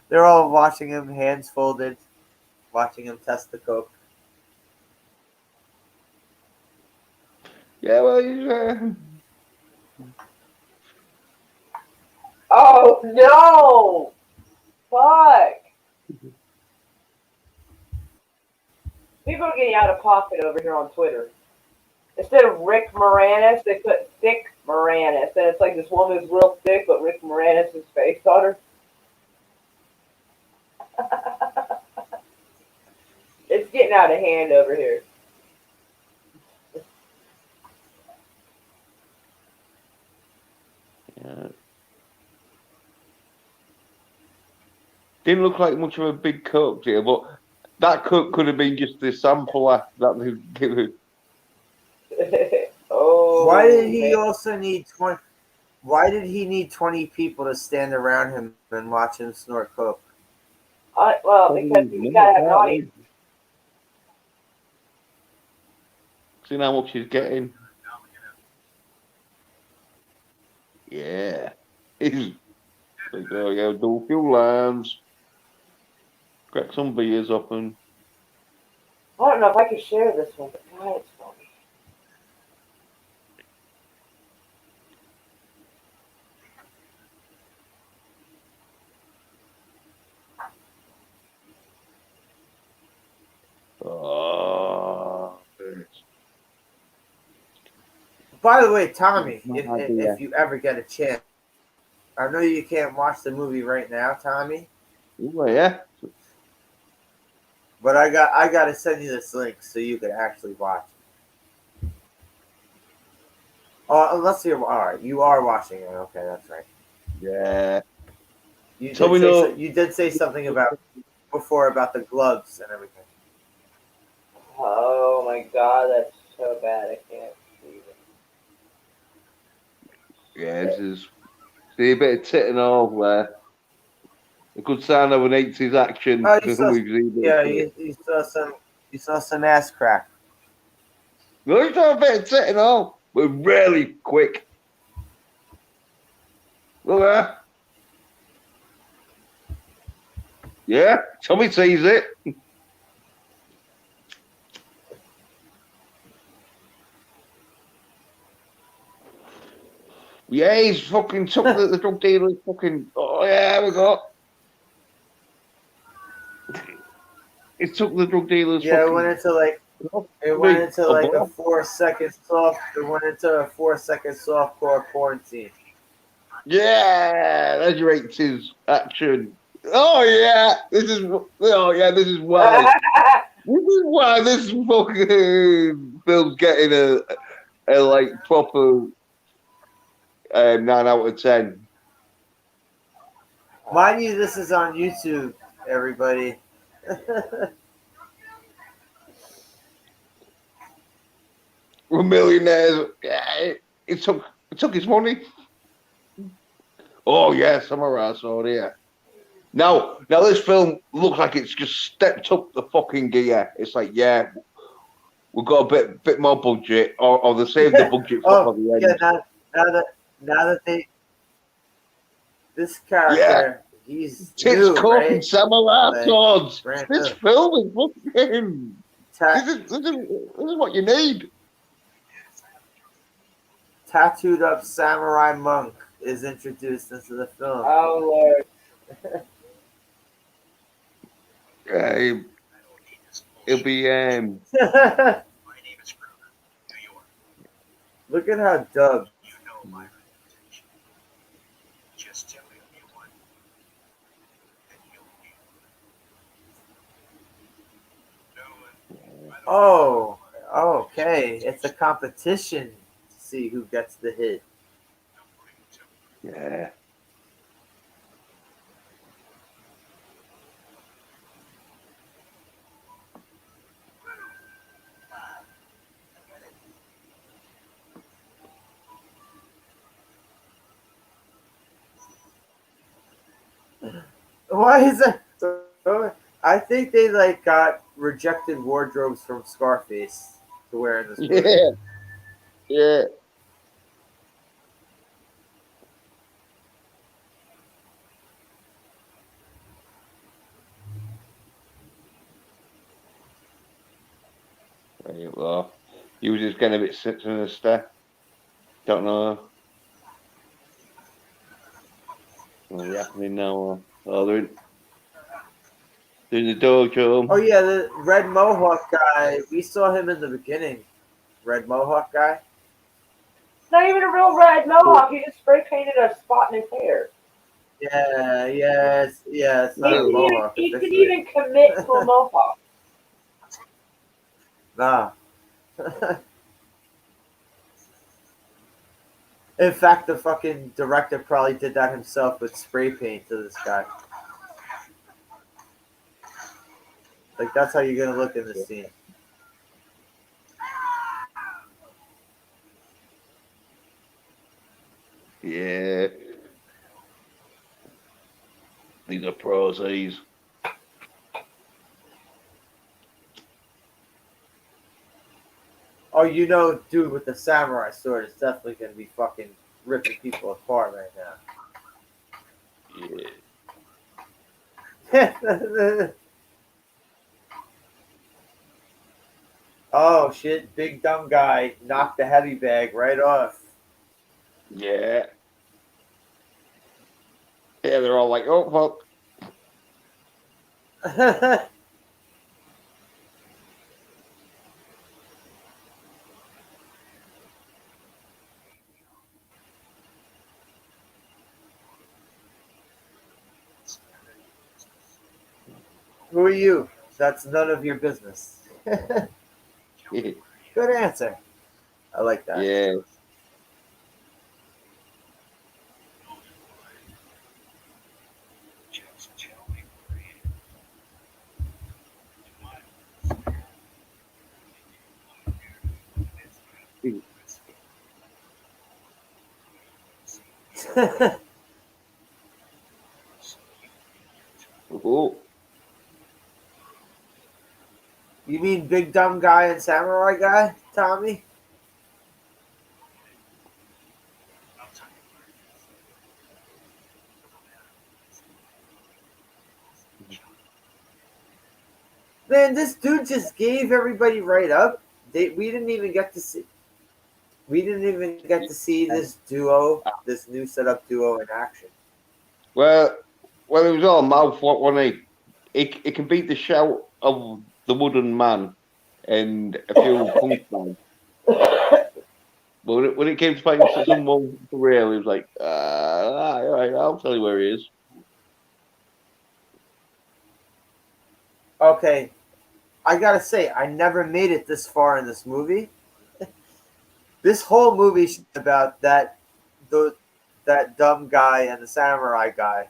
[SPEAKER 1] They're all watching him, hands folded, watching him test the coke.
[SPEAKER 2] Yeah, well,
[SPEAKER 3] Oh no! Fuck! People are getting out of pocket over here on Twitter. Instead of Rick Moranis, they put Thick Moranis, and it's like this woman who's real thick, but Rick Moranis' face on her. It's getting out of hand over here.
[SPEAKER 2] Yeah. Didn't look like much of a big coke deal, but that could have been just the sampler that they given.
[SPEAKER 3] Oh.
[SPEAKER 1] Why did he
[SPEAKER 3] man.
[SPEAKER 1] also need 20? Why did he need 20 people to stand around him and watch him snort coke?
[SPEAKER 3] Well, because you gotta have an audience.
[SPEAKER 2] See how much he's getting. Yeah. He's like, oh yeah, do a few lines. Crack some beers up and
[SPEAKER 3] I don't know if I can share this one, but God, it's funny.
[SPEAKER 2] oh,
[SPEAKER 1] By the way, Tommy,
[SPEAKER 2] No
[SPEAKER 1] if,
[SPEAKER 2] idea.
[SPEAKER 1] if you ever get a chance, I know you can't watch the movie right now, Tommy,
[SPEAKER 2] oh, yeah.
[SPEAKER 1] but I got to send you this link so you can actually watch it. Oh, unless you're all right, you are watching it. Okay, that's right.
[SPEAKER 2] Yeah.
[SPEAKER 1] You
[SPEAKER 2] So
[SPEAKER 1] did
[SPEAKER 2] we
[SPEAKER 1] say
[SPEAKER 2] know-
[SPEAKER 1] you did say something about before about the gloves and everything.
[SPEAKER 3] Oh my God, that's so bad. I can't believe it.
[SPEAKER 2] Yeah, this is see a bit of tit and all there. A good sign of an 80s action
[SPEAKER 1] Oh,
[SPEAKER 2] film we've seen.
[SPEAKER 1] yeah, you saw some ass crack.
[SPEAKER 2] No, you saw a bit of tit and all. We're really quick. Look at that. Yeah, Tommy sees it. Yeah, he's fucking took the drug dealer's fucking. Oh, yeah, we go. He took the drug dealer's
[SPEAKER 1] Yeah,
[SPEAKER 2] fucking.
[SPEAKER 1] it went into like a 4 second soft. It went into a 4 second softcore quarantine.
[SPEAKER 2] Yeah, that's your 80s action. Oh, yeah, this is. Oh, yeah, this is why. This is why this fucking film's getting a like proper 9 out of 10.
[SPEAKER 1] Mind you, this is on YouTube, everybody.
[SPEAKER 2] We're millionaires. Yeah, it took his money. Oh yeah, Samurai Sword, yeah. Now this film looks like it's just stepped up the fucking gear. It's like, yeah, we've got a bit more budget, or they saved the budget for the end.
[SPEAKER 1] Yeah, now that they this character, he's
[SPEAKER 2] Tits,
[SPEAKER 1] new,
[SPEAKER 2] coke,
[SPEAKER 1] right?
[SPEAKER 2] and samurai
[SPEAKER 1] Like,
[SPEAKER 2] swords.
[SPEAKER 1] brand
[SPEAKER 2] This
[SPEAKER 1] new.
[SPEAKER 2] film is fucking.
[SPEAKER 1] Ta-
[SPEAKER 2] This is what you need.
[SPEAKER 1] tattooed up samurai monk is introduced into the film.
[SPEAKER 3] Oh Lord.
[SPEAKER 2] It'll be
[SPEAKER 1] Look at how dubbed. Oh, okay. It's a competition to see who gets the hit.
[SPEAKER 2] yeah.
[SPEAKER 1] Why is that? I think they like got rejected wardrobes from Scarface to wear in this movie.
[SPEAKER 2] Yeah. Yeah. Right, well, he was just getting a bit sinister. Don't know. What's happening now? Oh, they're in the dojo.
[SPEAKER 1] Oh yeah, the red mohawk guy. We saw him in the beginning. Red mohawk guy.
[SPEAKER 3] It's not even a real red mohawk. He just spray painted a spot in his hair.
[SPEAKER 1] Yeah, yes, yeah. It's not a
[SPEAKER 2] He
[SPEAKER 1] mohawk
[SPEAKER 3] He could
[SPEAKER 1] officially.
[SPEAKER 3] even commit to a mohawk.
[SPEAKER 1] Nah. In fact, the fucking director probably did that himself with spray paint to this guy. Like that's how you're gonna look in this scene.
[SPEAKER 2] Yeah. These are pros, these.
[SPEAKER 1] Oh, you know, dude with the samurai sword is definitely gonna be fucking ripping people apart right now. Oh shit! Big dumb guy knocked the heavy bag right off.
[SPEAKER 2] Yeah. Yeah, they're all like, oh, fuck.
[SPEAKER 1] Who are you? That's none of your business. Good answer. I like that.
[SPEAKER 2] Yeah. Oh.
[SPEAKER 1] You mean big dumb guy and samurai guy, Tommy? Man, this dude just gave everybody right up. We didn't even get to see. We didn't even get to see this duo, this new setup duo in action.
[SPEAKER 2] Well, it was all mouth, wasn't he? It can beat the shout of the wooden man and a few punchlines. But when it came to fighting someone for real, he was like, all right, I'll tell you where he is.
[SPEAKER 1] Okay, I gotta say, I never made it this far in this movie. This whole movie is about that dumb guy and the samurai guy.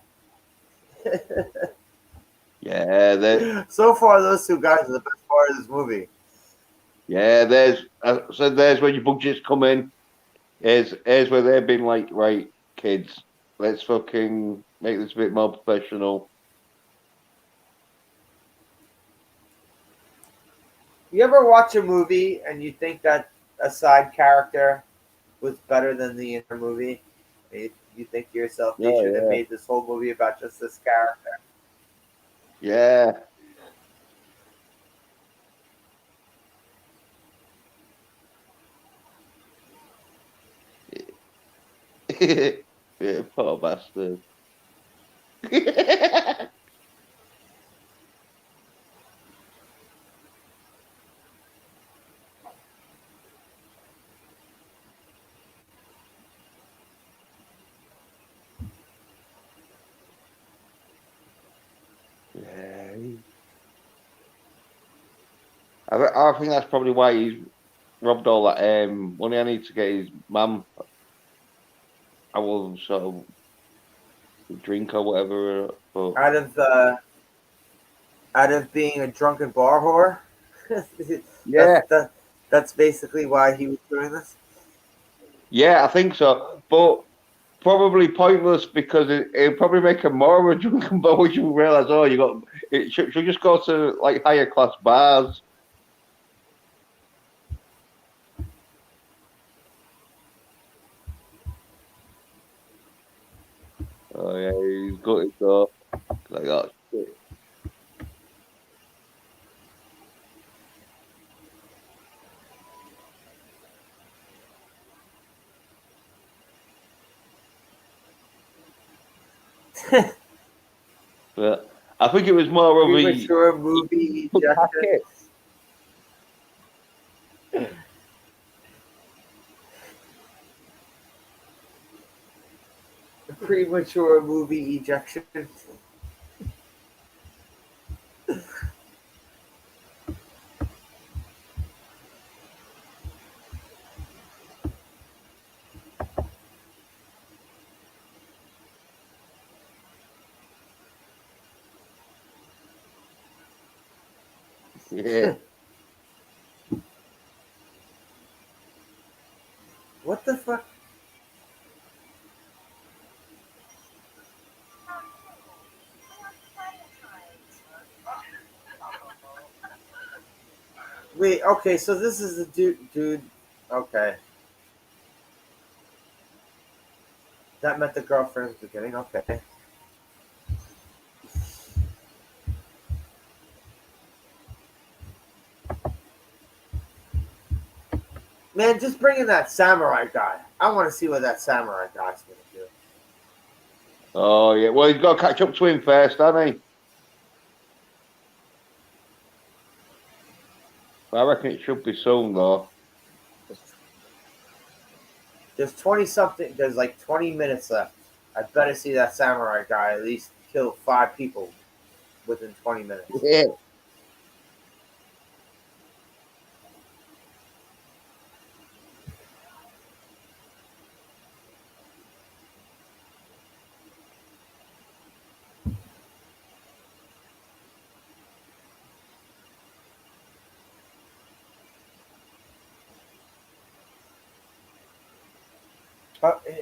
[SPEAKER 2] Yeah,
[SPEAKER 1] So far, those two guys are the best part of this movie.
[SPEAKER 2] there's where your budgets come in. Here's where they've been like, right, kids, let's fucking make this a bit more professional.
[SPEAKER 1] You ever watch a movie and you think that a side character was better than the inner movie? You think to yourself, they should have
[SPEAKER 2] Yeah,
[SPEAKER 1] made this whole movie about just this character.
[SPEAKER 2] yeah. Yeah, poor bastard. Yeah. I think that's probably why he's robbed all that money. I need to get his mum. I will sort of drink or whatever. But
[SPEAKER 1] Out of being a drunken bar whore.
[SPEAKER 2] yeah,
[SPEAKER 1] That's basically why he was doing this.
[SPEAKER 2] yeah, I think so. But probably pointless because it'll probably make him more of a drunken boy when you realise, oh, you got it should just go to like higher class bars. Oh yeah, he's got it though. Like that shit. But I think it was more of a
[SPEAKER 1] Premature movie ejection. Premature movie ejection.
[SPEAKER 2] Yeah.
[SPEAKER 1] What the fuck? Wait, okay, so this is the dude. Okay. That met the girlfriend at the beginning. Okay. Man, just bring in that samurai guy. I want to see what that samurai guy's going to do.
[SPEAKER 2] Oh yeah. Well, he's got to catch up to him first, hasn't he? I reckon it should be soon though.
[SPEAKER 1] There's 20 something, there's like 20 minutes left. I better see that samurai guy at least kill 5 people within 20 minutes.
[SPEAKER 2] Yeah.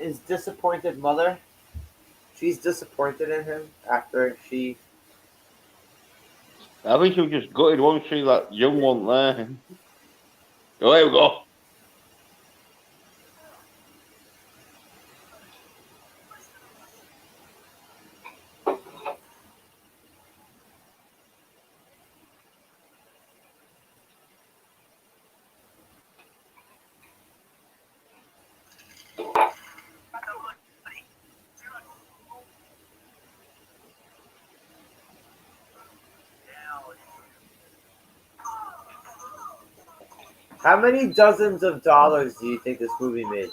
[SPEAKER 1] His disappointed mother, she's disappointed in him after she.
[SPEAKER 2] I think she was just gutted, wasn't she? That young one there. Oh, here we go.
[SPEAKER 1] How many dozens of dollars do you think this movie made?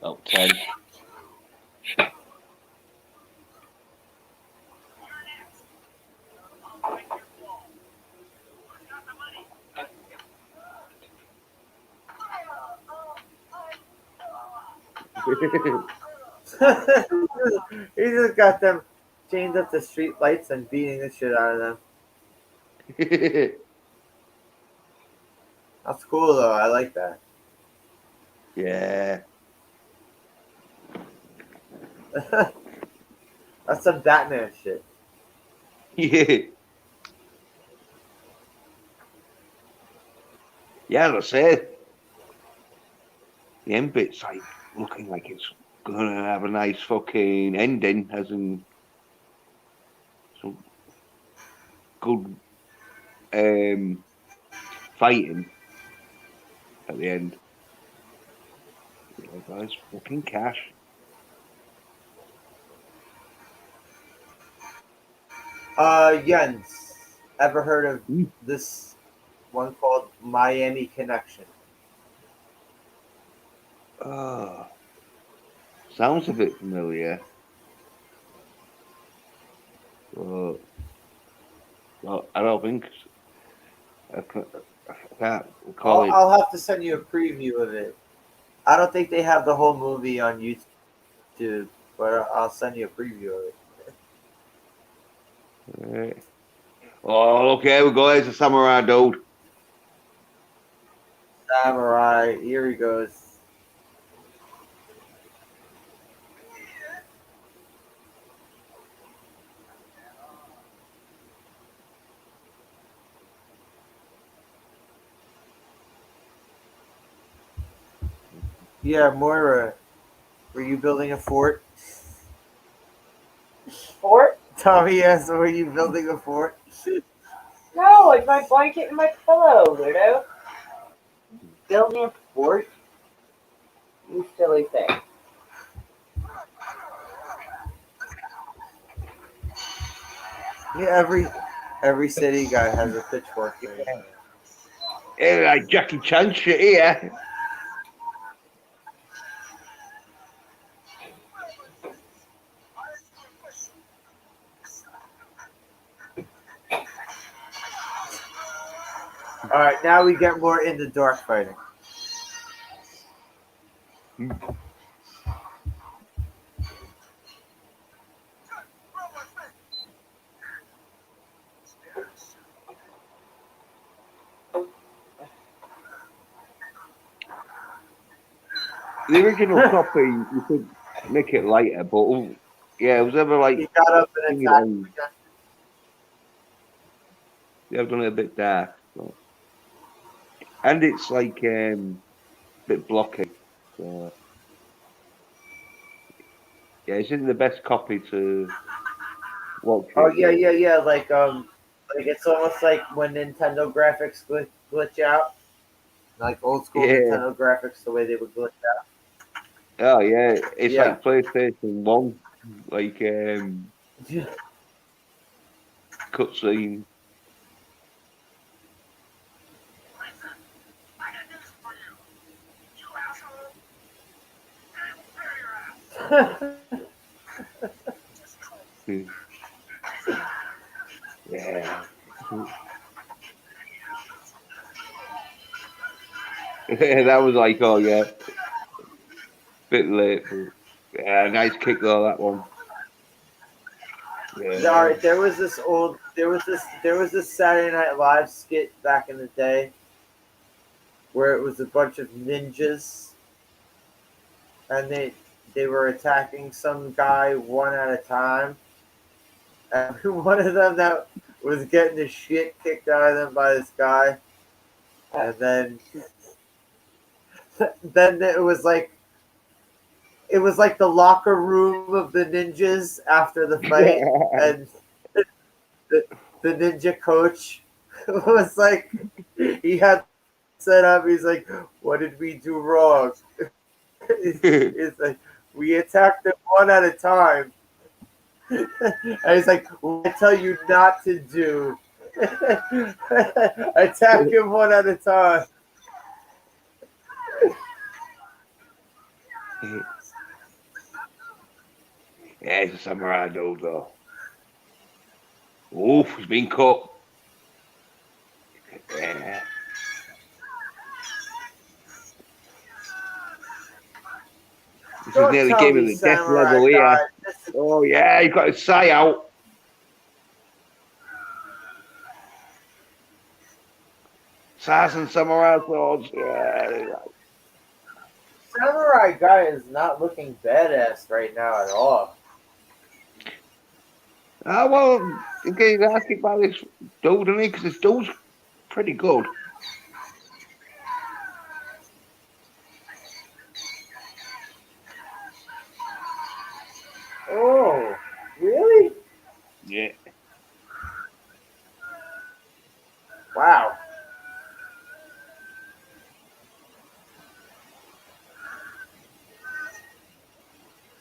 [SPEAKER 2] Oh, 10.
[SPEAKER 1] He just got them chained up to street lights and beating the shit out of them. That's cool though. I like that.
[SPEAKER 2] Yeah.
[SPEAKER 1] That's some Batman shit.
[SPEAKER 2] Yeah. Yeah, as I said, the end bit's like looking like it's gonna have a nice fucking ending, as in some good fighting at the end. Like, guys, fucking cash.
[SPEAKER 1] Jens, ever heard of
[SPEAKER 2] Mm.
[SPEAKER 1] this one called Miami Connection?
[SPEAKER 2] Oh, sounds a bit familiar. But, well, I don't think I can't recall it.
[SPEAKER 1] I'll have to send you a preview of it. I don't think they have the whole movie on YouTube, but I'll send you a preview of it.
[SPEAKER 2] Right. Oh, okay, we go. There's a samurai dude.
[SPEAKER 1] Samurai, here he goes. Yeah, Moira, were you building a fort?
[SPEAKER 3] Fort?
[SPEAKER 1] Tommy asked, were you building a fort?
[SPEAKER 3] No, it's my blanket and my pillow, weirdo. Building a fort? You silly thing.
[SPEAKER 1] Yeah, every city guy has a pitchfork.
[SPEAKER 2] Yeah, like Jackie Chan shit here.
[SPEAKER 1] All right, now we get more into dark fighting.
[SPEAKER 2] The original copy, you could make it lighter, but yeah, it was ever like
[SPEAKER 1] He got up and
[SPEAKER 2] thinking
[SPEAKER 1] attacked.
[SPEAKER 2] like they've done it a bit dark, so. And it's like a bit blocky. So yeah, it's isn't the best copy to watch
[SPEAKER 1] Oh
[SPEAKER 2] it.
[SPEAKER 1] yeah, yeah, yeah. Like it's almost like when Nintendo graphics glitch out, like old school
[SPEAKER 2] Yeah.
[SPEAKER 1] Nintendo graphics, the way they would glitch out.
[SPEAKER 2] Oh yeah, it's
[SPEAKER 1] Yeah.
[SPEAKER 2] like PlayStation One, like cutscene. Yeah. That was like, oh yeah, bit late, but yeah, nice kick though that one.
[SPEAKER 1] All
[SPEAKER 2] Yeah.
[SPEAKER 1] right, there was this Saturday Night Live skit back in the day where it was a bunch of ninjas and they were attacking some guy one at a time. And one of them that was getting the shit kicked out of them by this guy, and then it was like the locker room of the ninjas after the fight, and the, the ninja coach was like, he had set up. He's like, "What did we do wrong?" He's like, "We attacked them one at a time." And he's like, "What I tell you not to do? Attack him one at a time."
[SPEAKER 2] Yeah, it's a samurai dodo. Oof, he's been cut. Yeah. This is
[SPEAKER 1] Don't
[SPEAKER 2] nearly
[SPEAKER 1] tell
[SPEAKER 2] game of
[SPEAKER 1] me
[SPEAKER 2] the death
[SPEAKER 1] Samurai
[SPEAKER 2] level here.
[SPEAKER 1] died.
[SPEAKER 2] Oh yeah, he got his sai out. Sais and samurai swords. Yeah.
[SPEAKER 1] Samurai guy is not looking badass right now at all.
[SPEAKER 2] Ah well, okay, he's asking about this dude, isn't he? Because this dude's pretty good.
[SPEAKER 1] Oh, really?
[SPEAKER 2] Yeah.
[SPEAKER 1] Wow.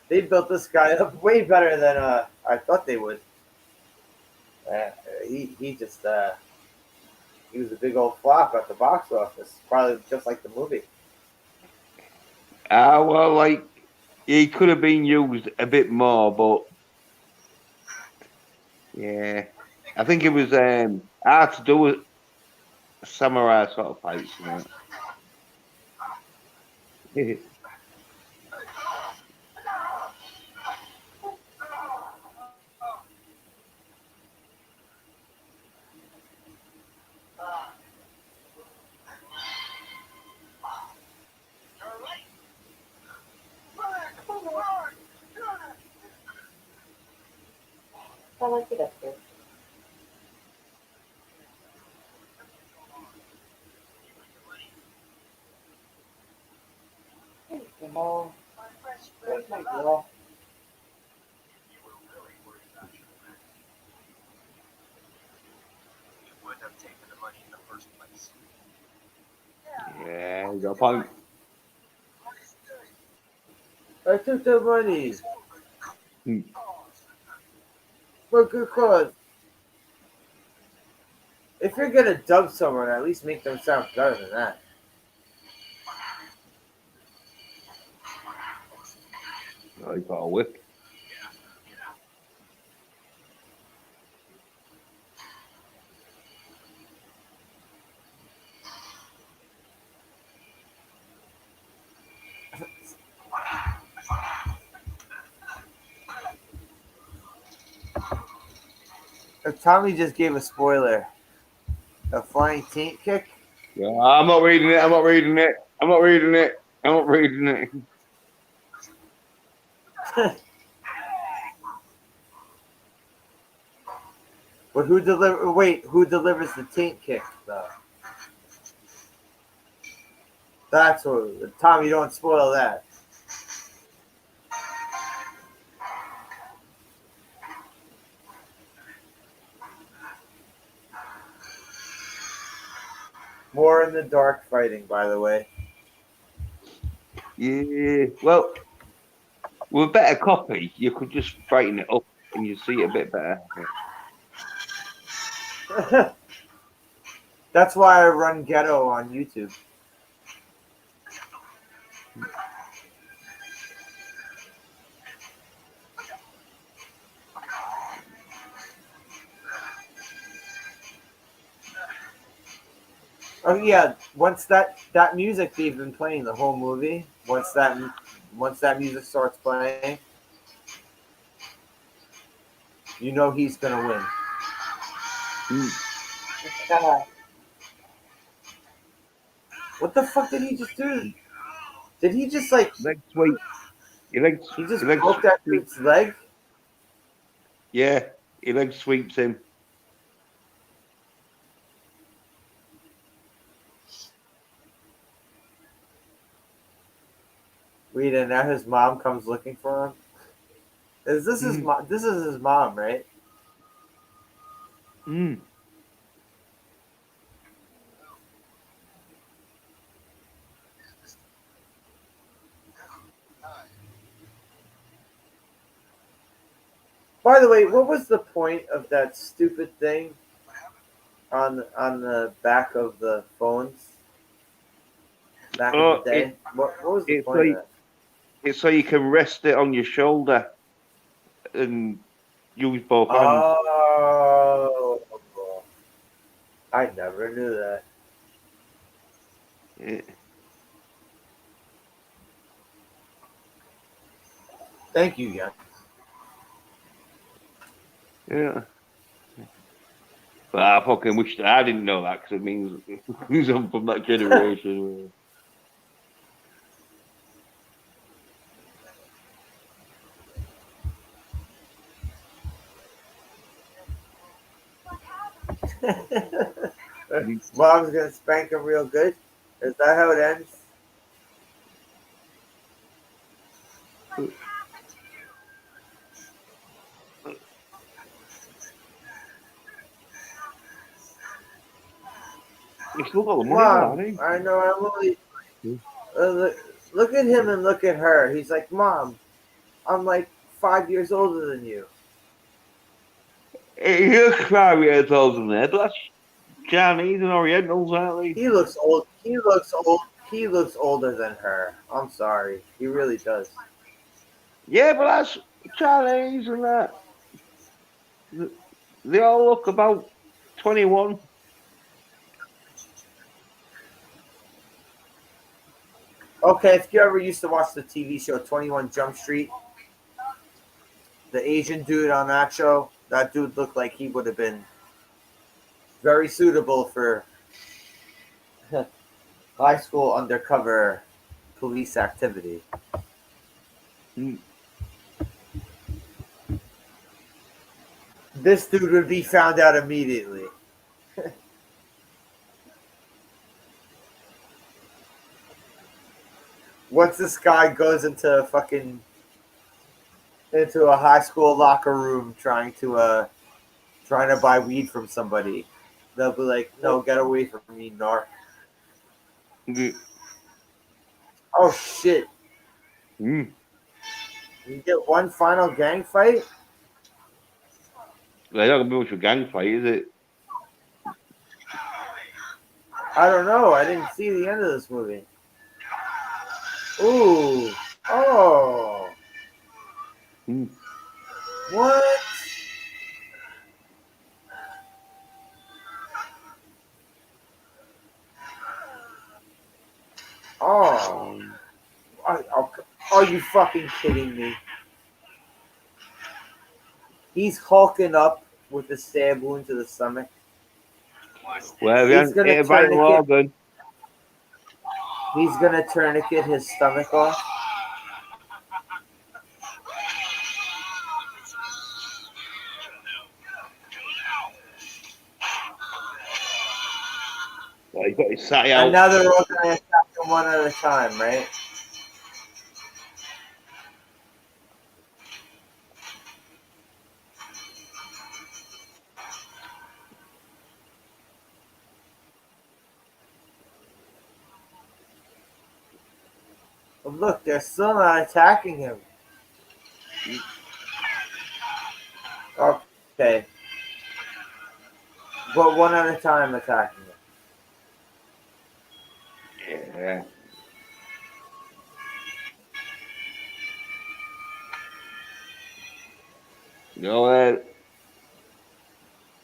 [SPEAKER 1] They built this guy up way better than I thought they would. Uh, he just he was a big old flop at the box office, probably just like the movie.
[SPEAKER 2] Ah well, like he could have been used a bit more, but yeah, I think it was hard to do with samurai sort of fights, you know.
[SPEAKER 3] I like it up here. Jamal, where's my girl?
[SPEAKER 2] Yeah, you got a point.
[SPEAKER 1] I took the money.
[SPEAKER 2] Hmm.
[SPEAKER 1] For good cause. If you're gonna dub someone, at least make them sound better than that.
[SPEAKER 2] Oh, he got a whip.
[SPEAKER 1] Tommy just gave a spoiler. A flying taint kick?
[SPEAKER 2] Yeah, I'm not reading it. I'm not reading it. I'm not reading it. I'm not reading it.
[SPEAKER 1] But who delivers the taint kick though? That's what Tommy, don't spoil that. More in the dark fighting, by the way.
[SPEAKER 2] Yeah. Well, with a better copy, you could just brighten it up and you see it a bit better.
[SPEAKER 1] That's why I run Ghetto on YouTube. Oh yeah, once that music they've been playing the whole movie. Once that music starts playing, you know he's gonna win. What the fuck did he just do? Did he just like
[SPEAKER 2] Leg sweep. Your legs.
[SPEAKER 1] he just
[SPEAKER 2] Your legs
[SPEAKER 1] broke that
[SPEAKER 2] sweep.
[SPEAKER 1] dude's leg?
[SPEAKER 2] Yeah. Your leg sweeps him.
[SPEAKER 1] Wait, and now his mom comes looking for him. Is this his mom? This is his mom, right?
[SPEAKER 2] Mm.
[SPEAKER 1] By the way, what was the point of that stupid thing on the back of the phones back in the day? What was the
[SPEAKER 2] It's
[SPEAKER 1] point of
[SPEAKER 2] like
[SPEAKER 1] that?
[SPEAKER 2] it's so you can rest it on your shoulder and use both hands.
[SPEAKER 1] Oh, I never knew that.
[SPEAKER 2] Yeah.
[SPEAKER 1] Thank you, yeah.
[SPEAKER 2] Yeah. But I fucking wish that I didn't know that because it means I'm from that generation.
[SPEAKER 1] Mom's gonna spank him real good. Is that how it ends?
[SPEAKER 2] He's still got the money though,
[SPEAKER 1] Mom,
[SPEAKER 2] hasn't
[SPEAKER 1] I know I'm only.
[SPEAKER 2] he?
[SPEAKER 1] Look at him and look at her. He's like, Mom, I'm like 5 years older than you.
[SPEAKER 2] He looks 5 years older than that, but that's Chinese and Orientals, aren't they?
[SPEAKER 1] He looks old. He looks old. He looks older than her. I'm sorry. He really does.
[SPEAKER 2] Yeah, but that's Chinese and that. They all look about 21.
[SPEAKER 1] Okay, if you ever used to watch the TV show 21 Jump Street, the Asian dude on that show, that dude looked like he would have been very suitable for high school undercover police activity.
[SPEAKER 2] Mm.
[SPEAKER 1] This dude would be found out immediately. Once this guy goes into a high school locker room trying to buy weed from somebody, they'll be like, "No, get away from me, narc."
[SPEAKER 2] Mm.
[SPEAKER 1] Oh shit!
[SPEAKER 2] Mm.
[SPEAKER 1] You get one final gang fight.
[SPEAKER 2] They're not gonna be much of a gang fight, is it?
[SPEAKER 1] I don't know. I didn't see the end of this movie. Ooh. Oh.
[SPEAKER 2] Hmm.
[SPEAKER 1] What? Oh. Are you fucking kidding me? He's hulking up with a stab wound to the stomach.
[SPEAKER 2] Well, we
[SPEAKER 1] He's
[SPEAKER 2] haven't
[SPEAKER 1] gonna
[SPEAKER 2] hit a vital
[SPEAKER 1] tourniquet.
[SPEAKER 2] organ.
[SPEAKER 1] He's gonna tourniquet his stomach off.
[SPEAKER 2] Well, he's got his side
[SPEAKER 1] And
[SPEAKER 2] out.
[SPEAKER 1] now they're all gonna attack him one at a time, right? But look, they're still not attacking him. Okay. But one at a time attacking him.
[SPEAKER 2] Yeah. You know,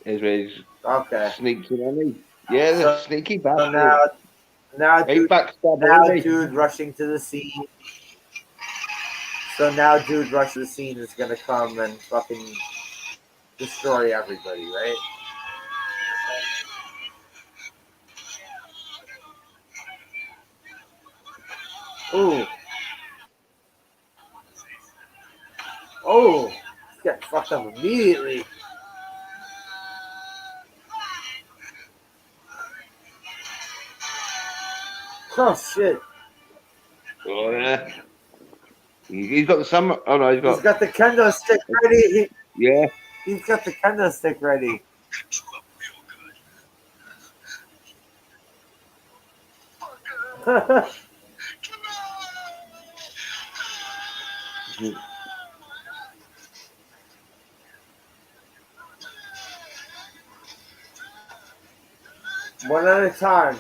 [SPEAKER 2] he's
[SPEAKER 1] Okay.
[SPEAKER 2] sneaks in on me. Yeah, the
[SPEAKER 1] So,
[SPEAKER 2] sneaky
[SPEAKER 1] so
[SPEAKER 2] bastard.
[SPEAKER 1] now
[SPEAKER 2] Hey,
[SPEAKER 1] dude,
[SPEAKER 2] backstabber, isn't he?
[SPEAKER 1] dude rushing to the scene. So now dude rush to the scene is gonna come and fucking destroy everybody, right? Ooh. Oh. He's got fucked up immediately. Oh shit.
[SPEAKER 2] Oh, yeah. He's got the summer. Oh, no, he's
[SPEAKER 1] He's
[SPEAKER 2] got.
[SPEAKER 1] got the kendo stick ready.
[SPEAKER 2] Yeah.
[SPEAKER 1] He's got the kendo stick ready. One at a time.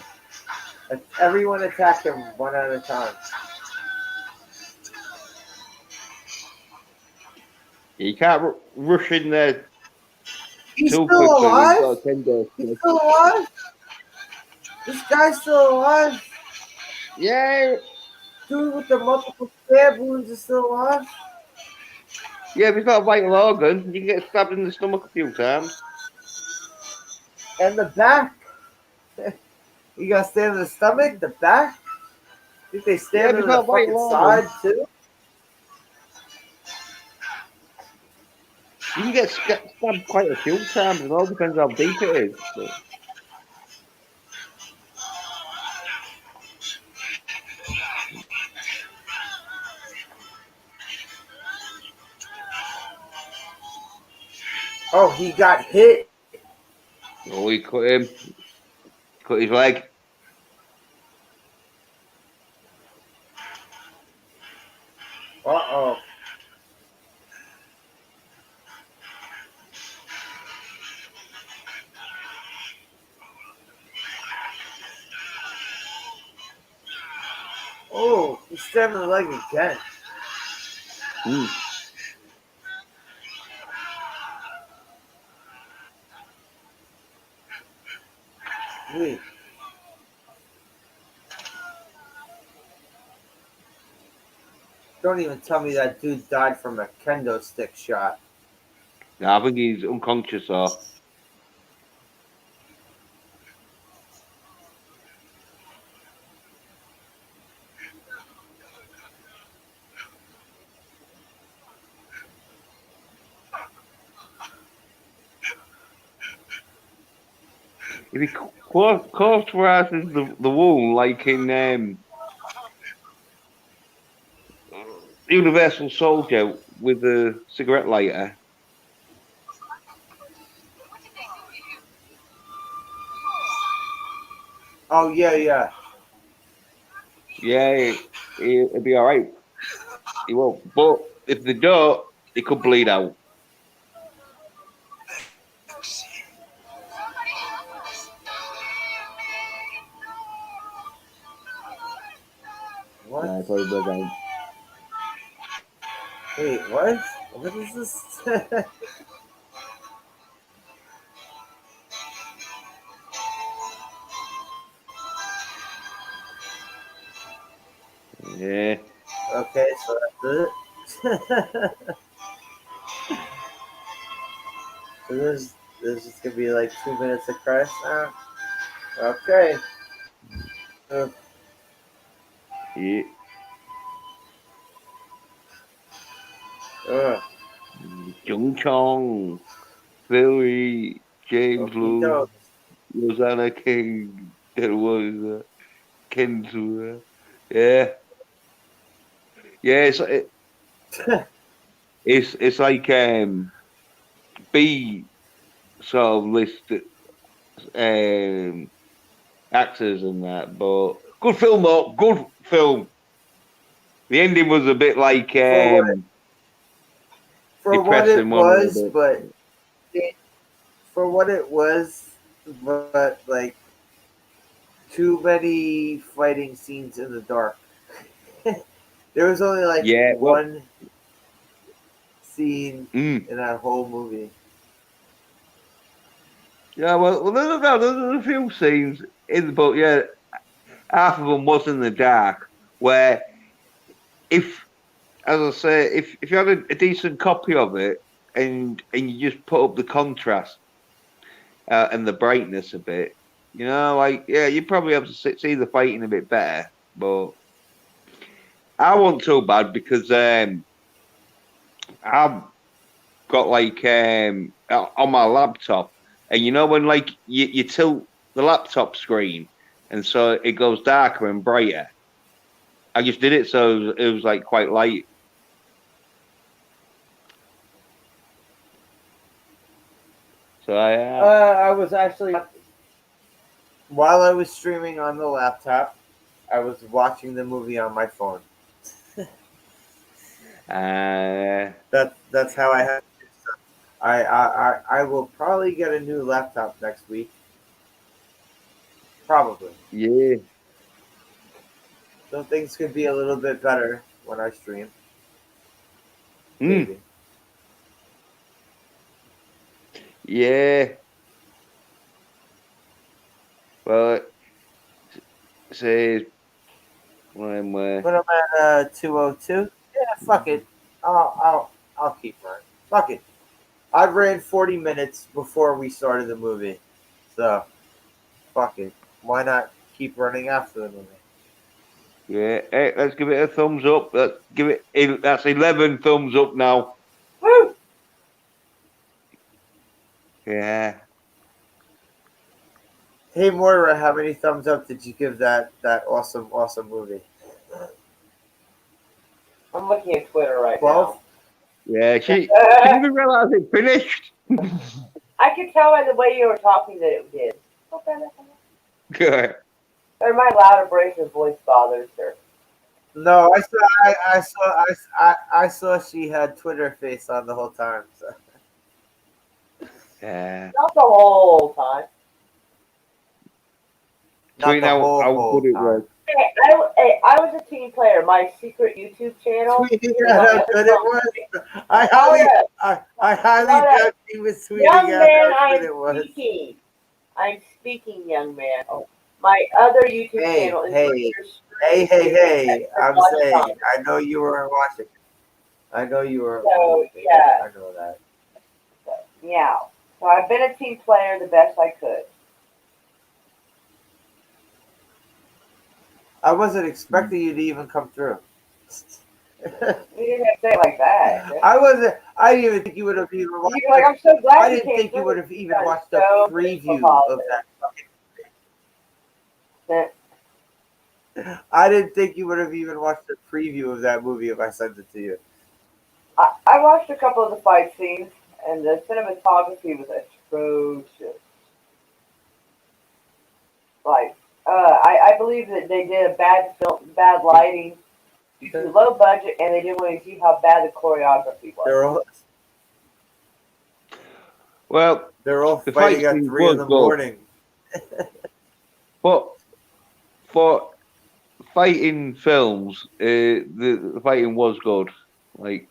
[SPEAKER 1] Everyone attack him one at a time.
[SPEAKER 2] You can't rush in there
[SPEAKER 1] He's
[SPEAKER 2] too
[SPEAKER 1] still
[SPEAKER 2] quickly when you've
[SPEAKER 1] alive?
[SPEAKER 2] got a kendo
[SPEAKER 1] He's
[SPEAKER 2] stick.
[SPEAKER 1] still alive? This guy's still alive?
[SPEAKER 2] Yeah.
[SPEAKER 1] Dude with the multiple stab wounds is still alive?
[SPEAKER 2] Yeah, if he's got a vital organ, you can get stabbed in the stomach a few times.
[SPEAKER 1] And the back? You got stab in the stomach? The back? Think they
[SPEAKER 2] Yeah,
[SPEAKER 1] stab
[SPEAKER 2] if
[SPEAKER 1] him
[SPEAKER 2] he's
[SPEAKER 1] in the
[SPEAKER 2] got a vital
[SPEAKER 1] fucking
[SPEAKER 2] organ,
[SPEAKER 1] side too?
[SPEAKER 2] you can get stabbed quite a few times. It all depends how deep it is. But
[SPEAKER 1] Oh, he got hit.
[SPEAKER 2] oh, he cut his leg.
[SPEAKER 1] Uh-oh. Oh, he stabbed in the leg again.
[SPEAKER 2] Hmm.
[SPEAKER 1] Wait. Don't even tell me that dude died from a kendo stick shot.
[SPEAKER 2] Nah, I think he's unconscious or. If he cauterizes the wound, like in Universal Soldier with the cigarette lighter,
[SPEAKER 1] Oh, yeah, yeah.
[SPEAKER 2] yeah, he'll be all right. He won't. But if they don't, it could bleed out.
[SPEAKER 1] What?
[SPEAKER 2] Yeah, probably bleed out.
[SPEAKER 1] Wait, what? What is this?
[SPEAKER 2] Yeah.
[SPEAKER 1] Okay, so that's it. So there's just gonna be like 2 minutes of Christ now. Okay. Uh,
[SPEAKER 2] Yeah.
[SPEAKER 1] uh,
[SPEAKER 2] Chung Chong, Philly, James
[SPEAKER 1] okie
[SPEAKER 2] Lou,
[SPEAKER 1] doke.
[SPEAKER 2] Rosanna King, there was Kensura. Yeah. Yeah, it's like B sort of list actors and that, but good film though, good film. The ending was a bit like
[SPEAKER 1] for what for what it
[SPEAKER 2] depressing, wasn't it? A
[SPEAKER 1] was,
[SPEAKER 2] bit.
[SPEAKER 1] but for what it was, but like too many fighting scenes in the dark. There was only like
[SPEAKER 2] Yeah, well,
[SPEAKER 1] one scene
[SPEAKER 2] mm,
[SPEAKER 1] in that whole movie.
[SPEAKER 2] yeah, well, there's a few scenes in, but yeah, half of them was in the dark. Where if, as I say, if you had a decent copy of it and you just put up the contrast and the brightness a bit, like yeah, you probably have to see the fighting a bit better. But I wasn't too bad because I've got like on my laptop, and when like you tilt the laptop screen, and so it goes darker and brighter. I just did it so it was like quite light. So
[SPEAKER 1] I was actually while I was streaming on the laptop, I was watching the movie on my phone. That's how I have. I will probably get a new laptop next week. Probably.
[SPEAKER 2] yeah.
[SPEAKER 1] So things could be a little bit better when I stream.
[SPEAKER 2] Mm,
[SPEAKER 1] Maybe.
[SPEAKER 2] yeah. Well, say when
[SPEAKER 1] But I'm at 202. Yeah, fuck it. I'll keep running. Fuck it. I ran 40 minutes before we started the movie. So fuck it. Why not keep running after the movie?
[SPEAKER 2] yeah. Hey, let's give it a thumbs up. Let's give it. That's 11 thumbs up now.
[SPEAKER 3] Woo!
[SPEAKER 2] Yeah.
[SPEAKER 1] Hey Moira, how many thumbs up did you give that awesome movie?
[SPEAKER 3] I'm looking at Twitter right
[SPEAKER 1] 12?
[SPEAKER 2] Yeah. She
[SPEAKER 3] now.
[SPEAKER 2] didn't realize it finished.
[SPEAKER 3] I could tell by the way you were talking that it did.
[SPEAKER 2] Good.
[SPEAKER 3] Or my loud, abrasive voice bothers her.
[SPEAKER 1] No, I saw she had Twitter face on the whole time. So.
[SPEAKER 2] Yeah.
[SPEAKER 3] Not the whole time.
[SPEAKER 1] Not
[SPEAKER 2] Tweeting
[SPEAKER 1] the
[SPEAKER 2] out how
[SPEAKER 1] whole
[SPEAKER 2] good it
[SPEAKER 1] time.
[SPEAKER 2] was.
[SPEAKER 3] Hey, I was a team player. My secret YouTube channel.
[SPEAKER 1] Tweeting
[SPEAKER 3] is
[SPEAKER 1] out
[SPEAKER 3] on
[SPEAKER 1] how good it was.
[SPEAKER 3] Oh, yeah.
[SPEAKER 1] I highly
[SPEAKER 3] Oh, yeah.
[SPEAKER 1] doubt she was tweeting
[SPEAKER 3] Young
[SPEAKER 1] out
[SPEAKER 3] man,
[SPEAKER 1] how
[SPEAKER 3] I
[SPEAKER 1] good
[SPEAKER 3] am
[SPEAKER 1] it was.
[SPEAKER 3] speaking. I'm speaking, young man. My other YouTube
[SPEAKER 1] Hey,
[SPEAKER 3] channel is
[SPEAKER 1] hey! I'm
[SPEAKER 3] Watch
[SPEAKER 1] saying,
[SPEAKER 3] time.
[SPEAKER 1] I know you weren't watching. I know you weren't
[SPEAKER 3] So,
[SPEAKER 1] watching.
[SPEAKER 3] yeah.
[SPEAKER 1] I know that.
[SPEAKER 3] Meow. So I've been a team player the best I could.
[SPEAKER 1] I wasn't expecting you to even come through.
[SPEAKER 3] You didn't have to say it like that.
[SPEAKER 1] I didn't even think you would have even watched.
[SPEAKER 3] You're like, I'm so glad
[SPEAKER 1] I
[SPEAKER 3] you
[SPEAKER 1] didn't
[SPEAKER 3] came
[SPEAKER 1] think you
[SPEAKER 3] through.
[SPEAKER 1] would have even
[SPEAKER 3] I'm
[SPEAKER 1] watched the
[SPEAKER 3] so
[SPEAKER 1] preview
[SPEAKER 3] positive.
[SPEAKER 1] of that fucking. I didn't think you would have even watched the preview of that movie if I sent it to you.
[SPEAKER 3] I watched a couple of the fight scenes, and the cinematography was atrocious. Like, I believe that they did a bad film, bad lighting, low budget, and they didn't want to see how bad the choreography was.
[SPEAKER 1] They're all
[SPEAKER 2] Well,
[SPEAKER 1] they're all
[SPEAKER 2] the fight
[SPEAKER 1] fighting at
[SPEAKER 2] scene
[SPEAKER 1] 3 in
[SPEAKER 2] was
[SPEAKER 1] the
[SPEAKER 2] good,
[SPEAKER 1] morning.
[SPEAKER 2] but for fighting films, the fighting was good. Like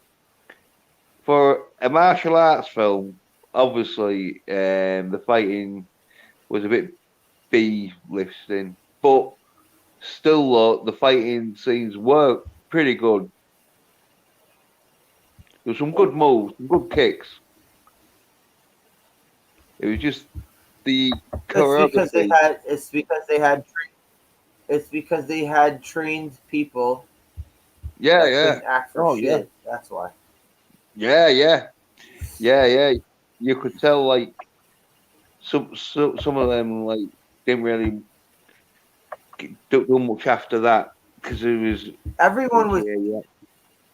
[SPEAKER 2] for a martial arts film, obviously, the fighting was a bit B listing, but still, though, the fighting scenes were pretty good. There were some good moves, some good kicks. It was just the
[SPEAKER 1] It's because they
[SPEAKER 2] choreography.
[SPEAKER 1] had. It's because they had trained people
[SPEAKER 2] Yeah,
[SPEAKER 1] that
[SPEAKER 2] yeah.
[SPEAKER 1] couldn't act for
[SPEAKER 2] Oh, yeah.
[SPEAKER 1] shit. That's why.
[SPEAKER 2] Yeah, yeah. Yeah, yeah. You could tell, like, some of them, like, didn't really do much after that because it was,
[SPEAKER 1] Everyone was.
[SPEAKER 2] yeah, yeah.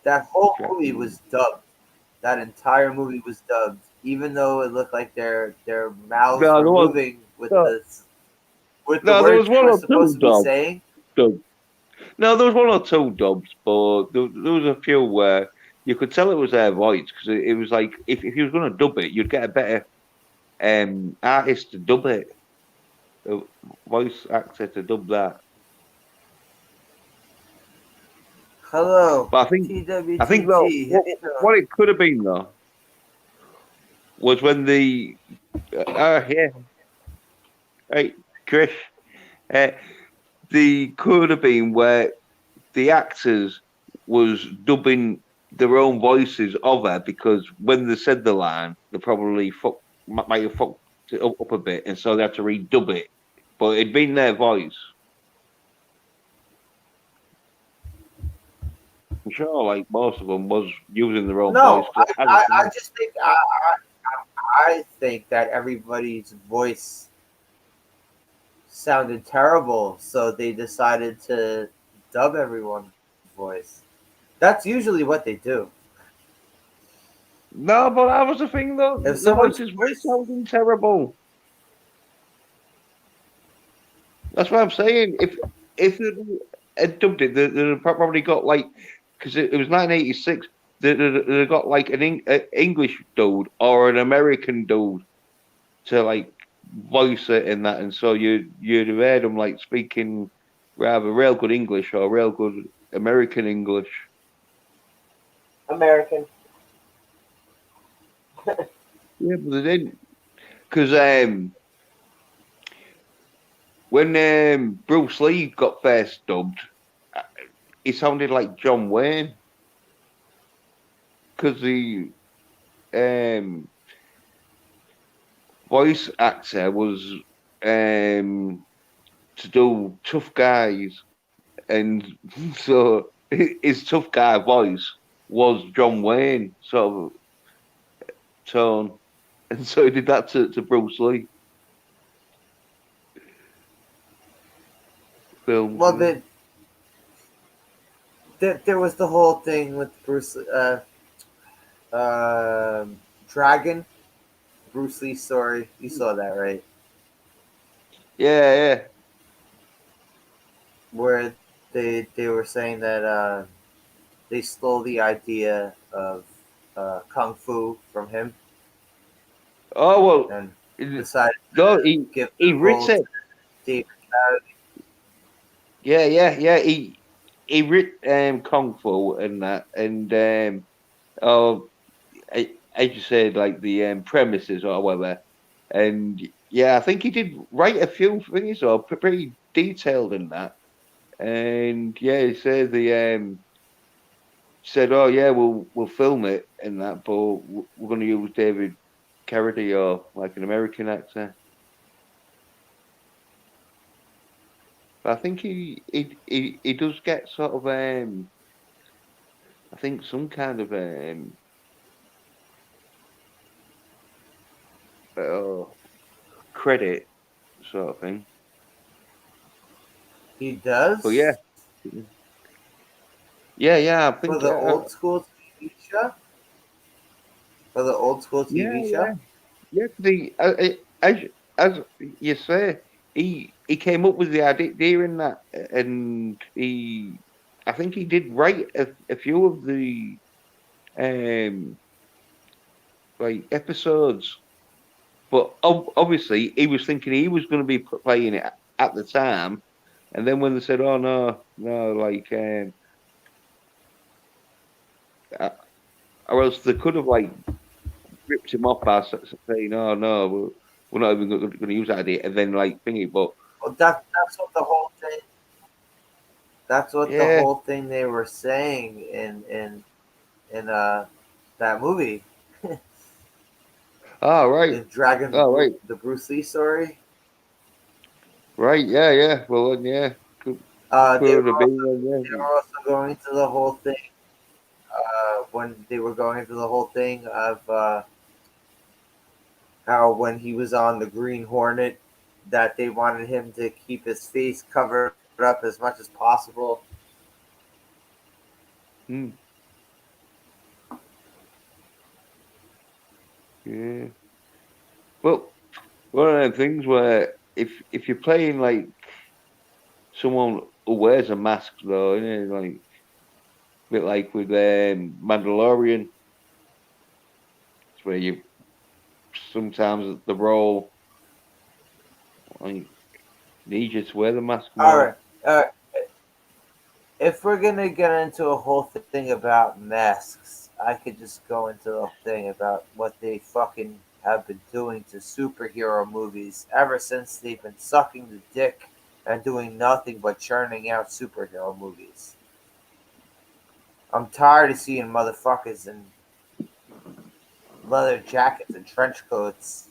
[SPEAKER 1] That whole movie
[SPEAKER 2] Jackson.
[SPEAKER 1] was dubbed. That entire movie was dubbed, even though it looked like their mouths
[SPEAKER 2] No,
[SPEAKER 1] were
[SPEAKER 2] there was,
[SPEAKER 1] moving
[SPEAKER 2] no,
[SPEAKER 1] with the
[SPEAKER 2] no, there
[SPEAKER 1] words
[SPEAKER 2] was
[SPEAKER 1] they
[SPEAKER 2] one
[SPEAKER 1] were
[SPEAKER 2] or
[SPEAKER 1] supposed
[SPEAKER 2] two
[SPEAKER 1] to be saying.
[SPEAKER 2] dubs. No, there was one or two dubs, but there was a few where you could tell it was their voice because it was like if you was going to dub it, you'd get a better artist to dub it, a voice actor to dub that.
[SPEAKER 1] Hello,
[SPEAKER 2] But I think though
[SPEAKER 1] TWTT. How you doing?
[SPEAKER 2] what it could have been though was when the yeah, right, Chris, uh, the could have been where the actors was dubbing their own voices of her because when they said the line, they probably might have fucked it up a bit, and so they had to redub it. But it'd been their voice. I'm sure, like most of them, was using their own voice.
[SPEAKER 1] No,
[SPEAKER 2] 'Cause as I
[SPEAKER 1] I
[SPEAKER 2] said,
[SPEAKER 1] just think I think that everybody's voice sounded terrible, so they decided to dub everyone's voice. That's usually what they do.
[SPEAKER 2] no, but that was the thing though.
[SPEAKER 1] If
[SPEAKER 2] The
[SPEAKER 1] someone's
[SPEAKER 2] voices were
[SPEAKER 1] voice,
[SPEAKER 2] sounding terrible. That's what I'm saying. If they had dubbed it, they'd have probably got like because it was 1986. They got like an English dude or an American dude to like voice it in that, and so you'd have heard them like speaking rather real good English or real good American English.
[SPEAKER 3] American.
[SPEAKER 2] Yeah, but they didn't because when Bruce Lee got first dubbed, uh, he sounded like John Wayne because the um, voice actor was to do tough guys, and so his tough guy voice was John Wayne sort of tone, and so he did that to Bruce Lee film.
[SPEAKER 1] well, there was the whole thing with Dragon, Bruce Lee story. You saw that, right?
[SPEAKER 2] Yeah, yeah.
[SPEAKER 1] Where they were saying that they stole the idea of kung fu from him
[SPEAKER 2] Oh well,
[SPEAKER 1] and
[SPEAKER 2] it-
[SPEAKER 1] decided
[SPEAKER 2] no,
[SPEAKER 1] to give
[SPEAKER 2] he
[SPEAKER 1] the role
[SPEAKER 2] written.
[SPEAKER 1] to David Carradine.
[SPEAKER 2] Yeah, yeah, yeah. He writ kung fu and that, and oh, as you said, like the premises or whatever. And yeah, I think he did write a few things or pretty detailed in that. And yeah, he said said, "Oh yeah, we'll film it in that, but we're going to use David Carradine or like an American actor." But I think he does get sort of I think some kind of uh, credit sort of thing.
[SPEAKER 1] He
[SPEAKER 2] But yeah,
[SPEAKER 1] does
[SPEAKER 2] yeah, yeah. I
[SPEAKER 1] for
[SPEAKER 2] think
[SPEAKER 1] the old school TV show. For the old school
[SPEAKER 2] yeah,
[SPEAKER 1] TV
[SPEAKER 2] yeah,
[SPEAKER 1] show.
[SPEAKER 2] yeah. 'Cause as you say, he came up with the idea in that, and he I think he did write a few of the um like episodes, but obviously he was thinking he was going to be playing it at the time, and then when they said, "Oh no, no," like, uh, or else they could have like ripped him off by saying, "Oh no, we're not even going to use that idea," and then like thingy. But
[SPEAKER 1] Well, that's what the whole thing. That's what the
[SPEAKER 2] yeah,
[SPEAKER 1] whole thing they were saying in that movie,
[SPEAKER 2] oh
[SPEAKER 1] the
[SPEAKER 2] right,
[SPEAKER 1] Dragon,
[SPEAKER 2] oh right,
[SPEAKER 1] the Bruce Lee story.
[SPEAKER 2] right, yeah, yeah. Well, then, yeah,
[SPEAKER 1] They
[SPEAKER 2] could
[SPEAKER 1] were
[SPEAKER 2] have
[SPEAKER 1] also,
[SPEAKER 2] been,
[SPEAKER 1] they
[SPEAKER 2] yeah.
[SPEAKER 1] were also going into the whole thing. When they were going into the whole thing of how when he was on the Green Hornet, that they wanted him to keep his face covered up as much as possible.
[SPEAKER 2] Hmm, yeah. Well, one of them things where if you're playing like someone who wears a mask though, like a bit like with Mandalorian, it's where you sometimes the role like needs you to wear the mask
[SPEAKER 1] All
[SPEAKER 2] more.
[SPEAKER 1] right. If we're gonna get into a whole thing about masks, I could just go into the thing about what they fucking have been doing to superhero movies ever since they've been sucking the dick and doing nothing but churning out superhero movies. I'm tired of seeing motherfuckers in leather jackets and trench coats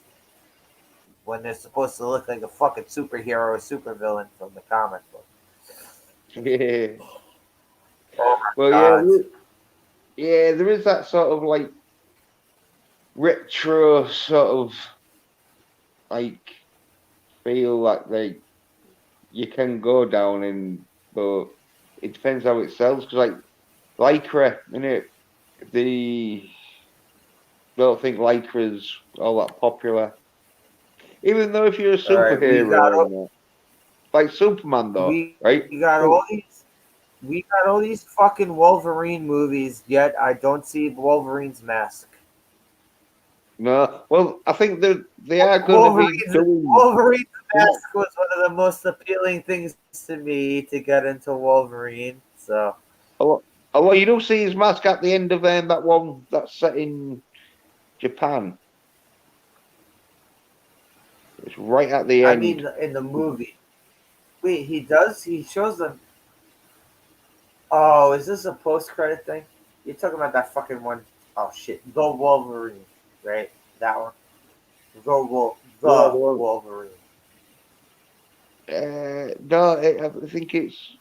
[SPEAKER 1] when they're supposed to look like a fucking superhero or supervillain from the comic book.
[SPEAKER 2] Yeah.
[SPEAKER 1] Oh my
[SPEAKER 2] Well, yeah,
[SPEAKER 1] god.
[SPEAKER 2] yeah. There is that sort of like retro sort of like feel like you can go down in, but it depends how it sells. Because like Lycra, innit? The I don't think Lycra's all that popular. Even though if you're a
[SPEAKER 1] Alright,
[SPEAKER 2] superhero and like Superman though,
[SPEAKER 1] we
[SPEAKER 2] right?
[SPEAKER 1] got
[SPEAKER 2] Well,
[SPEAKER 1] all these we got all these fucking Wolverine movies, yet I don't see Wolverine's mask.
[SPEAKER 2] no, well, I think they are going to be
[SPEAKER 1] Wolverine's
[SPEAKER 2] doing.
[SPEAKER 1] Wolverine's mask was one of the most appealing things to me to get into Wolverine. So
[SPEAKER 2] Oh, well, you don't see his mask at the end of that one that's set in Japan. It's right at the
[SPEAKER 1] I
[SPEAKER 2] end.
[SPEAKER 1] mean in the movie. Wait, he does? He shows them. Oh, is this a post credit thing? You're talking about that fucking one? Oh shit. Go Wolverine. Right? That one.
[SPEAKER 2] Yeah,
[SPEAKER 1] The Wolverine.
[SPEAKER 2] no, I think it's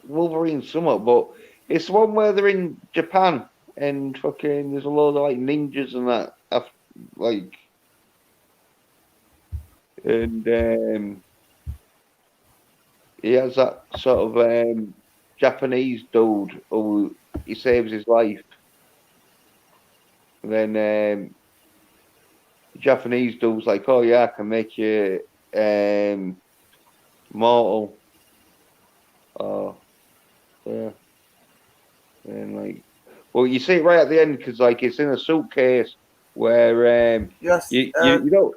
[SPEAKER 2] Wolverine somewhat, but it's the one where they're in Japan and fucking there's a load of like ninjas and that, like, and he has that sort of Japanese dude who he saves his life. And then Japanese dude's like, "Oh yeah, I can make you mortal." Oh yeah, and like, well, you see it right at the end because like it's in a suitcase where
[SPEAKER 1] Yes.
[SPEAKER 2] you don't,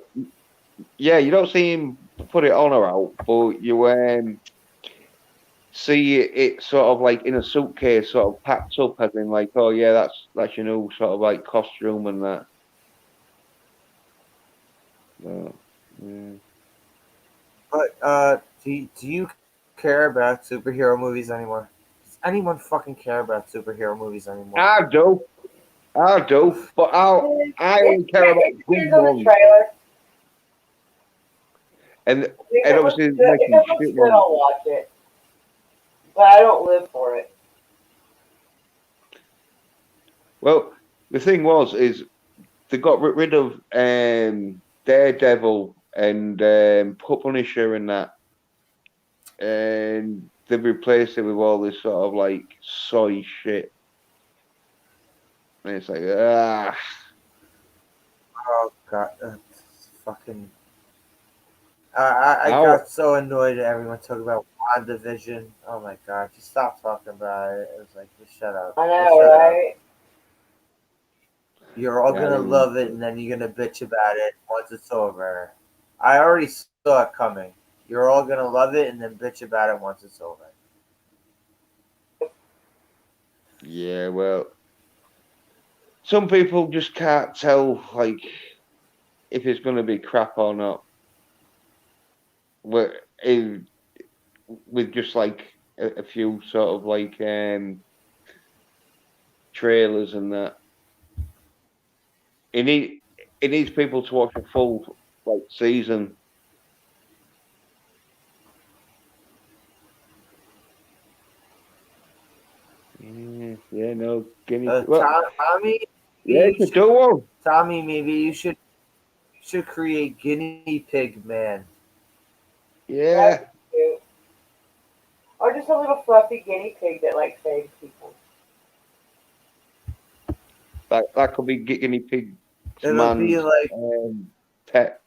[SPEAKER 2] yeah, you don't see him put it on or out, but you see it sort of like in a suitcase, sort of packed up, as in like, oh yeah, that's your new sort of like costume and that. Yeah.
[SPEAKER 1] But do you care about superhero movies anymore? Does anyone fucking care about superhero movies anymore?
[SPEAKER 2] I do, but I only care about
[SPEAKER 3] It
[SPEAKER 2] good
[SPEAKER 3] depends on the
[SPEAKER 2] ones,
[SPEAKER 3] trailer.
[SPEAKER 2] and
[SPEAKER 3] If
[SPEAKER 2] and
[SPEAKER 3] it looks
[SPEAKER 2] obviously
[SPEAKER 3] good, if
[SPEAKER 2] making
[SPEAKER 3] it looks
[SPEAKER 2] shit
[SPEAKER 3] good,
[SPEAKER 2] ones.
[SPEAKER 3] I'll watch it. But I don't live for it.
[SPEAKER 2] Well, the thing is they got rid of Daredevil and Punisher and that, and they replaced it with all this sort of like soy shit. And it's like, ah,
[SPEAKER 1] Oh god, fucking. I
[SPEAKER 2] how?
[SPEAKER 1] got so annoyed at everyone talking about WandaVision. Oh my god, just stop talking about it. It was like, just shut up.
[SPEAKER 3] I
[SPEAKER 1] Just
[SPEAKER 3] know,
[SPEAKER 1] shut up.
[SPEAKER 3] right?
[SPEAKER 1] You're all
[SPEAKER 2] Yeah, I
[SPEAKER 1] gonna
[SPEAKER 2] didn't-
[SPEAKER 1] love it, and then you're gonna bitch about it once it's over. I already saw it coming. You're all gonna love it, and then bitch about it once it's over.
[SPEAKER 2] Yeah, well, some people just can't tell, like, if it's going to be crap or not. With, with just like a few sort of like trailers and that. It need it needs people to watch a full like season. Yeah, no, guinea. Well,
[SPEAKER 1] Tommy, maybe
[SPEAKER 2] yeah,
[SPEAKER 1] you
[SPEAKER 2] you
[SPEAKER 1] should.
[SPEAKER 2] do one.
[SPEAKER 1] Tommy, maybe you should create Guinea Pig Man.
[SPEAKER 3] That'd
[SPEAKER 2] Yeah,
[SPEAKER 3] be cute. Or just a little fluffy guinea pig that like saves people.
[SPEAKER 2] that could be guinea pig
[SPEAKER 1] It'll be
[SPEAKER 2] man's
[SPEAKER 1] like
[SPEAKER 2] pet.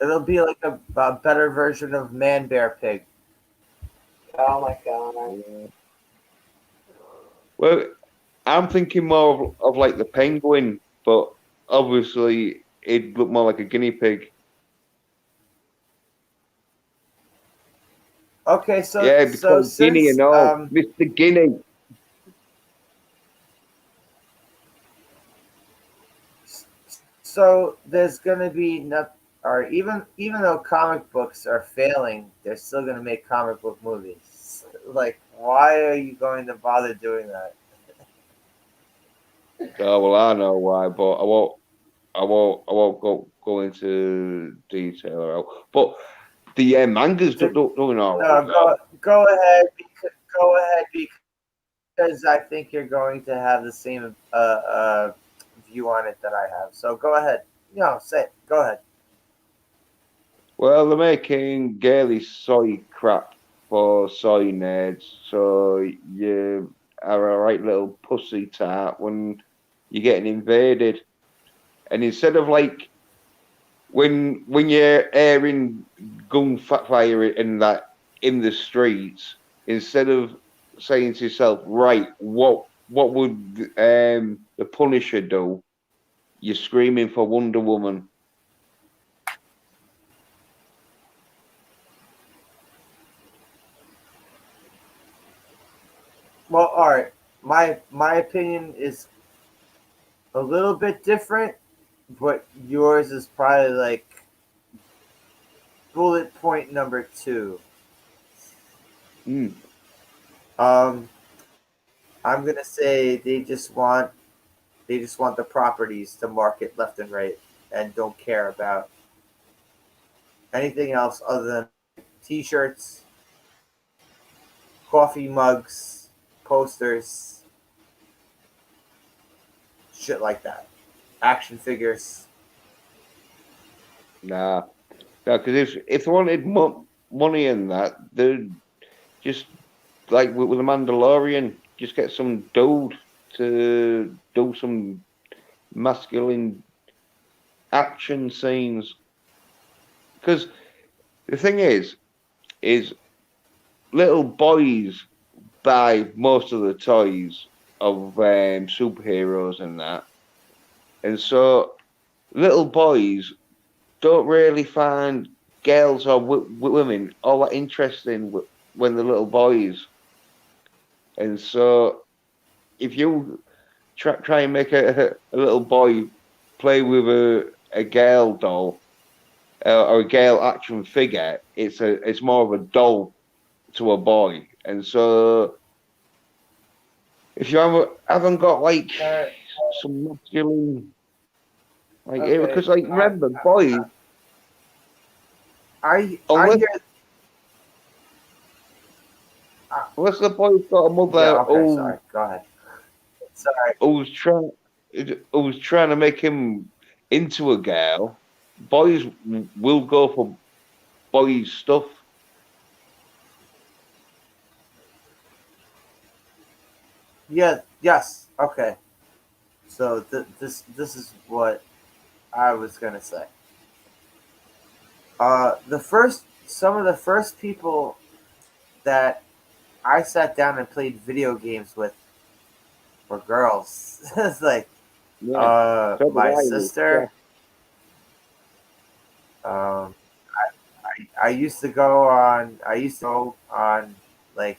[SPEAKER 1] it'll be like a better version of Man Bear Pig.
[SPEAKER 3] Oh my god.
[SPEAKER 2] Yeah. Well, I'm thinking more of like the penguin, but obviously it'd look more like a guinea pig.
[SPEAKER 1] Okay, so
[SPEAKER 2] Yeah,
[SPEAKER 1] so
[SPEAKER 2] because Guinea
[SPEAKER 1] since
[SPEAKER 2] and all, Mr. Guinea.
[SPEAKER 1] so there's gonna be not, or even though comic books are failing, they're still gonna make comic book movies. Like, why are you going to bother doing that?
[SPEAKER 2] Oh well, I know why, but I won't go into detail. But the manga's doing all right.
[SPEAKER 1] No, go ahead. Go ahead because I think you're going to have the same view on it that I have. So go ahead. No, say it. Go ahead.
[SPEAKER 2] Well, they're making girly soy crap for soy nerds, so you are a right little pussy tart when you're getting invaded. And instead of like when you're airing gunfire and that in the streets, instead of saying to yourself, right, what would the Punisher do? You're screaming for Wonder Woman.
[SPEAKER 1] Well, all right. My opinion is a little bit different, but yours is probably like bullet point number two.
[SPEAKER 2] Mm.
[SPEAKER 1] Um, I'm gonna say they just want the properties to market left and right and don't care about anything else other than t-shirts, coffee mugs, posters, shit like that. Action figures.
[SPEAKER 2] Nah, no, because if they wanted money in that, they'd just like with the Mandalorian, just get some dude to do some masculine action scenes. Because the thing is little boys buy most of the toys of superheroes and that, and so little boys don't really find girls or women all that interesting when they're little boys, and so if you try and make a little boy play with a girl doll or a girl action figure, it's more of a doll to a boy, and so if you haven't got like
[SPEAKER 1] Uh,
[SPEAKER 2] some masculine like
[SPEAKER 1] okay.
[SPEAKER 2] because like remember boys
[SPEAKER 1] I
[SPEAKER 2] unless
[SPEAKER 1] hear. Uh,
[SPEAKER 2] unless the boy's got a
[SPEAKER 1] yeah.
[SPEAKER 2] mother
[SPEAKER 1] Okay. Sorry. Go ahead. Sorry.
[SPEAKER 2] who's trying to make him into a girl, boys will go for boys stuff.
[SPEAKER 1] Yeah. Yes. Okay. So this is what I was gonna say. The first some of the first people that I sat down and played video games with were girls. It's like
[SPEAKER 2] Yeah. So did
[SPEAKER 1] my
[SPEAKER 2] I. Yeah.
[SPEAKER 1] sister. Um, I used to go on. I used to go on like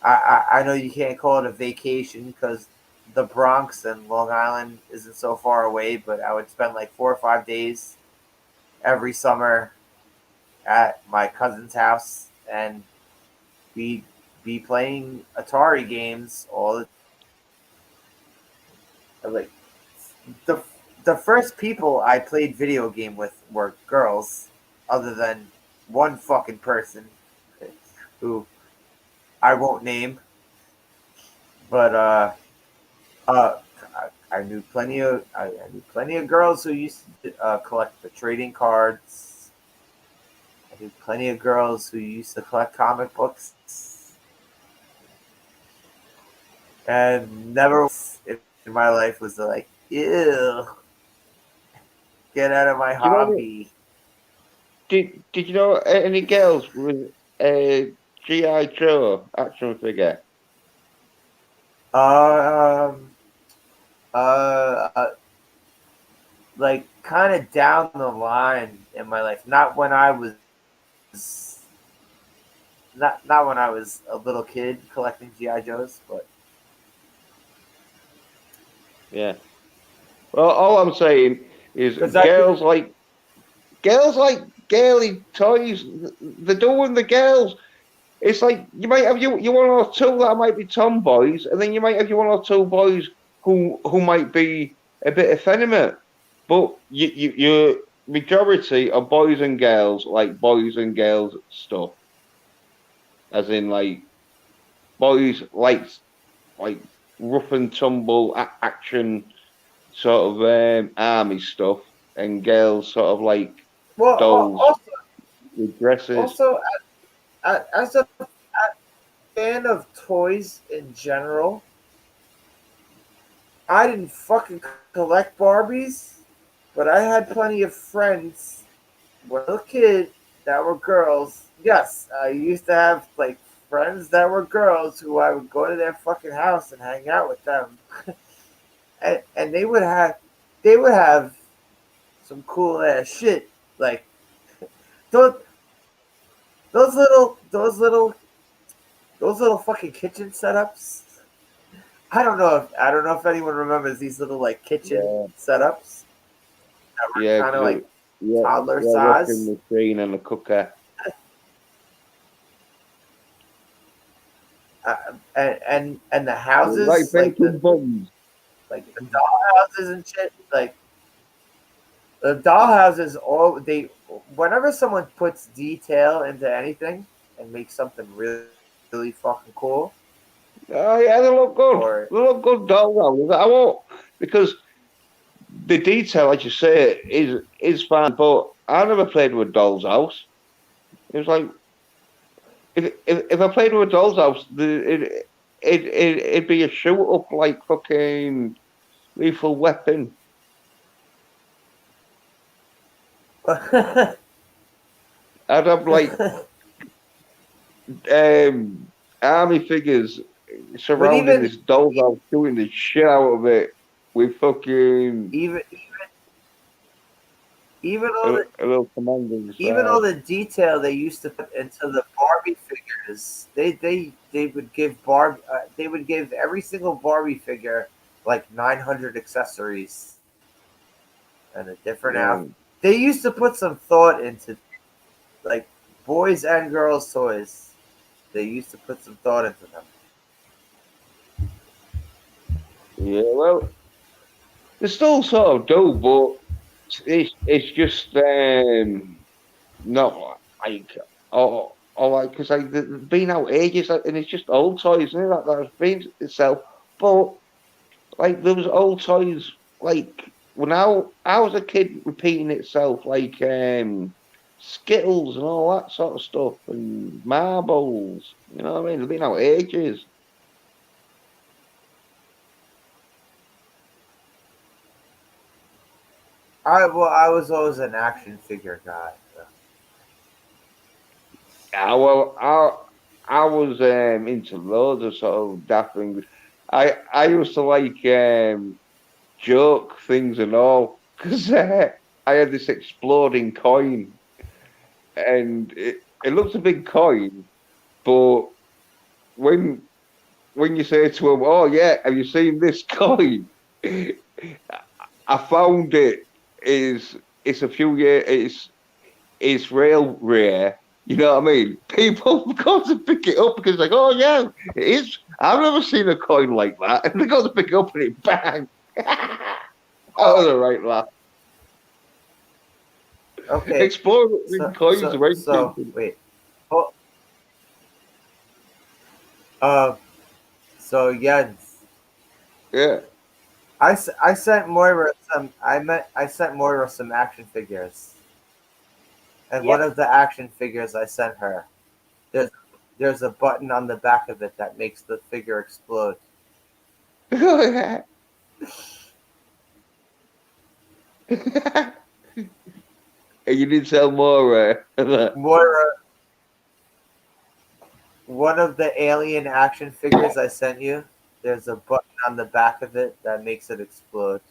[SPEAKER 1] I know you can't call it a vacation because the Bronx and Long Island isn't so far away, but I would spend like 4 or 5 days every summer at my cousin's house, and we'd be playing Atari games all the like the the first people I played video game with were girls, other than one fucking person who I won't name, but uh, I knew I knew plenty of girls who used to collect the trading cards. I knew plenty of girls who used to collect comic books, and never once in my life was like, ew, get out of my
[SPEAKER 2] Do you know what?
[SPEAKER 1] hobby.
[SPEAKER 2] Did you know any girls with a GI Joe action figure?
[SPEAKER 1] Um, uh, like kind of down the line in my life, not when I was not when I was a little kid collecting GI Joes, but
[SPEAKER 2] Yeah. Well, all I'm saying is
[SPEAKER 1] because I could.
[SPEAKER 2] girls like girly toys. They're doing the girls. It's like you might have you one or two that might be tomboys, and then you might have you one or two boys who might be a bit effeminate. But your majority are boys and girls, like boys and girls stuff, as in like boys like rough and tumble action sort of army stuff, and girls sort of like
[SPEAKER 1] Well,
[SPEAKER 2] dolls with dresses.
[SPEAKER 1] also as a fan of toys in general, I didn't fucking collect Barbies, but I had plenty of friends when I was a kid that were girls. Yes, I used to have like friends that were girls who I would go to their fucking house and hang out with them, and they would have some cool ass shit like those those little fucking kitchen setups. I don't know if anyone remembers these little like kitchen
[SPEAKER 2] Yeah,
[SPEAKER 1] setups that were
[SPEAKER 2] yeah,
[SPEAKER 1] kind of like
[SPEAKER 2] yeah,
[SPEAKER 1] toddler
[SPEAKER 2] yeah, washing
[SPEAKER 1] size.
[SPEAKER 2] machine and a cooker.
[SPEAKER 1] And the
[SPEAKER 2] Like
[SPEAKER 1] houses
[SPEAKER 2] baking buns.
[SPEAKER 1] like the doll houses and shit like the doll houses all they whenever someone puts detail into anything and makes something really really fucking cool
[SPEAKER 2] Oh yeah, they look good.
[SPEAKER 1] or
[SPEAKER 2] They look good doll houses. I won't because the detail, as you say, is fine. But I never played with Doll's House. It was like if I played with Doll's House, it'd be a shoot up like fucking Lethal Weapon.
[SPEAKER 1] but
[SPEAKER 2] I'd have like um, army figures surrounding
[SPEAKER 1] even
[SPEAKER 2] this Doll's House, shooting the shit out of it with fucking
[SPEAKER 1] even even
[SPEAKER 2] a,
[SPEAKER 1] all the
[SPEAKER 2] a little commander
[SPEAKER 1] even all
[SPEAKER 2] inside.
[SPEAKER 1] the detail they used to put into the Barbie figures, they would give they would give every single Barbie figure like 900 accessories and a different
[SPEAKER 2] Yeah.
[SPEAKER 1] outfit. They used to put some thought into like boys and girls toys. They used to put some thought into them.
[SPEAKER 2] Yeah, well, they still sort of do, but it's just not like or like because like they've been out ages and it's just old toys, isn't it? That's been itself. But like there was old toys like when I was a kid repeating itself like Skittles and all that sort of stuff and marbles. You know what I mean? They've been out ages.
[SPEAKER 1] I was always an action figure guy. So.
[SPEAKER 2] well, I was into loads of sort of daft things. I used to like joke things and all because I had this exploding coin, and it looks a big coin, but when when you say to them, "Oh yeah, have you seen this coin?" I found it is it's a few years it's real rare. You know what I mean? People have got to pick it up because like, oh yeah, it is. I've never seen a coin like that, and they got to pick it up and it bang. That was a right laugh.
[SPEAKER 1] Okay,
[SPEAKER 2] Exploding coins are very
[SPEAKER 1] so
[SPEAKER 2] stupid.
[SPEAKER 1] wait. Oh, uh, so Jens,
[SPEAKER 2] Yeah.
[SPEAKER 1] I sent Moira some. I sent Moira some action figures, and one
[SPEAKER 3] Yep.
[SPEAKER 1] of the action figures I sent her, there's there's a button on the back of it that makes the figure explode.
[SPEAKER 2] And you did tell more.
[SPEAKER 1] Moira, one of the alien action figures I sent you, there's a button on the back of it that makes it explode.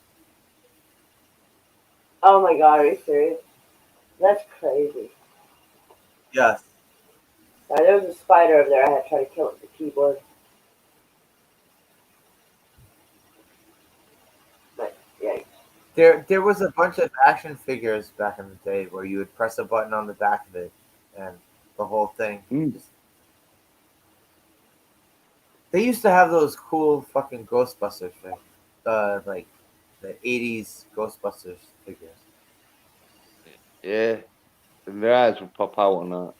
[SPEAKER 3] Oh my god, are you serious? That's crazy.
[SPEAKER 1] Yes.
[SPEAKER 3] There was a spider over there. I had to try to kill it with the keyboard. But yeah.
[SPEAKER 1] There was a bunch of action figures back in the day where you would press a button on the back of it and the whole thing.
[SPEAKER 2] Mm.
[SPEAKER 1] They used to have those cool fucking Ghostbusters things. Like the 80s Ghostbusters figures.
[SPEAKER 2] Yeah, and their eyes will pop out on that.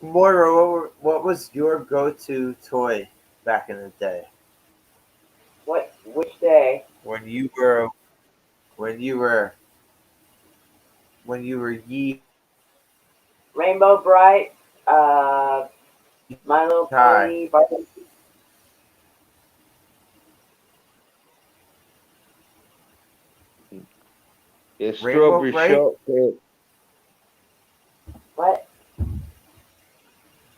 [SPEAKER 1] Moira, what was your go-to toy back in the day
[SPEAKER 3] What? Which day?
[SPEAKER 1] when you were when you were when you were ye
[SPEAKER 3] Rainbow Bright. Uh, My Little
[SPEAKER 1] high?
[SPEAKER 3] Pony. Barbie.
[SPEAKER 2] Yeah,
[SPEAKER 1] Rainbow
[SPEAKER 2] strawberry
[SPEAKER 1] Bright?
[SPEAKER 2] shortcake.
[SPEAKER 3] What?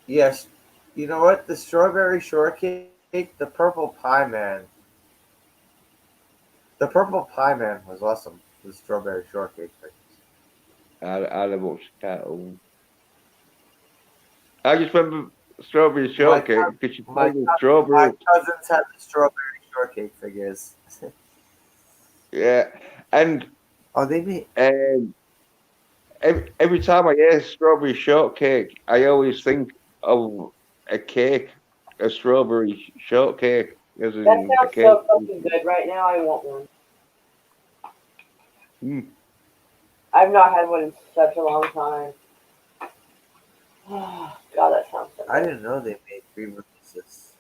[SPEAKER 1] Yes. You know what? The strawberry shortcake, the purple pie man. The purple pie man was awesome. The strawberry shortcake figures.
[SPEAKER 2] I never watched the cartoon. I just remember strawberry
[SPEAKER 1] My
[SPEAKER 2] shortcake because you
[SPEAKER 1] my
[SPEAKER 2] find the
[SPEAKER 1] my
[SPEAKER 2] strawberry.
[SPEAKER 1] cousins had the strawberry shortcake figures.
[SPEAKER 2] Yeah, and
[SPEAKER 1] Oh, they made.
[SPEAKER 2] um, every time I hear strawberry shortcake, I always think of a cake, a strawberry shortcake, as
[SPEAKER 3] That
[SPEAKER 2] in a
[SPEAKER 3] sounds
[SPEAKER 2] cake.
[SPEAKER 3] so fucking good right now. I want one.
[SPEAKER 2] Mm.
[SPEAKER 3] I've not had one in such a long time. God, that sounds so
[SPEAKER 1] I
[SPEAKER 3] good.
[SPEAKER 1] didn't know they made re-releases.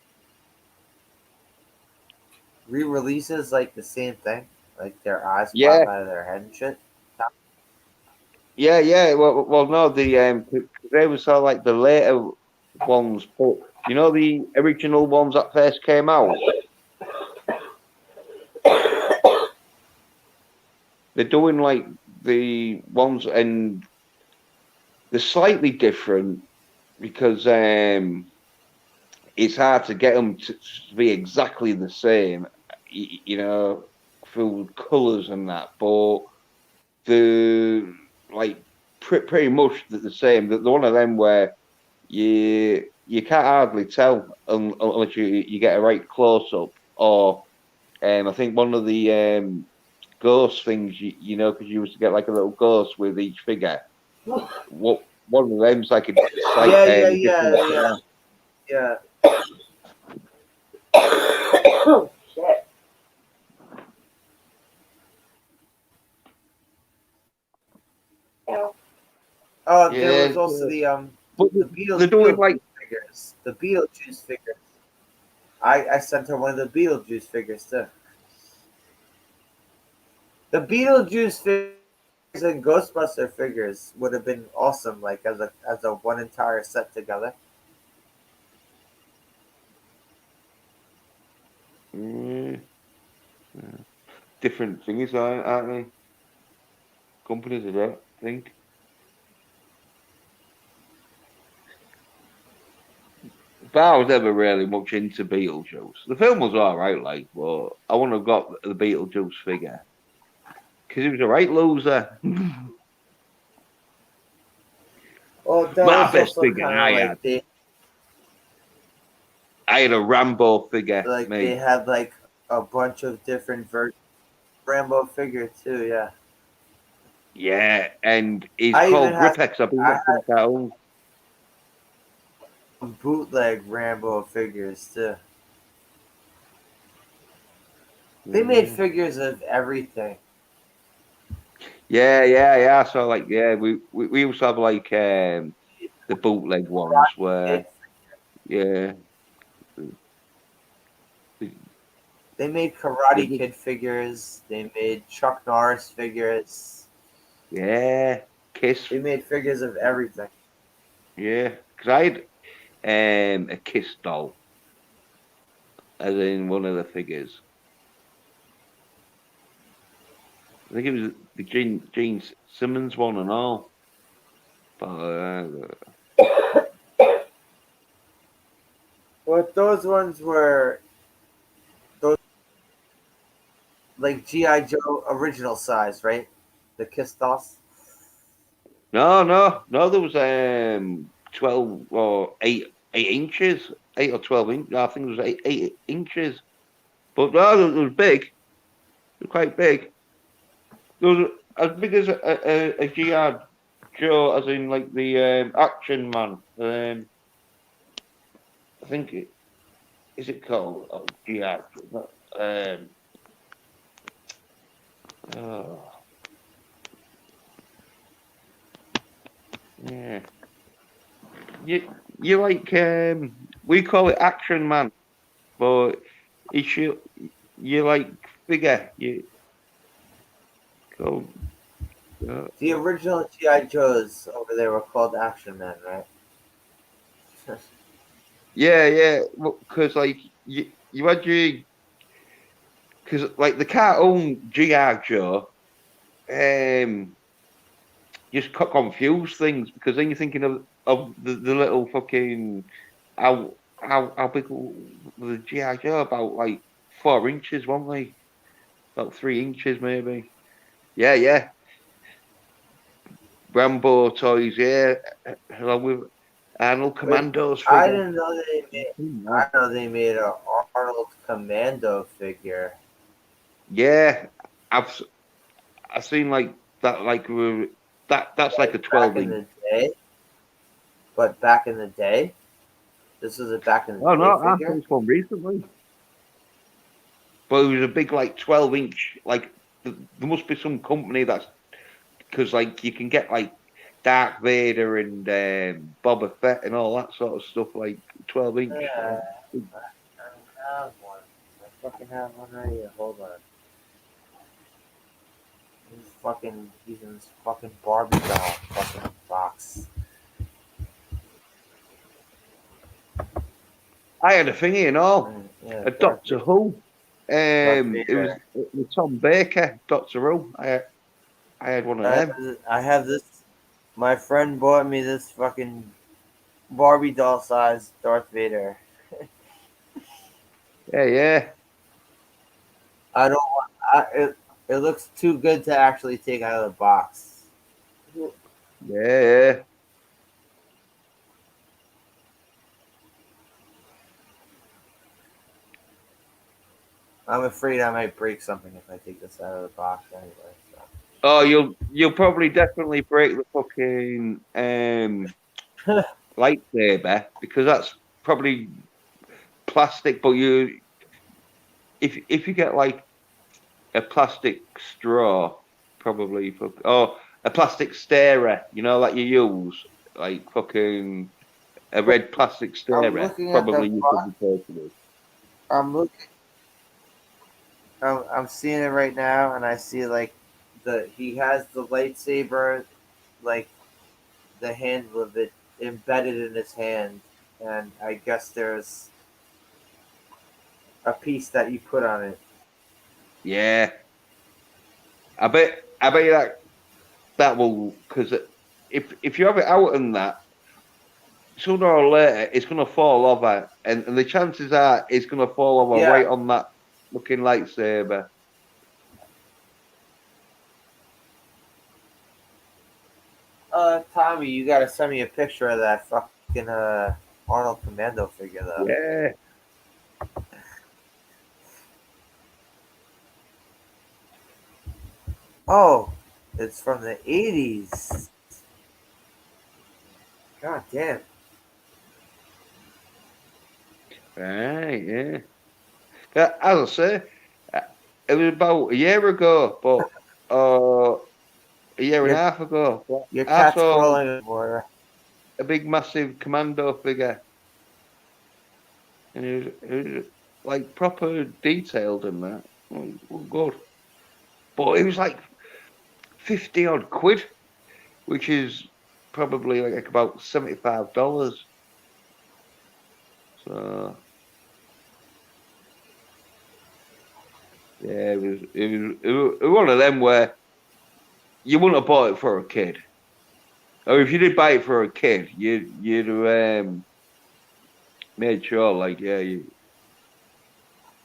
[SPEAKER 1] Re-releases like the same thing, like their eyes
[SPEAKER 2] Yeah,
[SPEAKER 1] pop out of their head and shit.
[SPEAKER 2] yeah. Well, no, they were sort of like the later ones, but you know the original ones that first came out. They're doing like the ones, and they're slightly different because it's hard to get them to be exactly the same, you know, through colours and that. But the like pretty much the same. The one of them where you can't hardly tell unless you get a right close up. Or I think one of the ghost things, you know, because you used to get like a little ghost with each figure. What one of them's like a sight
[SPEAKER 1] Yeah, yeah, yeah,
[SPEAKER 2] different.
[SPEAKER 1] yeah, yeah.
[SPEAKER 3] Shit. Yeah.
[SPEAKER 1] Oh, there
[SPEAKER 2] Yeah,
[SPEAKER 1] was also
[SPEAKER 2] but
[SPEAKER 1] the
[SPEAKER 2] they're doing
[SPEAKER 1] Beetlejuice
[SPEAKER 2] like
[SPEAKER 1] figures. The Beetlejuice figures. I sent her one of the Beetlejuice figures too. The Beetlejuice figures and Ghostbuster figures would have been awesome, like as a one entire set together.
[SPEAKER 2] mm, yeah. different things, aren't they? Companies, I don't think. But I was never really much into Beetlejuice. The film was alright, like, but I wouldn't have got the Beetlejuice figure because he was a right loser.
[SPEAKER 1] Well, that
[SPEAKER 2] My
[SPEAKER 1] was
[SPEAKER 2] best
[SPEAKER 1] also
[SPEAKER 2] figure
[SPEAKER 1] kind of like
[SPEAKER 2] I had a Rambo figure,
[SPEAKER 1] they
[SPEAKER 2] mate.
[SPEAKER 1] had like a bunch of different Rambo figure too. Yeah,
[SPEAKER 2] Yeah, and he's
[SPEAKER 1] I even
[SPEAKER 2] called
[SPEAKER 1] had
[SPEAKER 2] Gripex. I've been
[SPEAKER 1] I
[SPEAKER 2] watching cartoons.
[SPEAKER 1] had bootleg Rambo figures too. They made
[SPEAKER 2] Yeah.
[SPEAKER 1] figures of everything.
[SPEAKER 2] Yeah. So like, yeah, we used to have like the bootleg ones where, yeah, the,
[SPEAKER 1] They made
[SPEAKER 2] the
[SPEAKER 1] Karate
[SPEAKER 2] big-
[SPEAKER 1] Kid figures. They made Chuck Norris figures.
[SPEAKER 2] yeah, Kiss,
[SPEAKER 1] They made figures of everything.
[SPEAKER 2] yeah, because I had a Kiss doll, as in one of the figures. I think it was the Gene Simmons one and all. But
[SPEAKER 1] But those ones were those like GI Joe original size, right? The Kiss dolls.
[SPEAKER 2] no, there was 12 or 8 inches, 8 or 12 inch. No, I think it was 8 inches. But no, it was big. It was quite big. It was as big as a GI Joe, as in like the Action Man. I think is it called GI Joe? Oh, yeah. You like we call it Action Man, but he should you like figure you call
[SPEAKER 1] The original GI Joes over there were called Action Men, right?
[SPEAKER 2] yeah because like you had your because like the cartoon GI Joe just confuse things because then you're thinking of the little fucking how big were the GI Joe, about like 4 inches, weren't they? About 3 inches maybe. Yeah. Rambo toys, yeah, along with Arnold
[SPEAKER 1] Wait,
[SPEAKER 2] Commando's
[SPEAKER 1] I
[SPEAKER 2] figure.
[SPEAKER 1] didn't know they made. I know they made a Arnold Commando figure.
[SPEAKER 2] Yeah, I've I've seen like that, that's like a
[SPEAKER 1] Back
[SPEAKER 2] 12
[SPEAKER 1] in
[SPEAKER 2] inch.
[SPEAKER 1] the day, but back in the day, this was a back in the
[SPEAKER 2] Oh
[SPEAKER 1] day
[SPEAKER 2] no, I saw
[SPEAKER 1] figure.
[SPEAKER 2] this one recently, but it was a big like 12 inch. Like there must be some company that's because like you can get like Darth Vader and Boba Fett and all that sort of stuff, like 12 inch.
[SPEAKER 1] Yeah, I have one. I fucking have one right here. Hold on. He's in this fucking Barbie doll fucking box.
[SPEAKER 2] I had a thingy and all,
[SPEAKER 1] Yeah,
[SPEAKER 2] a Doctor Who.
[SPEAKER 1] Darth
[SPEAKER 2] It was
[SPEAKER 1] Vader.
[SPEAKER 2] Tom Baker, Doctor Who. I had one of them.
[SPEAKER 1] I have this. My friend bought me this fucking Barbie doll size Darth Vader.
[SPEAKER 2] Yeah.
[SPEAKER 1] I don't want. It looks too good to actually take out of the box.
[SPEAKER 2] Yeah.
[SPEAKER 1] I'm afraid I might break something if I take this out of the box anyway. So.
[SPEAKER 2] Oh, you'll probably definitely break the fucking lightsaber because that's probably plastic. But if you get like a plastic straw, probably a plastic stirrer, like you use, like fucking a red plastic
[SPEAKER 1] I'm
[SPEAKER 2] stirrer,
[SPEAKER 1] looking at the
[SPEAKER 2] probably you could
[SPEAKER 1] box.
[SPEAKER 2] be taking
[SPEAKER 1] I'm looking. I'm seeing it right now, and I see like he has the lightsaber, like the handle of it embedded in his hand, and I guess there's a piece that you put on it.
[SPEAKER 2] Yeah. I bet that will, because if you have it out and that, sooner or later it's gonna fall over, and the chances are it's gonna fall over
[SPEAKER 1] Yeah.
[SPEAKER 2] right on that looking lightsaber.
[SPEAKER 1] Tommy, you gotta send me a picture of that fucking Arnold Commando figure though.
[SPEAKER 2] Yeah.
[SPEAKER 1] Oh, it's from the 80s. God damn.
[SPEAKER 2] Right, yeah. As I say, uh, it was about a year ago, but a year and a
[SPEAKER 1] Your
[SPEAKER 2] half ago. But
[SPEAKER 1] your
[SPEAKER 2] I
[SPEAKER 1] cat's
[SPEAKER 2] saw
[SPEAKER 1] crawling, Moira.
[SPEAKER 2] a big, massive commando figure, and it was like proper detailed and that. Oh, good. But it was like 50 odd quid, which is probably like about $75. So yeah, it was one of them where you wouldn't have bought it for a kid. Or if you did buy it for a kid, you'd made sure, like, yeah, you're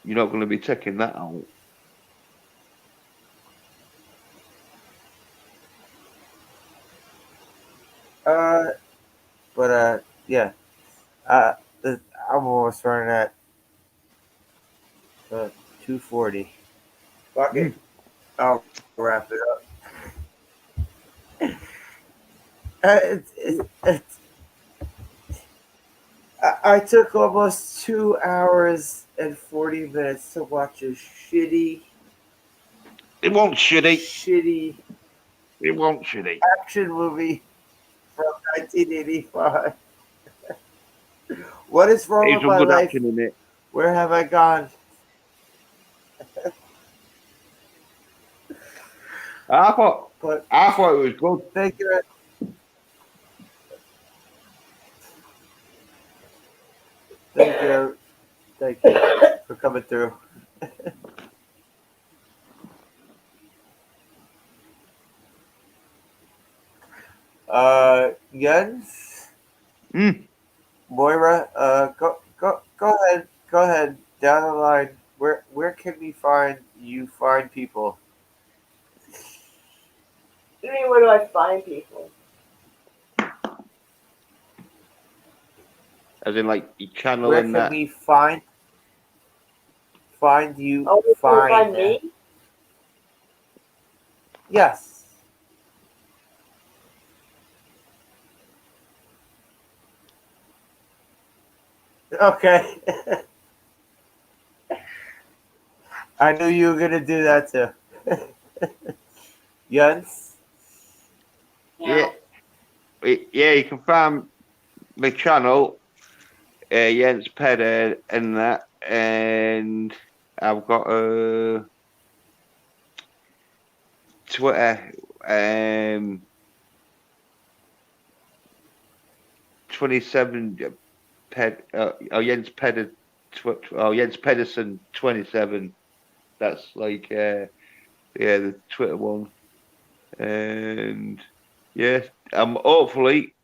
[SPEAKER 2] not going to be taking that out.
[SPEAKER 1] Uh, but yeah. Uh, I'm almost running at 240. Fuck it.
[SPEAKER 2] Mm.
[SPEAKER 1] I'll wrap it up. I took almost 2 hours and 40 minutes to watch a
[SPEAKER 2] It won't shitty.
[SPEAKER 1] shitty
[SPEAKER 2] It won't shitty.
[SPEAKER 1] action movie from 1985. What is wrong
[SPEAKER 2] There's
[SPEAKER 1] with
[SPEAKER 2] some
[SPEAKER 1] my
[SPEAKER 2] good
[SPEAKER 1] life?
[SPEAKER 2] action in it.
[SPEAKER 1] Where have I gone?
[SPEAKER 2] I thought,
[SPEAKER 1] But
[SPEAKER 2] I thought it was good.
[SPEAKER 1] thank you, thank you, thank you for coming through. Jens,
[SPEAKER 2] Mm.
[SPEAKER 1] Moira, go ahead down the line. Where can we find you? Find people.
[SPEAKER 3] I mean, where do I find people?
[SPEAKER 2] As in, like, your channel
[SPEAKER 1] Where
[SPEAKER 2] and
[SPEAKER 1] can
[SPEAKER 2] that.
[SPEAKER 1] we find you?
[SPEAKER 3] Oh, you can find me?
[SPEAKER 1] Yes. Okay. I knew you were gonna do that too. Jens.
[SPEAKER 2] Yeah. Yeah, you can find my channel, Jens Pedder, and that. And I've got a Twitter, 27 Jens Pedder, Jens Pedersen 27. That's like yeah, the Twitter one. And yeah, I'm hopefully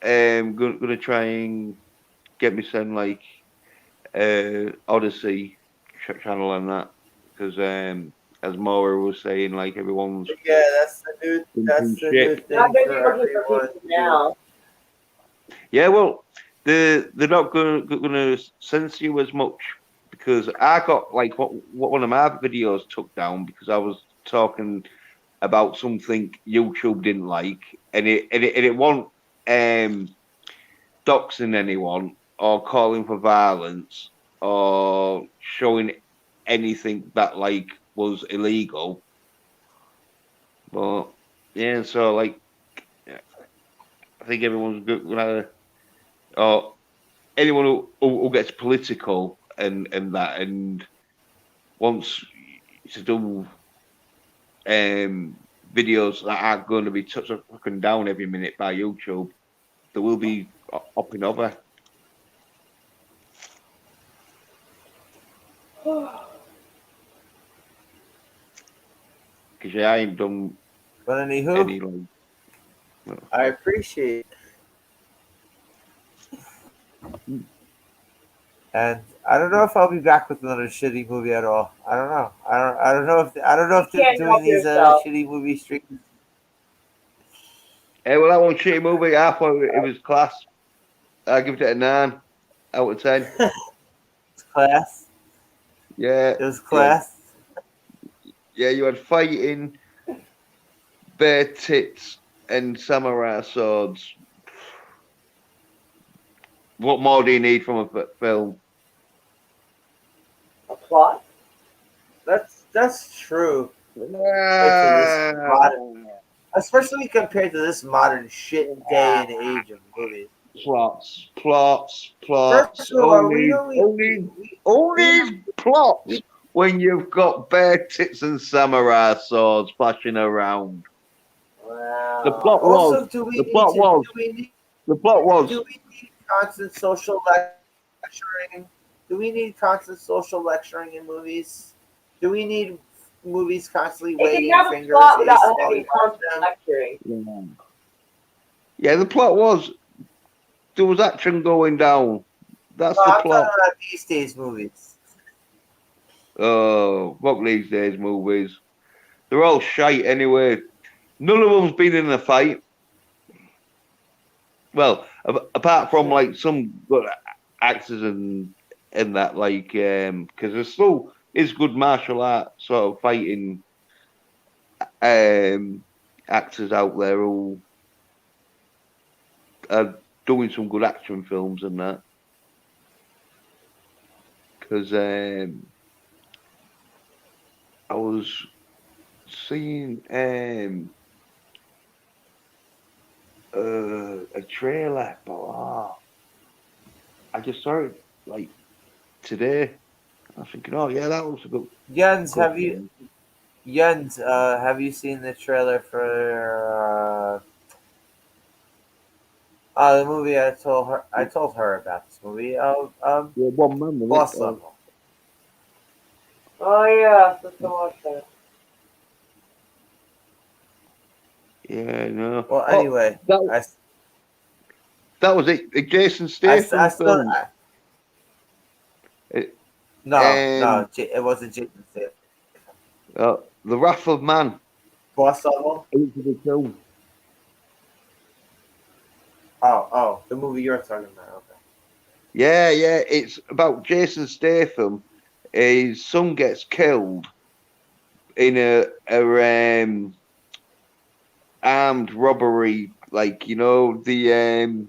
[SPEAKER 2] gonna try and get me some like Odyssey channel and that, because as Maura was saying, like, everyone's
[SPEAKER 1] Yeah, that's
[SPEAKER 2] jumping
[SPEAKER 1] the new
[SPEAKER 2] ship.
[SPEAKER 3] I
[SPEAKER 1] thing
[SPEAKER 3] may be
[SPEAKER 1] for
[SPEAKER 3] looking for
[SPEAKER 1] everyone.
[SPEAKER 3] people now.
[SPEAKER 2] Yeah, well, they're not gonna censor you as much, because I got like what one of my videos took down because I was talking about something YouTube didn't like, and it wasn't doxing anyone or calling for violence or showing anything that like was illegal. But yeah, so like I think everyone's gonna, or anyone who gets political and that and wants to do videos that aren't going to be touched fucking down every minute by YouTube, they will be hopping over. because I ain't done
[SPEAKER 1] But anywho,
[SPEAKER 2] any like.
[SPEAKER 1] I appreciate it. And I don't know if I'll be back with another shitty movie at all. I don't know. I don't know if
[SPEAKER 3] You can't
[SPEAKER 1] doing
[SPEAKER 3] help
[SPEAKER 1] these
[SPEAKER 3] yourself.
[SPEAKER 1] shitty movie streams.
[SPEAKER 2] Hey, well, that one shitty movie, I thought it was class. I give it a 9 out of 10.
[SPEAKER 1] It's class.
[SPEAKER 2] Yeah,
[SPEAKER 1] It was
[SPEAKER 2] yeah,
[SPEAKER 1] class.
[SPEAKER 2] yeah. You had fighting, bare tits, and samurai swords. What more do you need from a film?
[SPEAKER 3] A plot?
[SPEAKER 1] That's true. Compared to this
[SPEAKER 2] Ah,
[SPEAKER 1] modern, especially compared to this modern shit day and age of movies.
[SPEAKER 2] plots.
[SPEAKER 1] First of all, we only
[SPEAKER 2] All
[SPEAKER 1] we,
[SPEAKER 2] these plots
[SPEAKER 1] we
[SPEAKER 2] when you've got bare tits and samurai swords flashing around. The
[SPEAKER 3] Wow.
[SPEAKER 2] plot was.
[SPEAKER 1] also do we
[SPEAKER 2] The
[SPEAKER 1] need
[SPEAKER 2] plot
[SPEAKER 1] to
[SPEAKER 2] was.
[SPEAKER 1] do we need
[SPEAKER 2] The plot was.
[SPEAKER 1] do we need constant social lecturing? Do we need constant social lecturing in movies? Do we need movies constantly
[SPEAKER 3] It can
[SPEAKER 1] wagging
[SPEAKER 3] have a
[SPEAKER 1] fingers
[SPEAKER 3] plot
[SPEAKER 1] as
[SPEAKER 3] without
[SPEAKER 1] while
[SPEAKER 3] having
[SPEAKER 1] we watch
[SPEAKER 3] constant
[SPEAKER 1] them?
[SPEAKER 3] lecturing.
[SPEAKER 2] Yeah, the plot was. There was action going down. That's
[SPEAKER 1] No,
[SPEAKER 2] the
[SPEAKER 1] I'm talking
[SPEAKER 2] plot.
[SPEAKER 1] about these days movies.
[SPEAKER 2] Oh, fuck these days movies. They're all shite anyway. None of them's been in a fight. Well, apart from like some good actors and that, like, because there still is good martial art sort of fighting um actors out there who are doing some good action films and that. Because I was seeing a trailer, but I just saw it like today. I was thinking, oh yeah, that looks a
[SPEAKER 1] Jens,
[SPEAKER 2] good film.
[SPEAKER 1] Have you seen the trailer for the movie I told her about this movie?
[SPEAKER 2] Yeah, one man, wasn't
[SPEAKER 1] Boss
[SPEAKER 2] it?
[SPEAKER 1] Level.
[SPEAKER 3] Oh yeah, let's go watch that.
[SPEAKER 2] Yeah, no.
[SPEAKER 1] Well,
[SPEAKER 2] Oh,
[SPEAKER 1] anyway,
[SPEAKER 2] that that was it. A Jason
[SPEAKER 1] I
[SPEAKER 2] Statham
[SPEAKER 1] still
[SPEAKER 2] film. It,
[SPEAKER 1] no, it wasn't Jason Statham.
[SPEAKER 2] The Wrath of Man.
[SPEAKER 1] Boss Level.
[SPEAKER 2] It was a good film.
[SPEAKER 1] Oh, the movie you're talking about. Okay.
[SPEAKER 2] Yeah, yeah. It's about Jason Statham. His son gets killed in a armed robbery, like the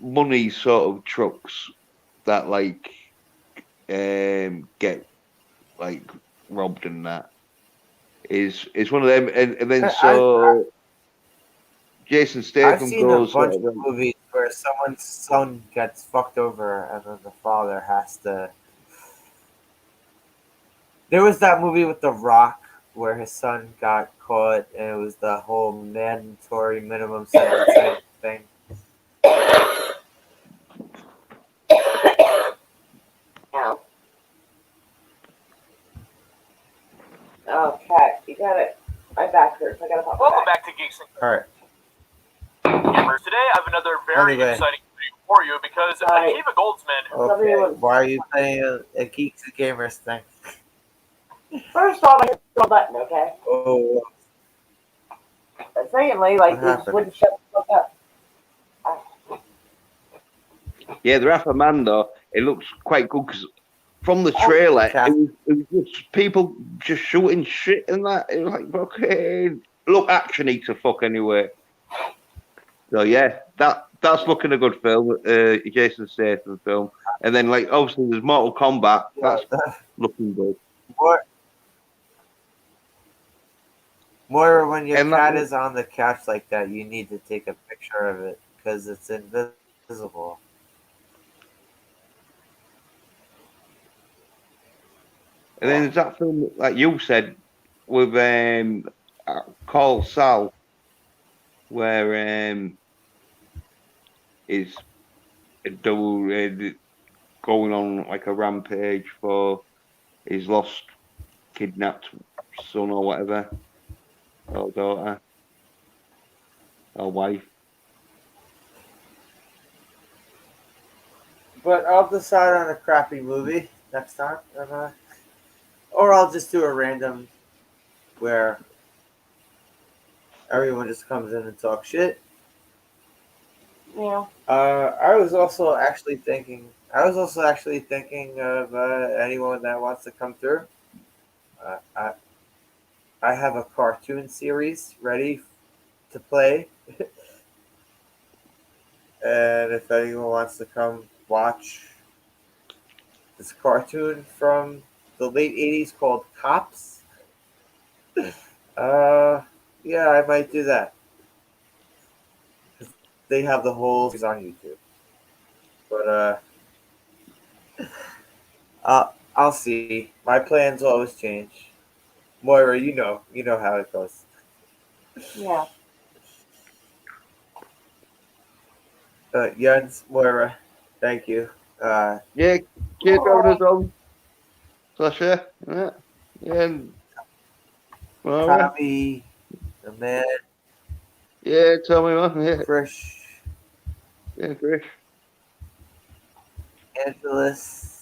[SPEAKER 2] money sort of trucks that get like robbed and that is one of them, and then
[SPEAKER 1] I
[SPEAKER 2] so Jason
[SPEAKER 1] I've
[SPEAKER 2] Statham
[SPEAKER 1] seen a
[SPEAKER 2] goes
[SPEAKER 1] bunch of movies where someone's son gets fucked over and then the father has to. There was that movie with The Rock where his son got caught and it was the whole mandatory minimum sentencing thing.
[SPEAKER 3] Ow. Oh, cat, you got it. My back hurts. I gotta pop.
[SPEAKER 5] Welcome back to Geeks and
[SPEAKER 1] All right.
[SPEAKER 5] Gamers. Today I have another very
[SPEAKER 1] Anyway.
[SPEAKER 5] exciting video for you because
[SPEAKER 3] Sorry.
[SPEAKER 5] A.K.A. Goldsman.
[SPEAKER 1] Okay. Why are you playing a Geeks and Gamers thing?
[SPEAKER 3] First off, I hit the wrong button, okay?
[SPEAKER 1] Oh,
[SPEAKER 3] And secondly, like,
[SPEAKER 1] What
[SPEAKER 3] it just
[SPEAKER 1] happened?
[SPEAKER 3] wouldn't shut the fuck up.
[SPEAKER 2] Yeah, the Wrath of Man though, it looks quite good because from the trailer, it was just people just shooting shit and that. It was like, okay, look, actiony to fuck anyway. So yeah, that's looking a good film, Jason Statham film. And then like obviously there's Mortal Kombat. That's looking good.
[SPEAKER 1] More when your
[SPEAKER 2] And
[SPEAKER 1] cat
[SPEAKER 2] that-
[SPEAKER 1] is on the couch like that, you need to take a picture of it because it's invisible.
[SPEAKER 2] And then there's that film like you said with Call Sal, where is a dude going on like a rampage for his lost, kidnapped son or whatever, or daughter, or wife.
[SPEAKER 1] But I'll decide on a crappy movie next time, or I'll just do a random where everyone just comes in and talks shit.
[SPEAKER 3] Yeah.
[SPEAKER 1] I was also actually thinking. Of anyone that wants to come through. Uh, I I have a cartoon series ready to play, and if anyone wants to come watch this cartoon from the late '80s called Cops, uh, yeah, I might do that. They have the whole series on YouTube, but I'll see. My plans always change. Moira, you know how it goes.
[SPEAKER 3] Yeah.
[SPEAKER 1] Jens, Moira, thank you. Uh,
[SPEAKER 2] Yeah, keep going as well. Sasha, yeah, yeah, and Laura,
[SPEAKER 1] Tommy, the man,
[SPEAKER 2] yeah, tell me one, yeah,
[SPEAKER 1] Frisch,
[SPEAKER 2] yeah, Chris.
[SPEAKER 1] Angeles.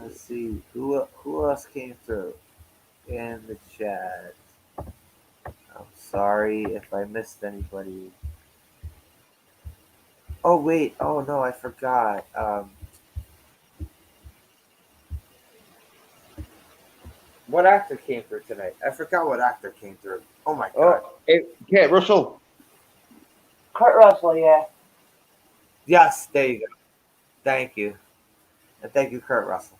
[SPEAKER 1] Let's see who else came through in the chat. I'm sorry if I missed anybody. Oh wait, oh no, I forgot. What actor came through tonight? I forgot what actor came through. Oh my god.
[SPEAKER 2] Oh, Kate Russell.
[SPEAKER 3] Kurt Russell, yeah.
[SPEAKER 1] Yes, there you go. Thank you, and thank you, Kurt Russell.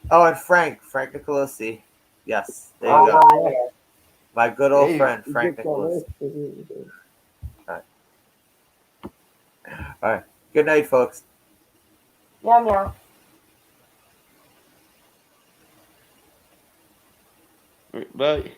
[SPEAKER 1] Oh, and Frank Nicolosi. Yes, there you go.
[SPEAKER 2] Oh,
[SPEAKER 3] Yeah.
[SPEAKER 1] My good
[SPEAKER 2] yeah,
[SPEAKER 1] old friend Frank Nicolosi. All right. Good night, folks.
[SPEAKER 3] Yeah, meow.
[SPEAKER 2] Bye.